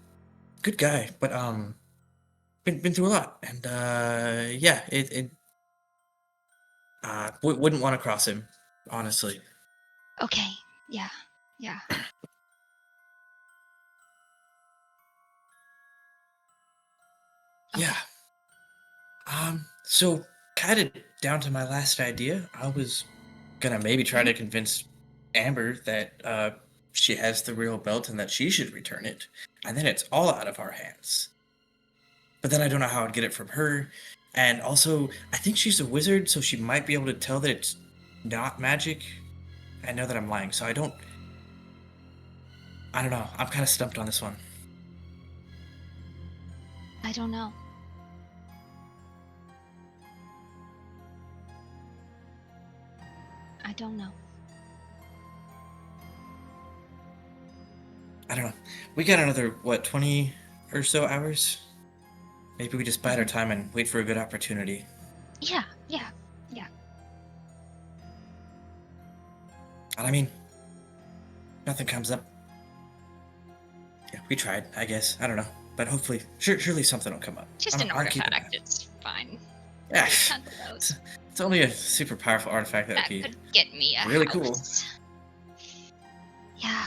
guy, but been through a lot, and yeah, it wouldn't want to cross him, honestly. Okay. Yeah. Yeah. Yeah. So kind of down to my last idea, I was gonna maybe try to convince Amber that she has the real belt and that she should return it, and then it's all out of our hands. But then I don't know how I'd get it from her, and also I think she's a wizard, so she might be able to tell that it's not magic. I know that I'm lying, so I don't know. I'm kind of stumped on this one. I don't know. I don't know. I don't know. We got another, 20 or so hours? Maybe we just bide our time and wait for a good opportunity. Yeah. And I mean, nothing comes up. Yeah, we tried, I guess. I don't know. But hopefully, surely something will come up. Just an I'll keep an eye. artifact. It's fine. Yeah, There's tons of those. it's only a super powerful artifact that That would be... could get me a really house. Yeah.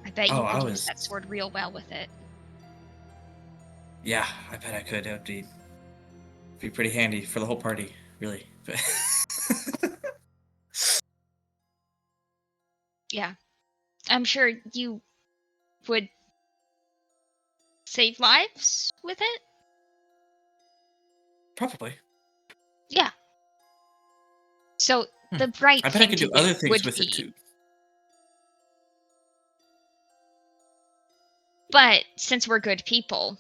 I bet you Oh, I could was- use that sword real well with it. Yeah, I bet I could. It would be pretty handy for the whole party, really. Yeah. I'm sure you would save lives with it. Probably. Yeah. So the right I bet I thing could to do other things would with be, it too. But since we're good people,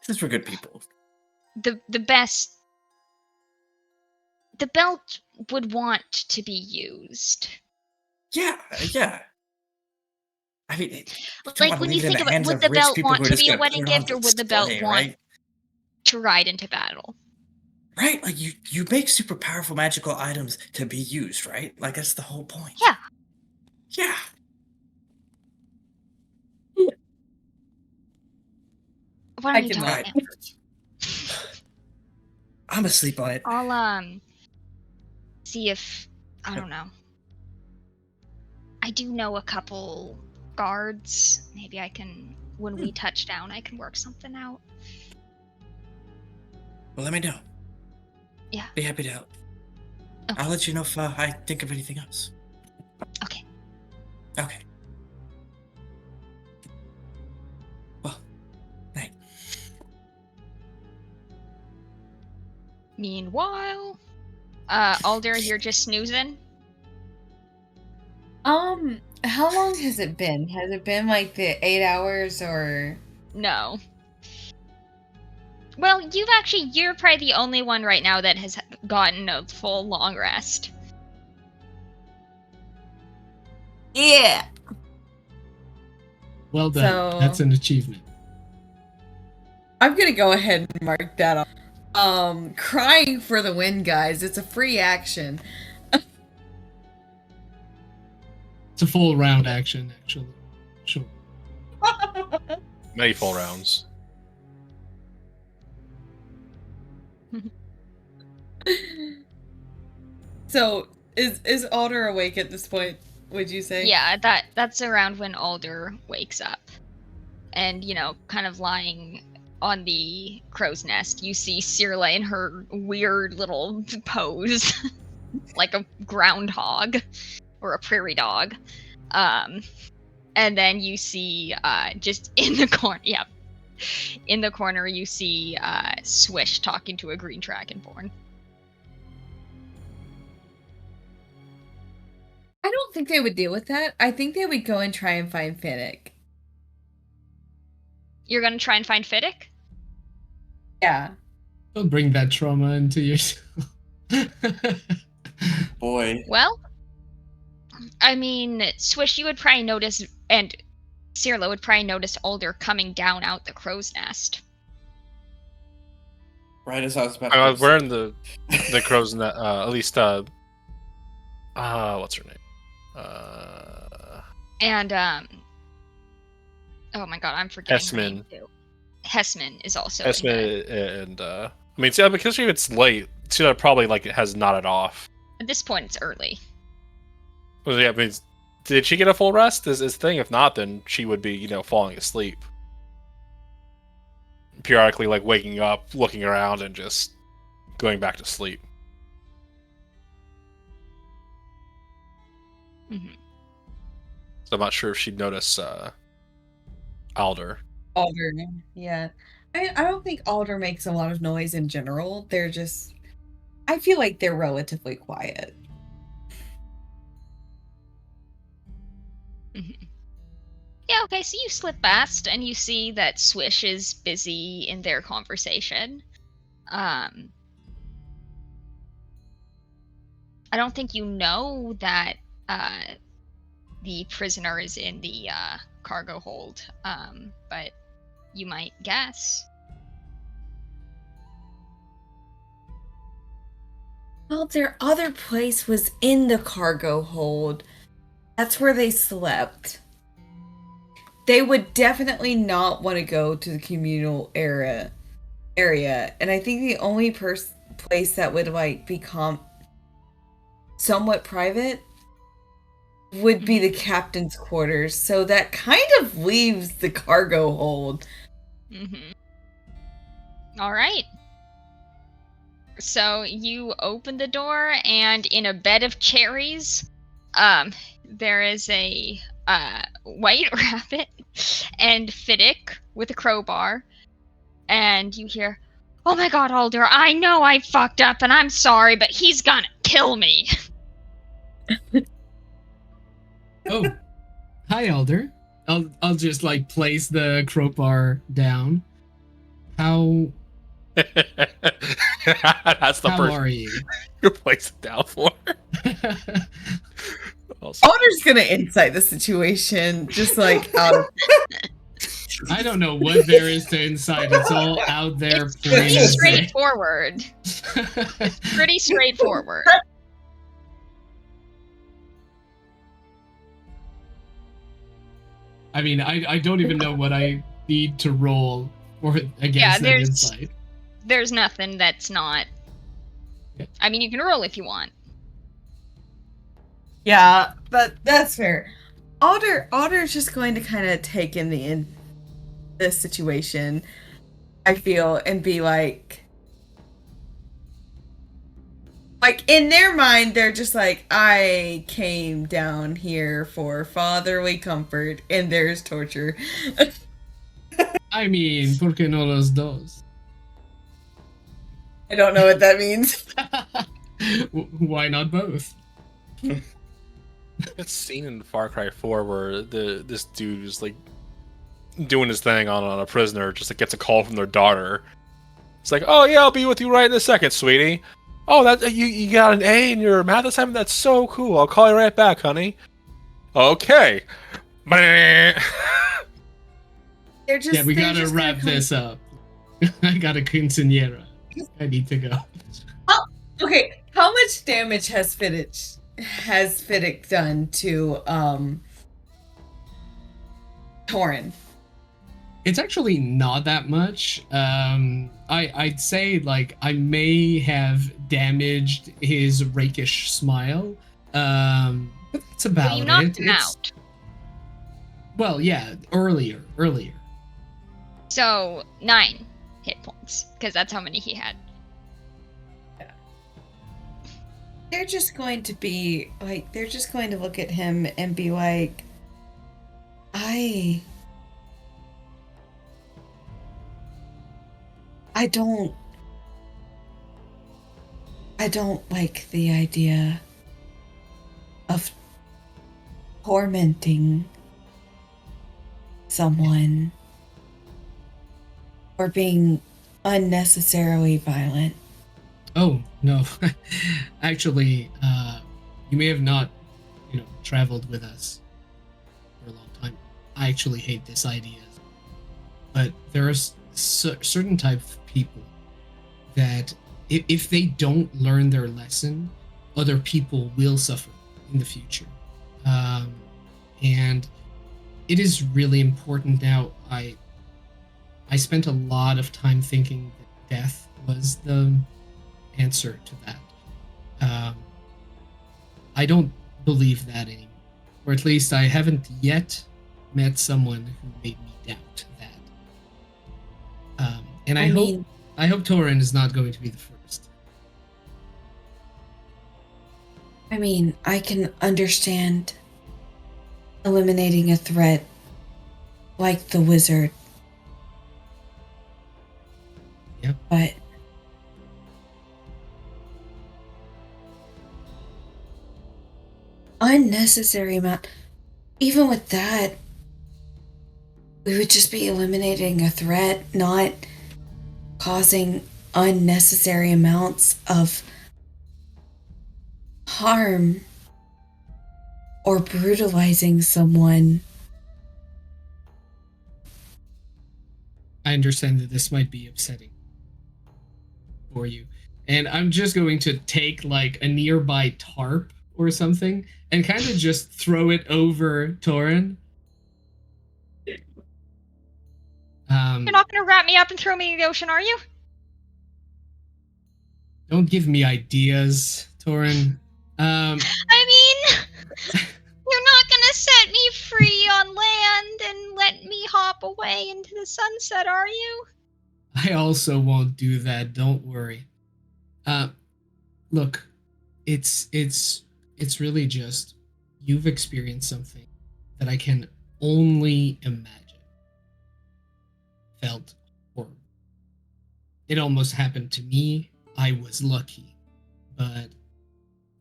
Since we're good people. the belt would want to be used. Yeah. I mean, you don't Like wanna when you leave it in think the about, hands would of the rich belt people want who are to just be a gonna wedding put it on gift, or would the belt display, want right? to ride into battle? Right? Like you make super powerful magical items to be used, right? Like that's the whole point. Yeah. Yeah. Why I don't you can tell ride. me? I'm asleep on it. I'll see if I don't know. I do know a couple guards. Maybe I can, when we touch down, I can work something out. Well, let me know. Yeah. Be happy to help. Okay. I'll let you know if I think of anything else. Okay. Okay. Well, night. Meanwhile, Alder, you're just snoozing? How long has it been? Has it been like the 8 hours or? No. Well, you're probably the only one right now that has gotten a full long rest. Yeah. Well done. So- That's an achievement. I'm gonna go ahead and mark that off. Crying for the win, guys. It's a free action. It's a full round action, actually. Sure. Many full rounds. So, is Alder awake at this point, would you say? Yeah, that's around when Alder wakes up. And, kind of lying on the crow's nest, you see Cirla in her weird little pose, like a groundhog or a prairie dog. And then you see, just in the corner, in the corner you see Swish talking to a green dragonborn. I don't think they would deal with that. I think they would go and try and find Finnick. You're gonna try and find Fiddick? Yeah. Don't bring that trauma into yourself. Boy. Well, I mean, Swish, you would probably notice, and Cirla would probably notice Alder coming down out the crow's nest. Right as I was about to We're in the crow's net. At least, what's her name? And, oh my god, I'm forgetting her name Hessman. too. Hessman is also in Hessman and I mean, see, because it's late, Cena probably has nodded off. At this point, it's early. Well, yeah, I mean, did she get a full rest? Is the thing? If not, then she would be, falling asleep, periodically, waking up, looking around, and just going back to sleep. Mm-hmm. So I'm not sure if she'd notice Alder. Alder, yeah. I don't think Alder makes a lot of noise in general. They're just... I feel like they're relatively quiet. Mm-hmm. Yeah, okay, so you slip past and you see that Swish is busy in their conversation. I don't think you know that the prisoner is in the cargo hold, but you might guess. Well, their other place was in the cargo hold. That's where they slept. They would definitely not want to go to the communal area. And I think the only place that would be somewhat private would be the captain's quarters. So that kind of leaves the cargo hold. Mm-hmm. All right. So you open the door, and in a bed of cherries, there is a white rabbit and Fiddick with a crowbar, and you hear, "Oh my god, Alder, I know I fucked up, and I'm sorry, but he's gonna kill me." Oh, hi, Alder. I'll just place the crowbar down. How That's the how first are you? you place it down for. Alder's gonna insight the situation, just out of... I don't know what there is to inside. It's all out there. It's pretty plain as day. straightforward. Pretty straightforward. I mean, I don't even know what I need to roll against that there's- insight. There's nothing that's not. Yeah. I mean, you can roll if you want. Yeah, that's fair. Otter's just going to kind of take in the situation, I feel, and be like in their mind, they're just like, I came down here for fatherly comfort, and there's torture. I mean, ¿por qué no los dos? I don't know what that means. Why not both? That scene in Far Cry 4 where this dude is like doing his thing on a prisoner, just like gets a call from their daughter. It's like, oh yeah, I'll be with you right in a second, sweetie. Oh, that you got an A in your math assignment? That's so cool. I'll call you right back, honey. Okay. They're just Yeah, we they're gotta just wrap gonna this up. I got a quinceañera. I need to go. Oh, okay, how much damage has Fiddick done to Torin? It's actually not that much. I'd say like I may have damaged his rakish smile. But that's about You knocked it. him out. Well, yeah, earlier. So 9 hit points, because that's how many he had. They're just going to be like, they're just going to look at him and be like, I don't like the idea of tormenting someone or being unnecessarily violent. Oh no, actually, you may have not, traveled with us for a long time. I actually hate this idea, but there are certain type of people that if they don't learn their lesson, other people will suffer in the future, and it is really important. Now, I spent a lot of time thinking that death was the answer to that. I don't believe that anymore, or at least I haven't yet met someone who made me doubt that. And I hope Torin is not going to be the first. I mean, I can understand eliminating a threat like the wizard. Yep. But unnecessary amount, even with that, we would just be eliminating a threat, not causing unnecessary amounts of harm or brutalizing someone. I understand that this might be upsetting for you, and I'm just going to take like a nearby tarp or something and kind of just throw it over Torin. You're not gonna wrap me up and throw me in the ocean, are you? Don't give me ideas, Torin. I mean, you're not gonna set me free on land and let me hop away into the sunset, are you? I also won't do that. Don't worry. Look, it's really just you've experienced something that I can only imagine felt horrible. It almost happened to me. I was lucky, but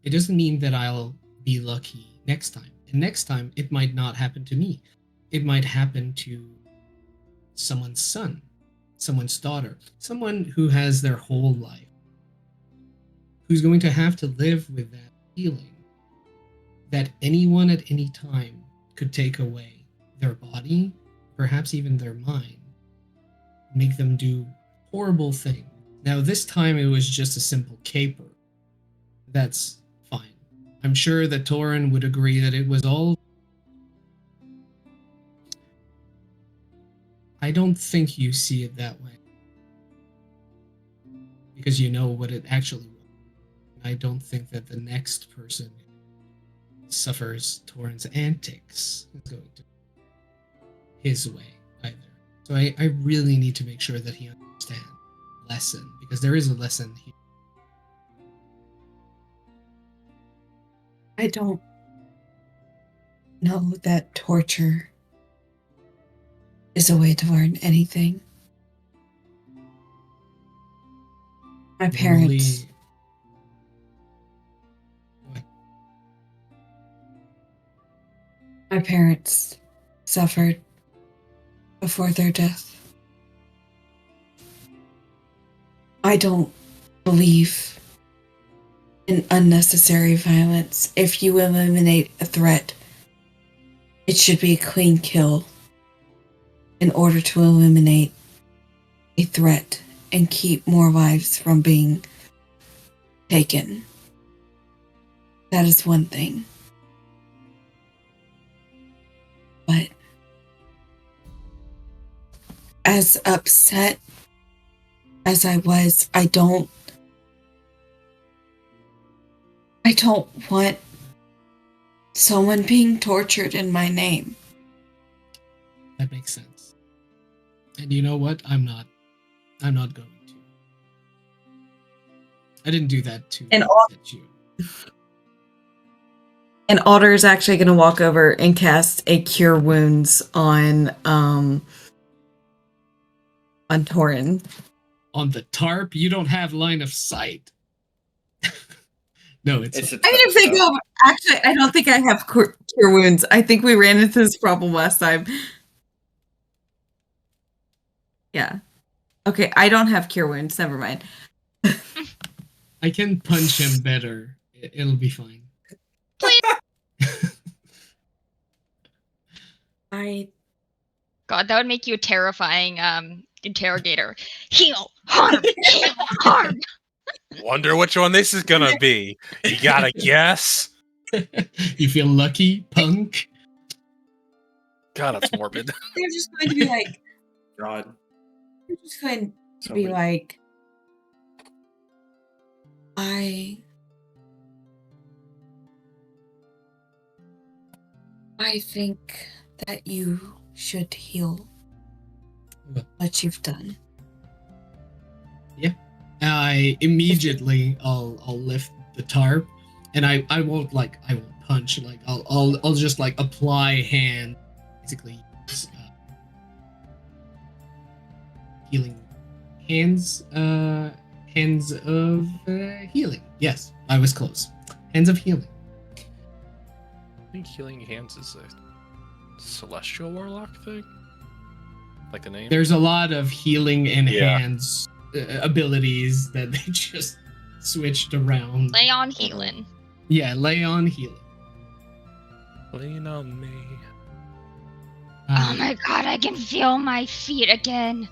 it doesn't mean that I'll be lucky next time. And next time, it might not happen to me. It might happen to someone's son, someone's daughter, someone who has their whole life, who's going to have to live with that feeling that anyone at any time could take away their body, perhaps even their mind, make them do horrible things. Now, this time it was just a simple caper. That's fine. I'm sure that Torin would agree that it was all. I don't think you see it that way, because you know what it actually was. I don't think that the next person suffers Torrent's antics is going to his way either. So I really need to make sure that he understands the lesson, because there is a lesson here. I don't know that torture is a way to learn anything. My parents. What? My parents suffered before their death. I don't believe in unnecessary violence. If you eliminate a threat, it should be a clean kill in order to eliminate a threat and keep more lives from being taken. That is one thing. But as upset as I was, I don't want someone being tortured in my name. That makes sense. And you know what? I'm not going to. I didn't do that to upset you. And Otter is actually going to walk over and cast a Cure Wounds on Torin. On the tarp, you don't have line of sight. No, it's I didn't think of. Actually, I don't think I have Cure Wounds. I think we ran into this problem last time. Yeah. Okay, I don't have Cure Wounds. Never mind. I can punch him better. It'll be fine. God, that would make you a terrifying interrogator. Heal, harm, heal, harm. Wonder which one this is gonna be. You gotta guess. You feel lucky, punk? God, that's morbid. They're just going to be like. God. They're just going to Somebody. be like. I think that you should heal what you've done. Yeah. I immediately I'll lift the tarp, and I won't punch. Like I'll just like apply hand, basically use, healing hands of healing. Yes, I was close. Hands of healing. I think Healing Hands is a celestial warlock thing. Like the name. There's a lot of healing and Yeah. hands abilities that they just switched around. Lay on healing. Yeah, lay on healing. Lean on me. Oh my god, I can feel my feet again.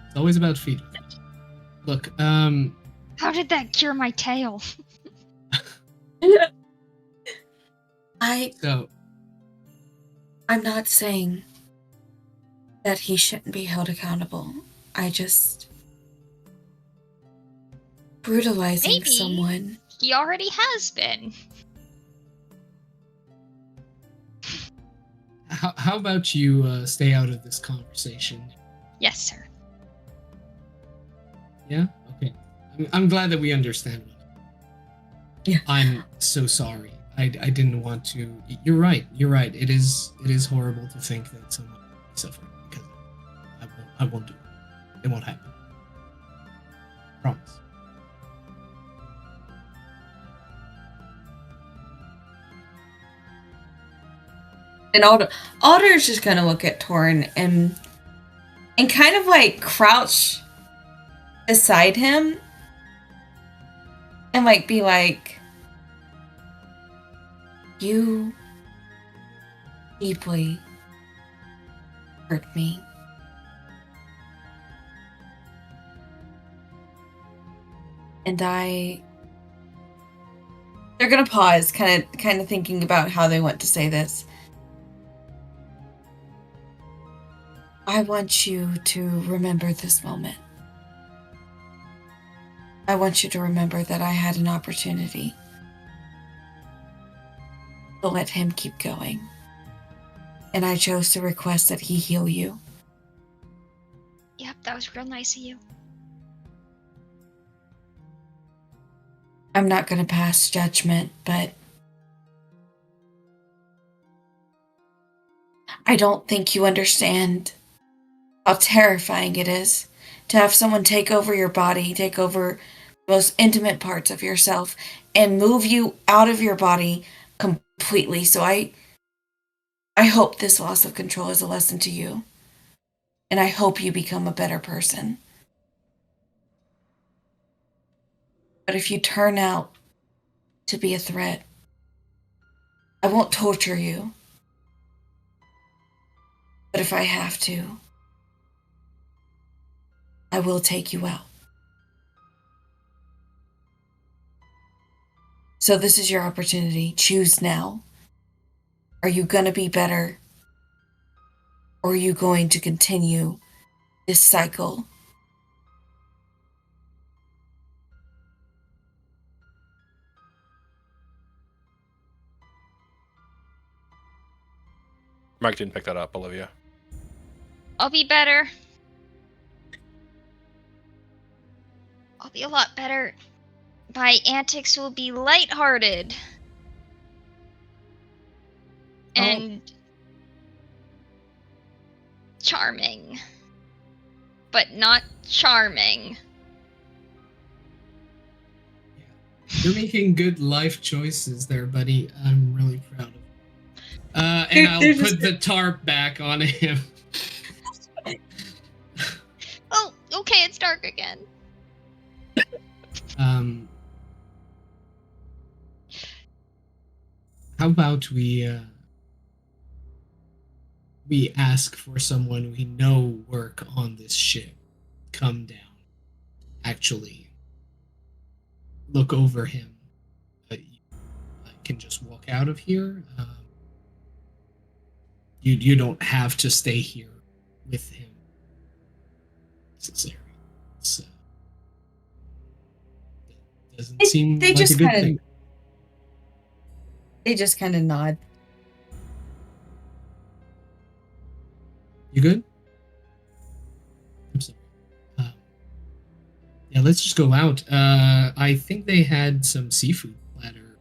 It's always about feet. Look, How did that cure my tail? I'm not saying that he shouldn't be held accountable. I just brutalizing Maybe. someone. He already has been. how about you stay out of this conversation? Yes, sir. Yeah? Okay. I'm glad that we understand. Yeah. I'm so sorry. I didn't want to. You're right. It is horrible to think that someone will be suffering because I won't do it. It won't happen. Promise. And Otter's just gonna look at Torin and kind of like crouch beside him and like be like, you deeply hurt me. And they're gonna pause, kind of thinking about how they want to say this. I want you to remember this moment. I want you to remember that I had an opportunity to let him keep going. And I chose to request that he heal you. Yep, that was real nice of you. I'm not going to pass judgment, but I don't think you understand how terrifying it is to have someone take over your body, take over the most intimate parts of yourself, and move you out of your body completely. So I hope this loss of control is a lesson to you. And I hope you become a better person. But if you turn out to be a threat, I won't torture you. But if I have to, I will take you out. So this is your opportunity. Choose now. Are you going to be better? Or are you going to continue this cycle? Mike didn't pick that up, Olivia. I'll be better. I'll be a lot better. My antics will be lighthearted. And charming. But not charming. You're making good life choices there, buddy. I'm really proud of you. And I'll put the tarp back on him. Oh, okay, it's dark again. How about we ask for someone we know work on this ship, come down, actually look over him. I can just walk out of here. You don't have to stay here with him necessarily. So doesn't seem They like just a good kinda- thing. They just kind of nod. You good? I'm sorry. Yeah, let's just go out. I think they had some seafood platter.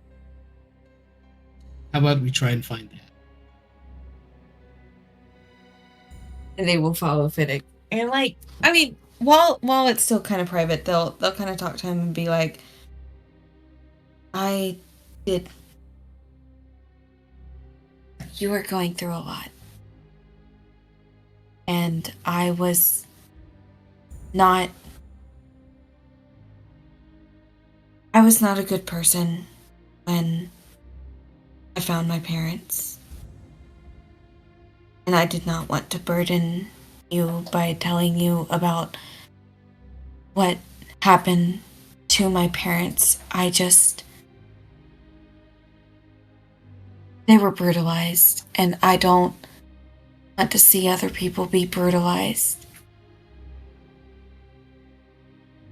How about we try and find that? And they will follow Fiddick. And like, I mean, while it's still kind of private, they'll kind of talk to him and be like, You were going through a lot. And I was not a good person when I found my parents. And I did not want to burden you by telling you about what happened to my parents. They were brutalized, and I don't want to see other people be brutalized.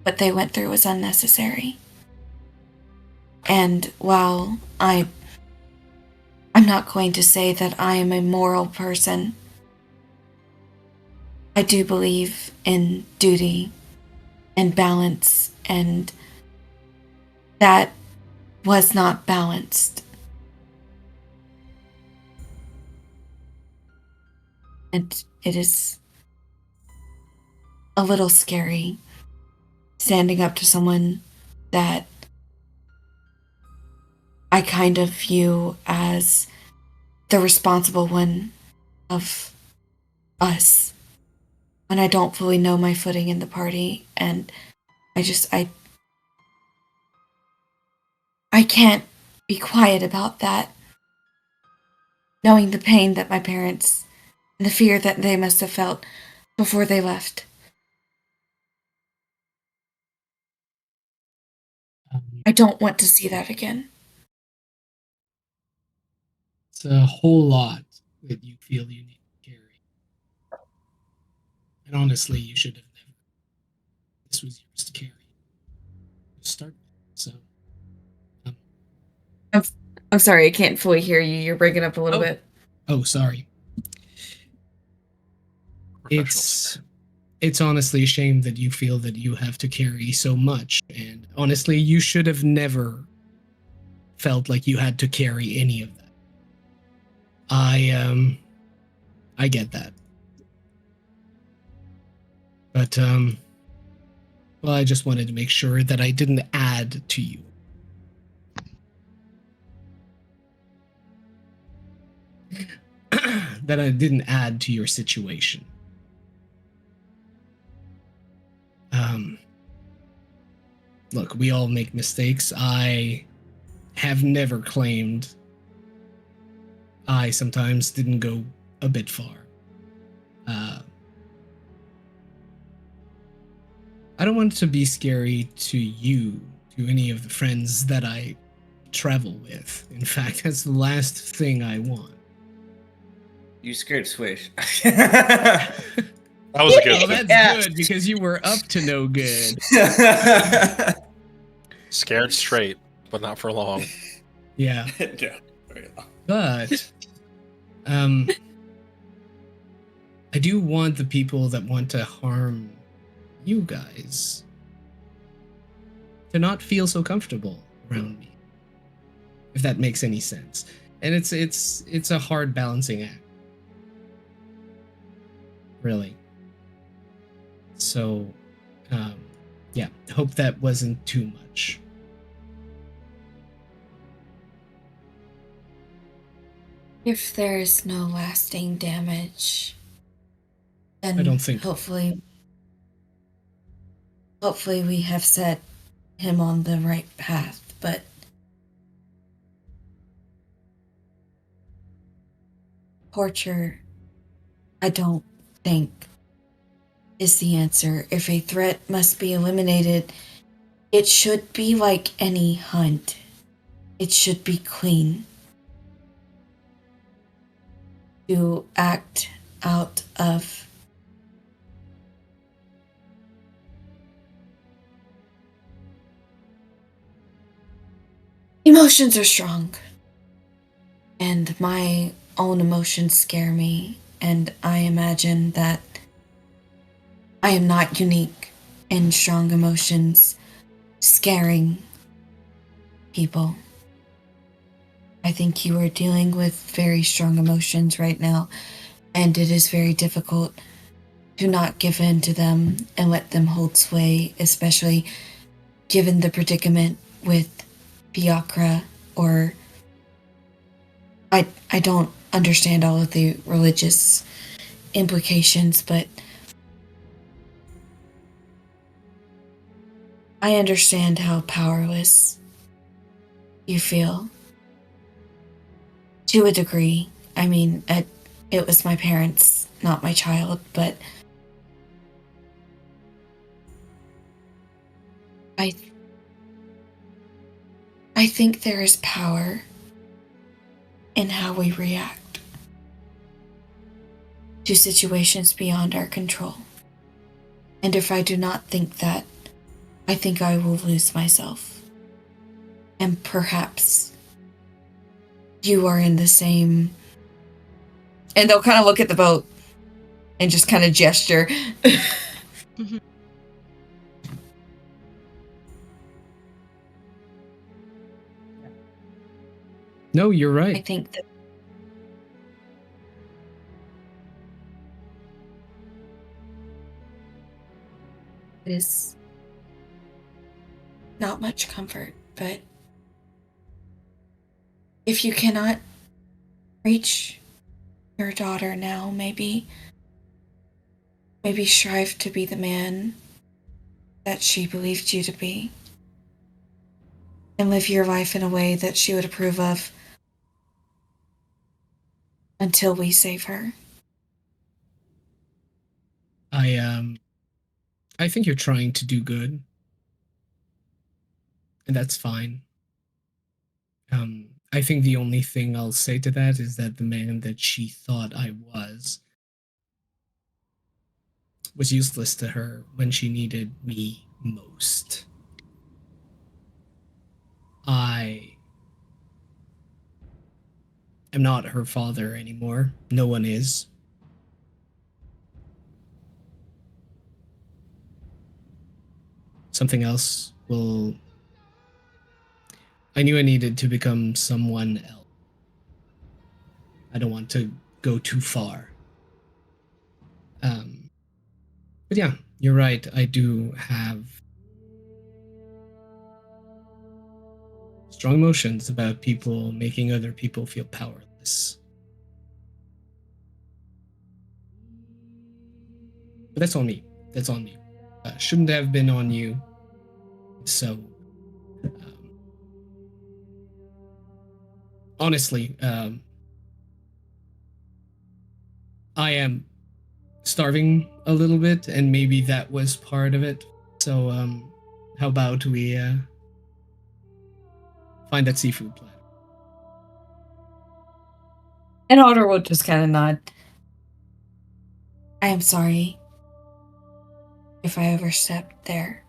What they went through was unnecessary. And while I'm not going to say that I am a moral person, I do believe in duty and balance, and that was not balanced. And it is a little scary standing up to someone that I kind of view as the responsible one of us when I don't fully know my footing in the party, and I can't be quiet about that, knowing the pain that my parents and the fear that they must have felt before they left. I don't want to see that again. It's a whole lot that you feel you need to carry. And honestly, you should have never. This was yours to carry. To start with. So. I'm sorry, I can't fully hear you. You're breaking up a little bit. Oh, sorry. Professional It's honestly a shame that you feel that you have to carry so much, and honestly, you should have never felt like you had to carry any of that. I get that. But well, I just wanted to make sure that I didn't add to you. That I didn't add to your situation. Look, we all make mistakes. I have never claimed I sometimes didn't go a bit far. I don't want it to be scary to you, to any of the friends that I travel with. In fact, that's the last thing I want. You scared Swish. That was a good Well, thing. that's good because you were up to no good. Scared straight, but not for long. Yeah. Yeah, very long. But I do want the people that want to harm you guys to not feel so comfortable around me. If that makes any sense. And it's a hard balancing act. Really. So yeah, hope that wasn't too much. If there is no lasting damage, then I don't think- hopefully we have set him on the right path, but torture, I don't think, is the answer. If a threat must be eliminated, it should be like any hunt. It should be clean. To act out of emotions are strong, and my own emotions scare me, and I imagine that I am not unique in strong emotions scaring people. I think you are dealing with very strong emotions right now, and it is very difficult to not give in to them and let them hold sway, especially given the predicament with Fiacra, or I don't understand all of the religious implications, but I understand how powerless you feel. To a degree. I mean, it was my parents, not my child, but I think there is power in how we react to situations beyond our control. And if I do not think that, I think I will lose myself. And perhaps you are in the same... And they'll kind of look at the boat and just kind of gesture. No, you're I right. think that it is not much comfort, but if you cannot reach your daughter now, maybe strive to be the man that she believed you to be, and live your life in a way that she would approve of until we save her. I think you're trying to do good. And that's fine. I think the only thing I'll say to that is that the man that she thought I was useless to her when she needed me most. I am not her father anymore. No one is. Something else will... I knew I needed to become someone else. I don't want to go too far. But yeah, you're right. I do have strong emotions about people making other people feel powerless. But that's on me. That's on me. Shouldn't have been on you. So, honestly, I am starving a little bit, and maybe that was part of it. So, how about we find that seafood platter? And Otter will just kind of nod. I am sorry if I overstepped there.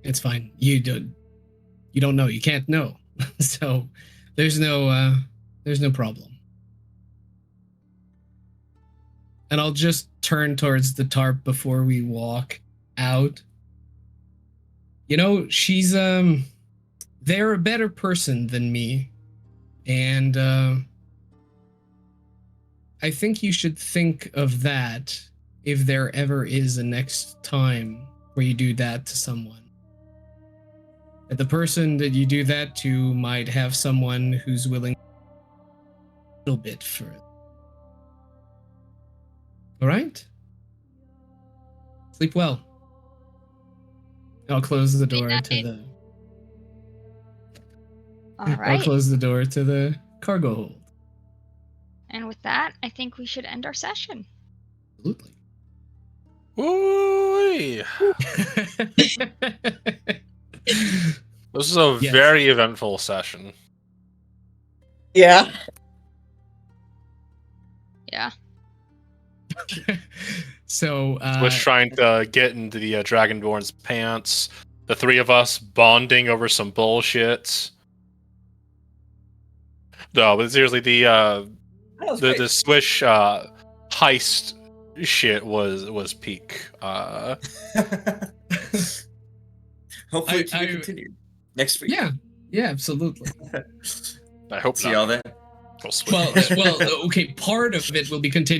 It's fine. You don't know. You can't know. So there's no problem. And I'll just turn towards the tarp before we walk out. You know, she's they're a better person than me. And I think you should think of that if there ever is a next time where you do that to someone. That the person that you do that to might have someone who's willing a little bit further. All right? Sleep well. I'll close the door to the... All I'll right. close the door to the cargo hold. And with that, I think we should end our session. Absolutely. Ooh. This is a Yes. very eventful session. Yeah. Yeah. So, Was trying to get into the Dragonborn's pants. The three of us bonding over some bullshit. No, but seriously, the Swish heist shit was peak. Hopefully, it can I- be continued next week. yeah, absolutely. I hope See not. y'all then. Well, Swish. Well, okay, part of it will be continued